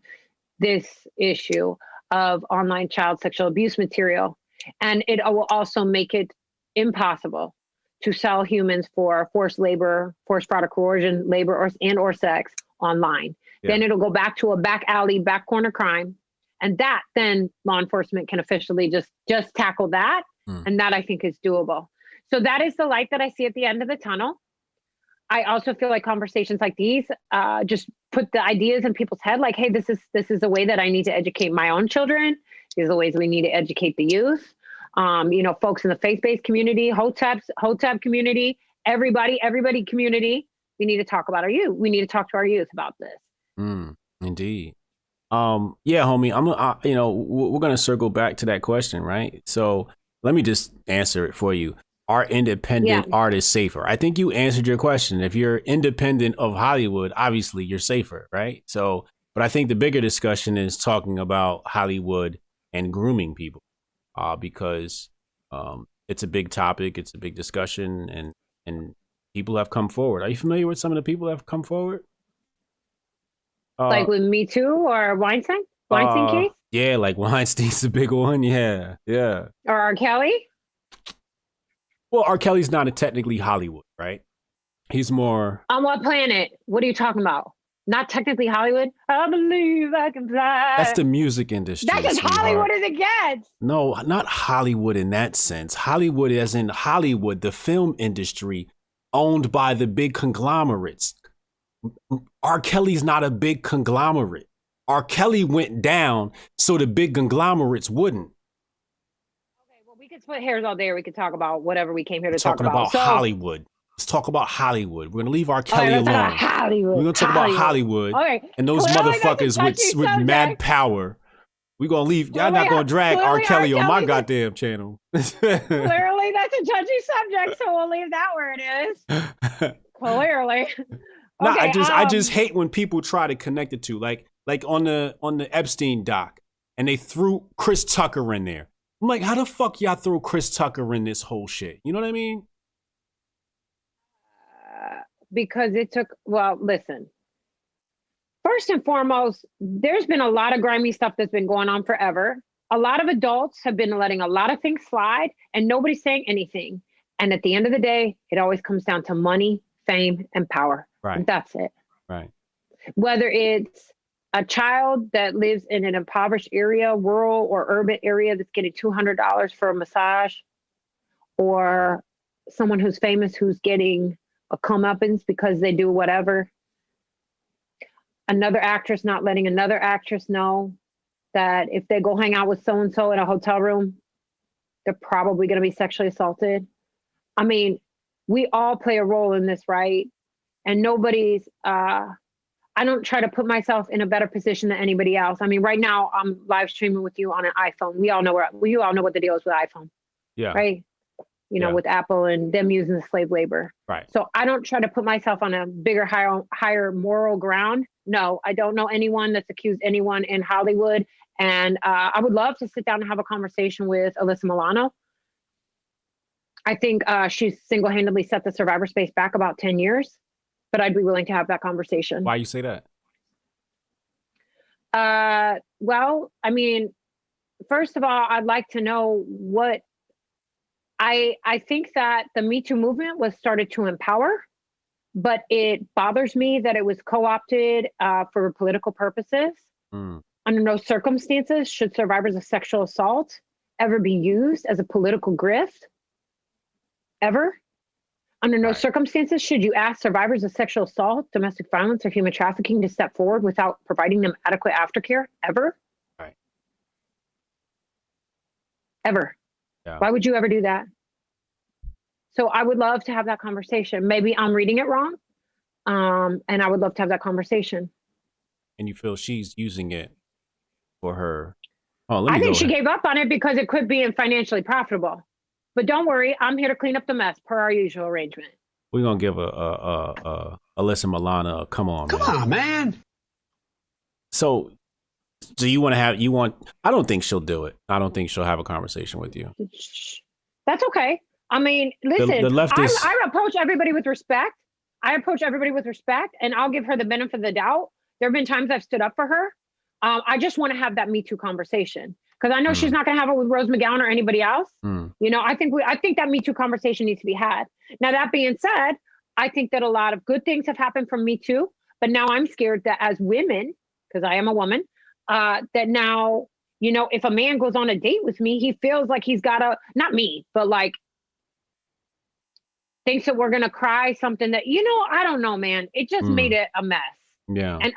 S2: this issue of online child sexual abuse material. And it will also make it impossible to sell humans for forced labor, forced fraud or coercion, labor, or sex online. Yeah. Then it'll go back to a back alley, back corner crime. And that then law enforcement can officially just tackle that. And that I think is doable. So that is the light that I see at the end of the tunnel. I also feel like conversations like these just put the ideas in people's head. Like, hey, this is a way that I need to educate my own children. These are the ways we need to educate the youth. Folks in the faith-based community, Hotep community, everybody community. We need to talk about our youth. We need to talk to our youth about this.
S1: Indeed. Yeah, homie, we're going to circle back to that question, right? So let me just answer it for you. Are independent artists safer? I think you answered your question. If you're independent of Hollywood, obviously you're safer, right? So, but I think the bigger discussion is talking about Hollywood and grooming people, because it's a big topic. It's a big discussion and people have come forward. Are you familiar with some of the people that have come forward?
S2: Like with Me Too or Weinstein case?
S1: Yeah, like Weinstein's the big one. Yeah.
S2: Or R. Kelly?
S1: Well, R. Kelly's not technically Hollywood, right? He's more...
S2: On what planet? What are you talking about? Not technically Hollywood? I believe I can fly.
S1: That's the music industry.
S2: That's as Hollywood as it gets.
S1: No, not Hollywood in that sense. Hollywood as in Hollywood, the film industry owned by the big conglomerates. R. Kelly's not a big conglomerate. R. Kelly went down so the big conglomerates wouldn't.
S2: Okay, well, we could split hairs all day or we could talk about whatever we came here to talk about.
S1: Talking about Hollywood. Let's talk about Hollywood. We're going to leave R. Kelly alone.
S2: Hollywood.
S1: We're going to talk about Hollywood.
S2: Okay.
S1: And those motherfuckers with mad power. We're going to leave. Y'all not going to drag R. Kelly on my goddamn channel.
S2: Clearly, that's a touchy subject, so we'll leave that where it is. Clearly.
S1: No, okay, I just hate when people try to connect it to like on the Epstein doc and they threw Chris Tucker in there. I'm like, how the fuck y'all throw Chris Tucker in this whole shit? You know what I mean?
S2: Because listen. First and foremost, there's been a lot of grimy stuff that's been going on forever. A lot of adults have been letting a lot of things slide and nobody's saying anything. And at the end of the day, it always comes down to money, fame, and power.
S1: Right.
S2: That's it.
S1: Right.
S2: Whether it's a child that lives in an impoverished area, rural or urban area that's getting $200 for a massage, or someone who's famous who's getting a comeuppance because they do whatever. Another actress not letting another actress know that if they go hang out with so-and-so in a hotel room, they're probably going to be sexually assaulted. I mean, we all play a role in this, right? And nobody's, I don't try to put myself in a better position than anybody else. I mean, right now I'm live streaming with you on an iPhone. You all know what the deal is with iPhone.
S1: Yeah.
S2: Right. With Apple and them using the slave labor.
S1: Right.
S2: So I don't try to put myself on a bigger, higher moral ground. No, I don't know anyone that's accused anyone in Hollywood. And I would love to sit down and have a conversation with Alyssa Milano. I think she's single-handedly set the survivor space back about 10 years. but I'd be willing to have that conversation.
S1: Why you say that?
S2: Well, I mean, first of all, I'd like to know what I think that the Me Too movement was started to empower, but it bothers me that it was co-opted for political purposes. Under no circumstances should survivors of sexual assault ever be used as a political grift. Ever. Under no circumstances should you ask survivors of sexual assault, domestic violence, or human trafficking to step forward without providing them adequate aftercare. Ever.
S1: Right.
S2: Ever.
S1: Yeah.
S2: Why would you ever do that? So I would love to have that conversation. Maybe I'm reading it wrong. And I would love to have that conversation.
S1: And you feel she's using it for her? Oh,
S2: I think she gave up on it because it could be financially profitable. But don't worry, I'm here to clean up the mess per our usual arrangement.
S1: We're gonna give Alyssa Milano a come on, man. So you want to I don't think she'll do it. I don't think she'll have a conversation with you.
S2: That's okay. I mean, listen,
S1: the leftist...
S2: I approach everybody with respect. And I'll give her the benefit of the doubt. There have been times I've stood up for her. I just want to have that Me Too conversation because I know she's not going to have it with Rose McGowan or anybody else. You know, I think that Me Too conversation needs to be had. Now, that being said, I think that a lot of good things have happened from Me Too, but now I'm scared that as women, because I am a woman, that now, you know, if a man goes on a date with me, he feels like he's got to, not me, but like, thinks that we're going to cry something that, you know, I don't know, man. It just made it a mess.
S1: Yeah.
S2: And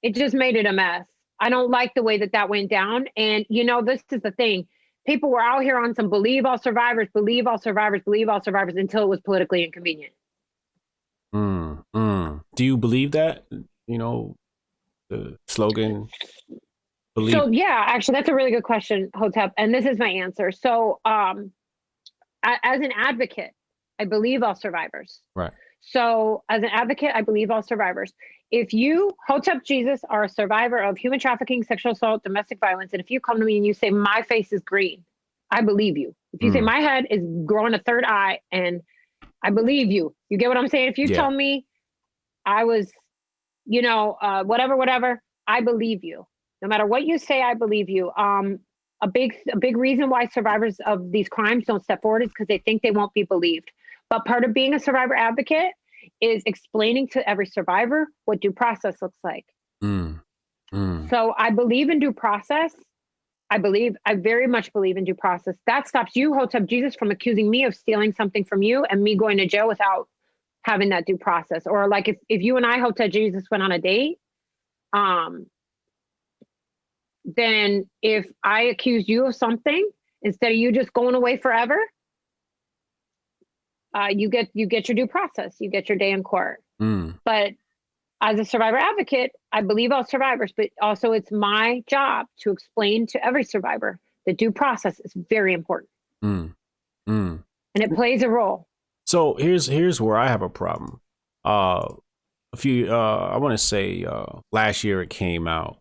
S2: it just made it a mess. I don't like the way that went down. And, you know, this is the thing. People were out here on some believe all survivors until it was politically inconvenient.
S1: Do you believe that? You know, the slogan?
S2: So, yeah, actually, that's a really good question, Hotep. And this is my answer. So as an advocate, I believe all survivors.
S1: Right.
S2: So as an advocate, I believe all survivors. If you, Hotep Jesus, are a survivor of human trafficking, sexual assault, domestic violence, and if you come to me and you say, my face is green, I believe you. If you say my head is growing a third eye, and I believe you. You get what I'm saying? If you tell me I was, you know, whatever, I believe you. No matter what you say, I believe you. A big reason why survivors of these crimes don't step forward is because they think they won't be believed. But part of being a survivor advocate is explaining to every survivor what due process looks like. So I believe in due process. I very much believe in due process. That stops you, Hotep Jesus, from accusing me of stealing something from you and me going to jail without having that due process. Or like if you and I, Hotep Jesus, went on a date, then if I accuse you of something, instead of you just going away forever, you get your due process. You get your day in court. But as a survivor advocate, I believe all survivors, but also it's my job to explain to every survivor that due process is very important. And it plays a role. So
S1: here's where I have a problem. I want to say last year it came out.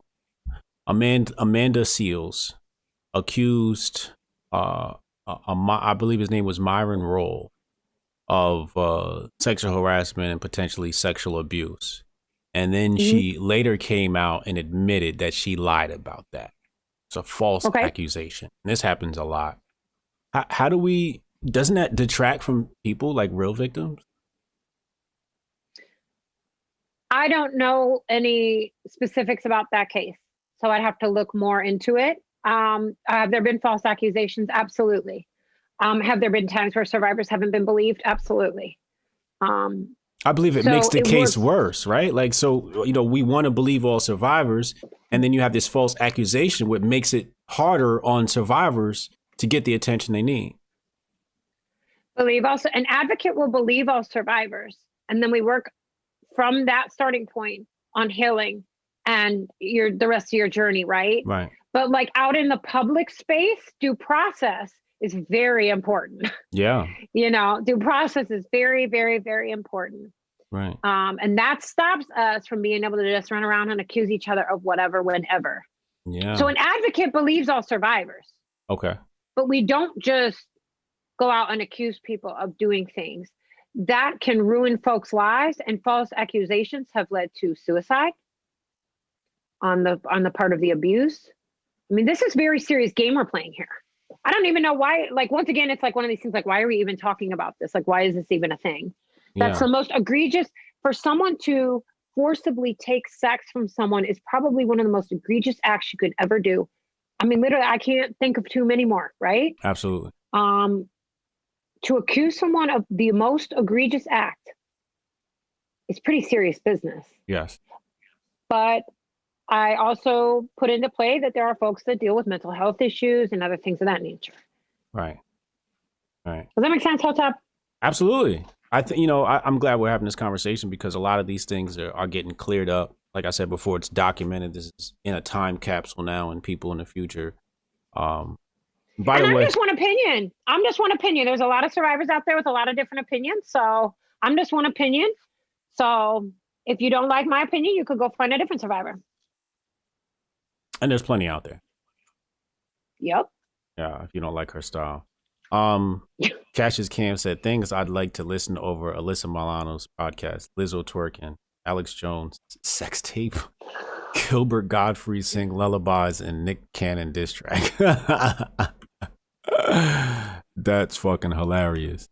S1: Amanda Seals accused, I believe his name was Myron Roll, of sexual harassment and potentially sexual abuse. And then she later came out and admitted that she lied about that. It's a false accusation. And this happens a lot. How doesn't that detract from people like real victims?
S2: I don't know any specifics about that case, so I'd have to look more into it. Have there been false accusations? Absolutely. Have there been times where survivors haven't been believed? Absolutely.
S1: I believe it makes the case worse, right? Like, so, you know, we want to believe all survivors, and then you have this false accusation, which makes it harder on survivors to get the attention they need.
S2: An advocate will believe all survivors, and then we work from that starting point on healing and the rest of your journey, right?
S1: Right.
S2: But like out in the public space, due process is very important.
S1: Yeah.
S2: You know, due process is very, very, very important.
S1: Right.
S2: And that stops us from being able to just run around and accuse each other of whatever, whenever.
S1: Yeah.
S2: So an advocate believes all survivors.
S1: Okay.
S2: But we don't just go out and accuse people of doing things. That can ruin folks' lives, and false accusations have led to suicide on the part of the abuse. I mean, this is very serious game we're playing here. I don't even know why. Like, once again, it's like one of these things like, why are we even talking about this? Like, why is this even a thing? That's the most egregious. For someone to forcibly take sex from someone is probably one of the most egregious acts you could ever do. I mean, literally, I can't think of too many more, right?
S1: Absolutely.
S2: To accuse someone of the most egregious act is pretty serious business.
S1: Yes.
S2: But I also put into play that there are folks that deal with mental health issues and other things of that nature.
S1: Right. Right.
S2: Does that make sense, Hotep?
S1: Absolutely. I think, you know, I'm glad we're having this conversation because a lot of these things are getting cleared up. Like I said before, it's documented. This is in a time capsule now, and people in the future. By the way,
S2: I'm just one opinion. I'm just one opinion. There's a lot of survivors out there with a lot of different opinions. So I'm just one opinion. So if you don't like my opinion, you could go find a different survivor.
S1: And there's plenty out there.
S2: Yep.
S1: Yeah, if you don't like her style. Cassius Cam said things I'd like to listen over Alyssa Milano's podcast, Lizzo twerking, Alex Jones sex tape, Gilbert Godfrey sing lullabies, and Nick Cannon diss track. That's fucking hilarious.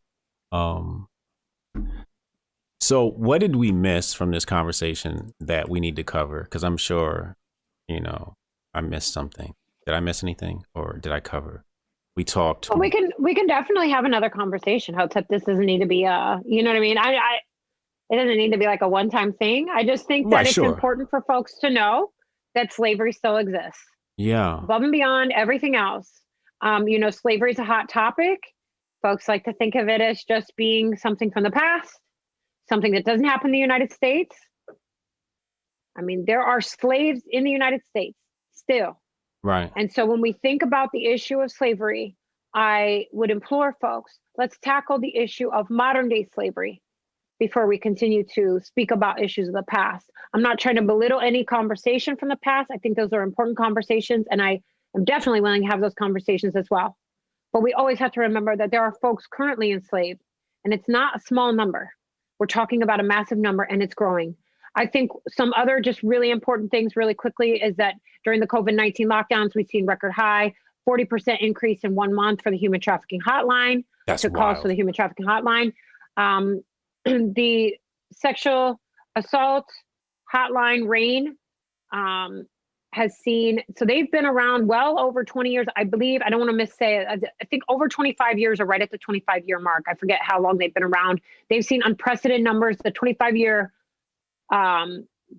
S1: So what did we miss from this conversation that we need to cover? Because I'm sure, you know, I missed something. Did I miss anything, or did I cover? We talked.
S2: Well, we can definitely have another conversation. Hotep, this doesn't need to be you know what I mean? It doesn't need to be like a one-time thing. I just think that it's important for folks to know that slavery still exists.
S1: Yeah.
S2: Above and beyond everything else. You know, slavery is a hot topic. Folks like to think of it as just being something from the past, something that doesn't happen in the United States. I mean, there are slaves in the United States still.
S1: Right.
S2: And so when we think about the issue of slavery, I would implore folks, let's tackle the issue of modern day slavery before we continue to speak about issues of the past. I'm not trying to belittle any conversation from the past. I think those are important conversations, and I am definitely willing to have those conversations as well. But we always have to remember that there are folks currently enslaved, and it's not a small number. We're talking about a massive number, and it's growing. I think some other just really important things really quickly is that during the COVID-19 lockdowns, we've seen record high, 40% increase in 1 month for the human trafficking hotline.
S1: That's
S2: the calls for the human trafficking hotline. The sexual assault hotline, RAIN, has seen, so they've been around well over 20 years, I believe. I don't want to missay it. I think over 25 years, or right at the 25-year mark. I forget how long they've been around. They've seen unprecedented numbers. The 25-year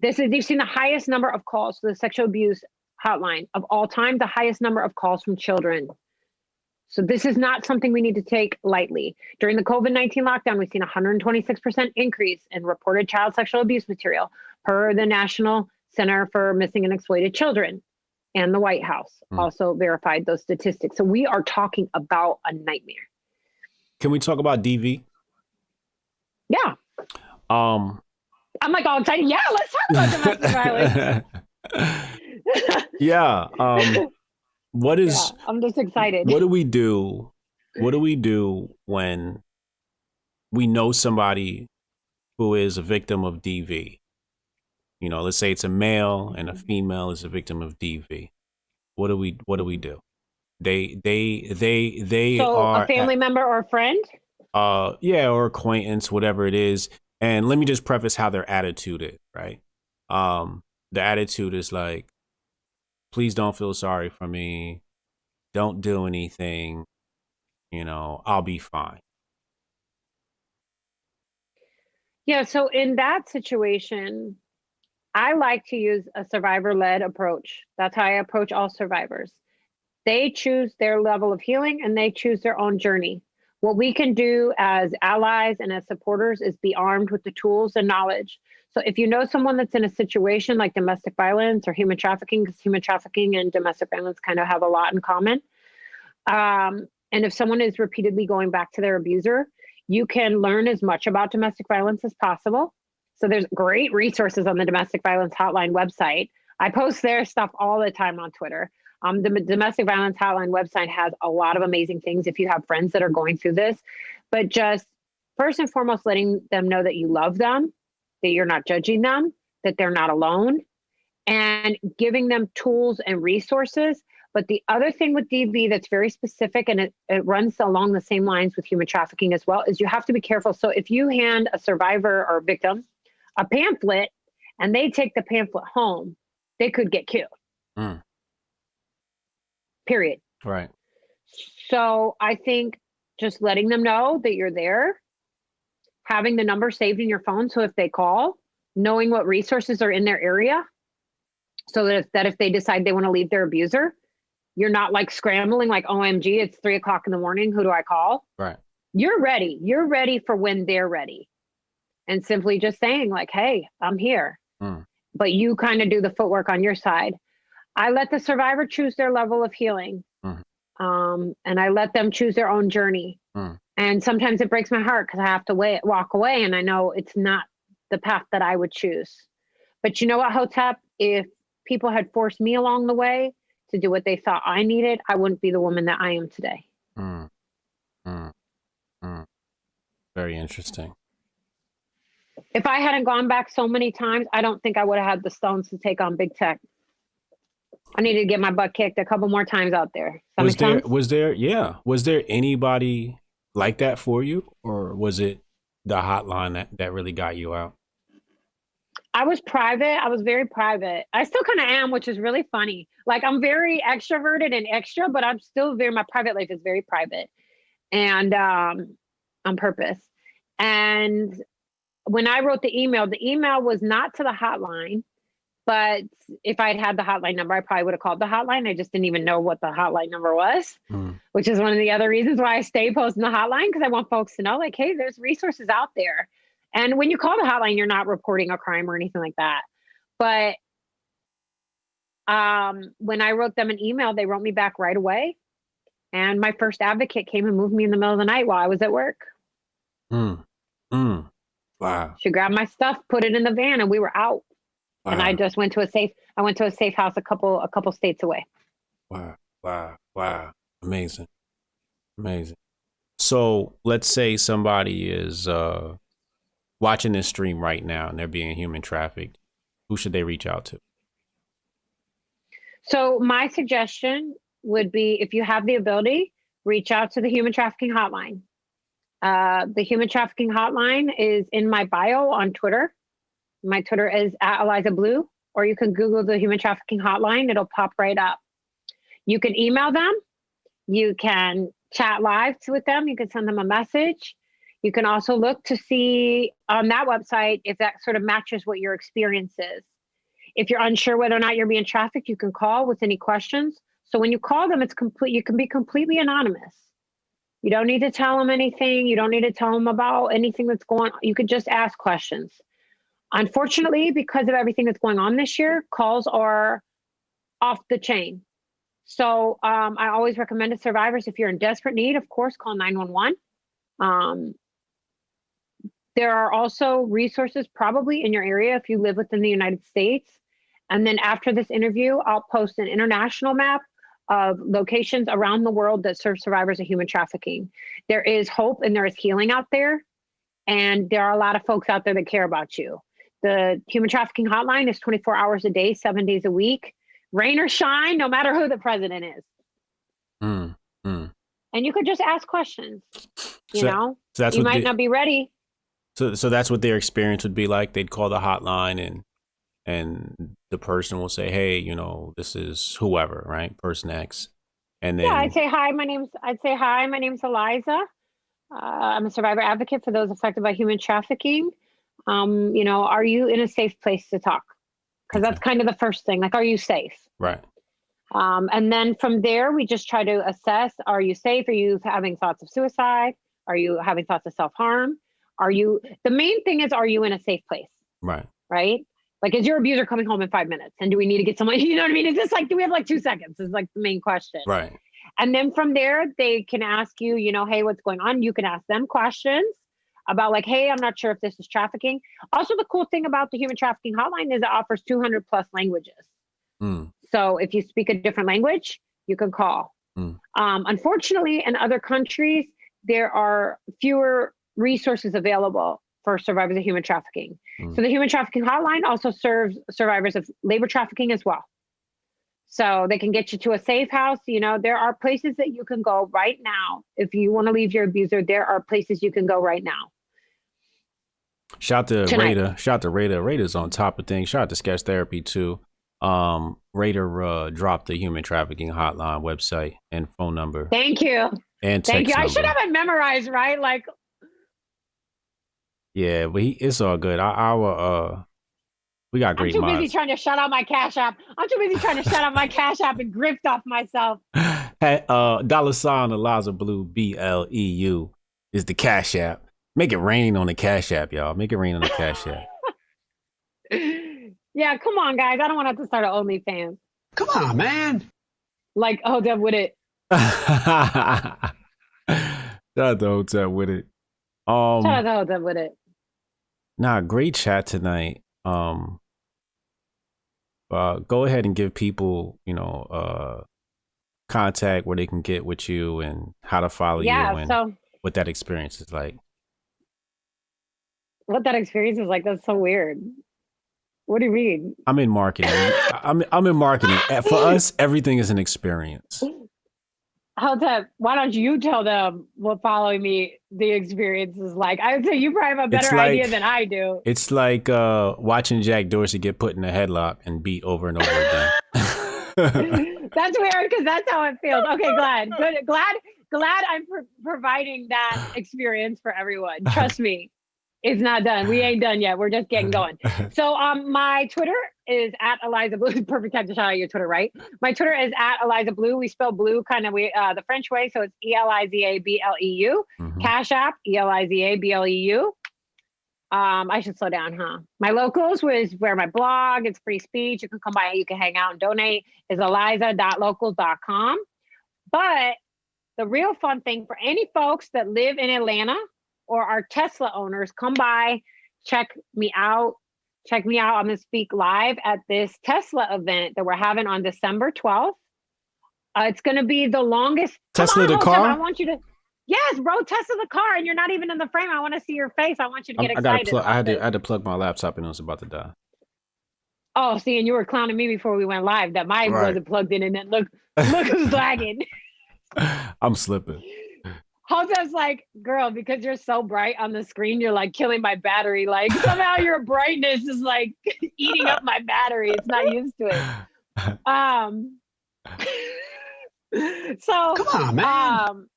S2: they've seen the highest number of calls to the sexual abuse hotline of all time, the highest number of calls from children. So this is not something we need to take lightly. During the COVID-19 lockdown, we've seen 126% increase in reported child sexual abuse material per the National Center for Missing and Exploited Children, and the White House also verified those statistics. So we are talking about a nightmare.
S1: Can we talk about DV?
S2: Yeah. I'm like all excited. Yeah, let's talk about domestic violence.
S1: Yeah. What is?
S2: Yeah, I'm just excited.
S1: What do we do? What do we do when we know somebody who is a victim of DV? You know, let's say it's a male and a female is a victim of DV. What do we do? They
S2: so
S1: are
S2: a family member or a friend?
S1: Yeah, or acquaintance, whatever it is. And let me just preface how their attitude is, right? The attitude is like, please don't feel sorry for me. Don't do anything. You know, I'll be fine.
S2: Yeah, so in that situation, I like to use a survivor-led approach. That's how I approach all survivors. They choose their level of healing and they choose their own journey. What we can do as allies and as supporters is be armed with the tools and knowledge. So if you know someone that's in a situation like domestic violence or human trafficking, because human trafficking and domestic violence kind of have a lot in common. And if someone is repeatedly going back to their abuser, you can learn as much about domestic violence as possible. So there's great resources on the domestic violence hotline website. I post their stuff all the time on Twitter. The domestic violence hotline website has a lot of amazing things if you have friends that are going through this, but just first and foremost, letting them know that you love them, that you're not judging them, that they're not alone, and giving them tools and resources. But the other thing with DV that's very specific, and it runs along the same lines with human trafficking as well, is you have to be careful. So if you hand a survivor or victim a pamphlet and they take the pamphlet home, they could get killed. Period.
S1: Right.
S2: So I think just letting them know that you're there, having the number saved in your phone. So if they call, knowing what resources are in their area, so that if they decide they want to leave their abuser, you're not like scrambling like, OMG, it's 3 o'clock in the morning. Who do I call?
S1: Right.
S2: You're ready. You're ready for when they're ready. And simply just saying like, hey, I'm here. But you kind of do the footwork on your side. I let the survivor choose their level of healing. And I let them choose their own journey. And sometimes it breaks my heart because I have to walk away. And I know it's not the path that I would choose. But you know what, Hotep? If people had forced me along the way to do what they thought I needed, I wouldn't be the woman that I am today.
S1: Very interesting.
S2: If I hadn't gone back so many times, I don't think I would have had the stones to take on big tech. I needed to get my butt kicked a couple more times out there.
S1: Was there anybody like that for you, or was it the hotline that really got you out?
S2: I was private. I was very private. I still kind of am, which is really funny. Like I'm very extroverted and extra, but I'm still my private life is very private and on purpose. And when I wrote the email was not to the hotline, but if I'd had the hotline number, I probably would have called the hotline. I just didn't even know what the hotline number was, which is one of the other reasons why I stay posting the hotline, because I want folks to know like, hey, there's resources out there. And when you call the hotline, you're not reporting a crime or anything like that. But when I wrote them an email, they wrote me back right away. And my first advocate came and moved me in the middle of the night while I was at work.
S1: Wow.
S2: She grabbed my stuff, put it in the van, and we were out. Wow. And I just went to a safe house a couple states away.
S1: Wow. Amazing. So let's say somebody is watching this stream right now and they're being human trafficked. Who should they reach out to?
S2: So my suggestion would be, if you have the ability, reach out to the human trafficking hotline. The human trafficking hotline is in my bio on Twitter. My Twitter is @Eliza Bleu, or you can Google the human trafficking hotline. It'll pop right up. You can email them. You can chat live with them. You can send them a message. You can also look to see on that website if that sort of matches what your experience is. If you're unsure whether or not you're being trafficked, you can call with any questions. So when you call them, you can be completely anonymous. You don't need to tell them anything. You don't need to tell them about anything that's going on. You could just ask questions. Unfortunately, because of everything that's going on this year, calls are off the chain. So I always recommend to survivors, if you're in desperate need, of course, call 911. There are also resources probably in your area if you live within the United States. And then after this interview, I'll post an international map of locations around the world that serve survivors of human trafficking. There is hope and there is healing out there. And there are a lot of folks out there that care about you. The human trafficking hotline is 24 hours a day, 7 days a week, rain or shine, no matter who the president is. And you could just ask questions, you know, so you might not be ready.
S1: So that's what their experience would be like. They'd call the hotline and the person will say, hey, you know, this is whoever, right? Person X. And then
S2: I'd say, hi, my name's Eliza. I'm a survivor advocate for those affected by human trafficking. You know, are you in a safe place to talk? Because that's kind of the first thing. Like, are you safe?
S1: Right.
S2: And then from there, we just try to assess, are you safe? Are you having thoughts of suicide? Are you having thoughts of self-harm? The main thing is, are you in a safe place?
S1: Right.
S2: Right? Like, is your abuser coming home in 5 minutes? And do we need to get someone, you know what I mean? Is this like, do we have like 2 seconds? Is like the main question.
S1: Right.
S2: And then from there, they can ask you, you know, hey, what's going on? You can ask them questions about like, hey, I'm not sure if this is trafficking. Also, the cool thing about the human trafficking hotline is it offers 200 plus languages.
S1: Mm.
S2: So if you speak a different language, you can call.
S1: Mm.
S2: Unfortunately, in other countries, there are fewer resources available for survivors of human trafficking.
S1: Mm.
S2: So the human trafficking hotline also serves survivors of labor trafficking as well. So they can get you to a safe house. You know, there are places that you can go right now. If you want to leave your abuser, there are places you can go right now.
S1: Shout to
S2: Tonight.
S1: Raider. Shout to Raider. Raider's on top of things. Shout out to Sketch Therapy too. Raider dropped the human trafficking hotline website and phone number.
S2: Thank you.
S1: And text
S2: Thank you.
S1: number.
S2: I should have it memorized, right? Like,
S1: yeah, but it's all good. We got great
S2: I'm too
S1: minds.
S2: busy trying to shut out my Cash App. I'm too busy trying to shut out my Cash App and grift off myself.
S1: Hey, $ Eliza Bleu BLEU is the Cash App. Make it rain on the Cash App, y'all. Make it rain on the Cash App.
S2: Yeah, come on, guys. I don't want to have to start an OnlyFans.
S3: Come on, man.
S2: Like Hotep with it.
S1: Shout out to Hotep with it.
S2: Shout out to Hotep with it.
S1: Nah, great chat tonight. Go ahead and give people, contact where they can get with you and how to follow you and
S2: so
S1: what that experience is like.
S2: what that experience is like, that's so weird. What do you mean?
S1: I'm in marketing. I'm in marketing. For us, everything is an experience.
S2: Hotep, why don't you tell them what following me the experience is like? I would say you probably have a better idea than I do.
S1: It's like watching Jack Dorsey get put in a headlock and beat over and over again.
S2: That's weird because that's how it feels. Okay, glad I'm providing that experience for everyone. Trust me, it's not done. We ain't done yet. We're just getting going. So my Twitter is at Eliza Bleu. Perfect time to shout out your Twitter, right? My Twitter is at Eliza Bleu. We spell blue kind of the French way, so it's ELIZABLEU.
S1: Mm-hmm.
S2: Cash App ELIZABLEU. I should slow down, huh? My locals was where my blog, it's free speech. You can come by, you can hang out and donate, is eliza.locals.com. But the real fun thing for any folks that live in Atlanta or are Tesla owners, come by, check me out. I'm going to speak live at this Tesla event that we're having on December 12th. It's going to be the longest.
S1: Tesla the car?
S2: I want you to. Yes, bro, Tesla the car, and you're not even in the frame. I want to see your face. I want you to get excited.
S1: I had to plug my laptop and it was about to die.
S2: Oh, see, and you were clowning me before we went live that mine wasn't plugged in, and then look who's lagging.
S1: I'm slipping.
S2: Jose's like, girl, because you're so bright on the screen, you're like killing my battery. Like somehow your brightness is like eating up my battery. It's not used to it. So
S3: come on, man.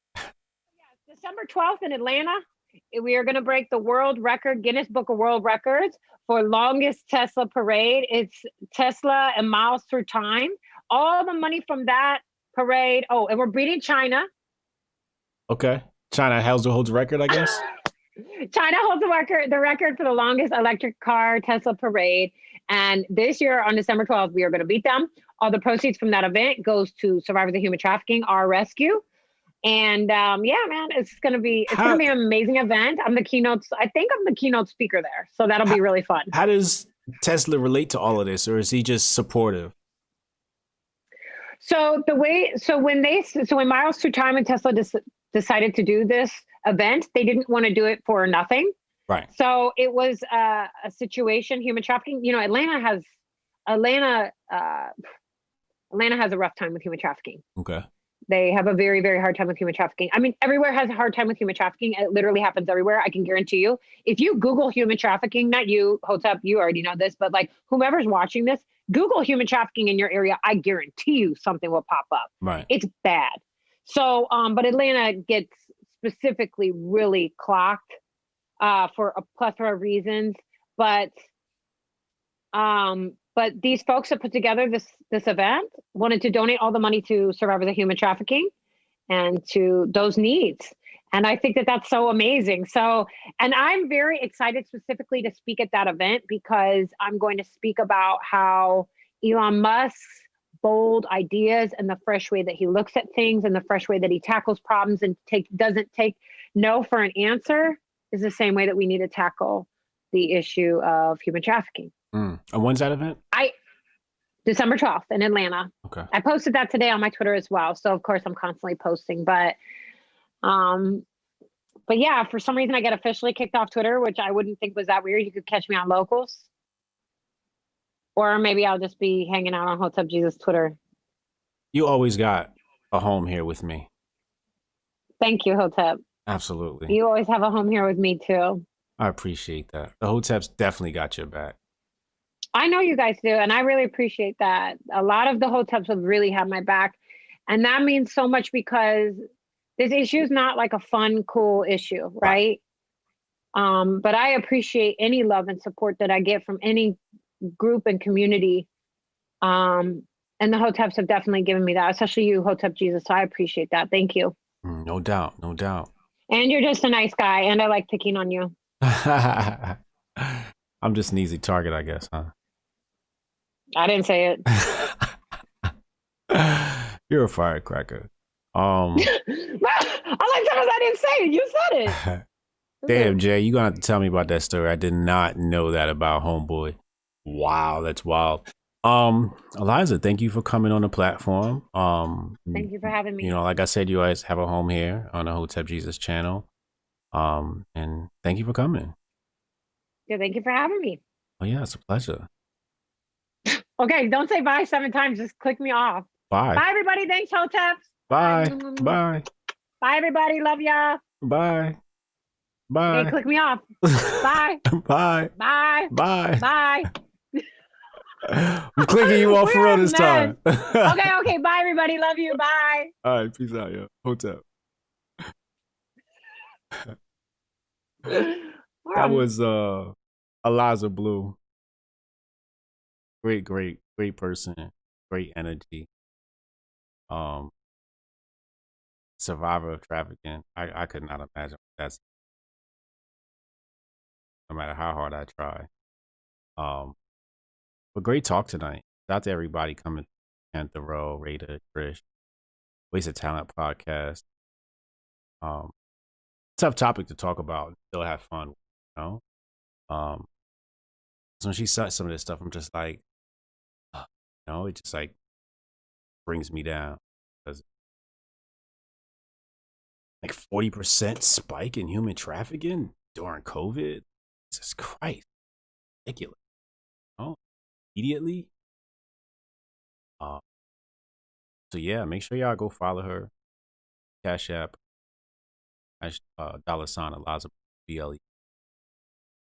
S2: December 12th in Atlanta, we are going to break the world record, Guinness Book of World Records for longest Tesla parade. It's Tesla and Miles Through Time. All the money from that parade. Oh, and we're beating China.
S1: Okay. China holds the record, I guess.
S2: China holds the record for the longest electric car Tesla parade. And this year on December 12th, we are going to beat them. All the proceeds from that event goes to survivors of human trafficking, our rescue. And yeah, man, it's gonna be an amazing event. I think I'm the keynote speaker there. So that'll be really fun.
S1: How does Tesla relate to all of this, or is he just supportive?
S2: So when Miles Through Time and Tesla decided to do this event, they didn't want to do it for nothing.
S1: Right.
S2: So it was a situation, human trafficking. You know, Atlanta has a rough time with human trafficking.
S1: Okay.
S2: They have a very, very hard time with human trafficking. I mean, everywhere has a hard time with human trafficking. It literally happens everywhere. I can guarantee you. If you Google human trafficking, not you, Hotep, you already know this, but like whomever's watching this, Google human trafficking in your area. I guarantee you something will pop up.
S1: Right.
S2: It's bad. So, but Atlanta gets specifically really clocked for a plethora of reasons. But these folks that put together this event wanted to donate all the money to survivors of human trafficking and to those needs. And I think that that's so amazing. So, and I'm very excited specifically to speak at that event because I'm going to speak about how Elon Musk's bold ideas and the fresh way that he looks at things and the fresh way that he tackles problems and doesn't take no for an answer is the same way that we need to tackle the issue of human trafficking.
S1: And when's that event?
S2: December 12th in Atlanta.
S1: Okay.
S2: I posted that today on my Twitter as well. So of course I'm constantly posting, but yeah, for some reason I get officially kicked off Twitter, which I wouldn't think was that weird. You could catch me on Locals. Or maybe I'll just be hanging out on Hotep Jesus Twitter.
S1: You always got a home here with me.
S2: Thank you, Hotep.
S1: Absolutely.
S2: You always have a home here with me too.
S1: I appreciate that. The Hoteps definitely got your back.
S2: I know you guys do, and I really appreciate that. A lot of the Hoteps have really had my back. And that means so much because this issue is not like a fun, cool issue, right? But I appreciate any love and support that I get from any group and community. And the Hoteps have definitely given me that, especially you, Hotep Jesus. So I appreciate that. Thank you.
S1: No doubt. No doubt.
S2: And you're just a nice guy, and I like picking on you.
S1: I'm just an easy target, I guess, huh?
S2: I didn't say it.
S1: You're a firecracker.
S2: I like I didn't say it. You said it.
S1: Damn, Jay, you gonna have to tell me about that story. I did not know that about Homeboy. Wow, that's wild. Eliza, thank you for coming on the platform.
S2: Thank you for having me.
S1: You know, like I said, you guys have a home here on the Hotep Jesus channel. And thank you for coming.
S2: Yeah, thank you for having me.
S1: Oh yeah, it's a pleasure.
S2: Okay, don't say bye 7 times. Just click me off.
S1: Bye.
S2: Bye, everybody. Thanks, Hoteps.
S1: Bye. Bye.
S2: Bye, everybody. Love ya.
S1: Bye. Bye.
S2: Okay, click me off. Bye.
S1: Bye.
S2: Bye.
S1: Bye.
S2: Bye.
S1: I'm clicking you off for real this time.
S2: Okay. Bye, everybody. Love you. Bye.
S1: All right. Peace out, yo. Hotep. That was Eliza Bleu. Great person. Great energy. Survivor of trafficking. I could not imagine that's, no matter how hard I try. But great talk tonight. Shout out to everybody coming. Panther Row, Raider, Trish, Waste of Talent podcast. Tough topic to talk about. Still have fun, you know. So when she said some of this stuff, I'm just like, you know, it just like brings me down because like 40% spike in human trafficking during COVID. Jesus Christ, ridiculous. You know? Immediately. So yeah, make sure y'all go follow her. Cash App. $$ Eliza BLE.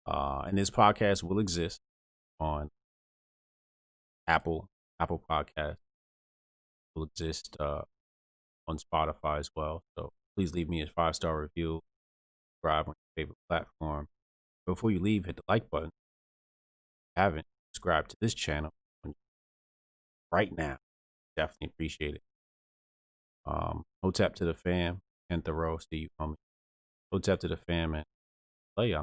S1: And this podcast will exist on Apple Podcast. Will exist on Spotify as well. So please leave me a 5-star review. Subscribe on your favorite platform. Before you leave, hit the like button. If you haven't subscribed to this channel right now, definitely appreciate it. Hotep to the fam, and Thoreau, Steve, homie. Hotep to the fam, and play,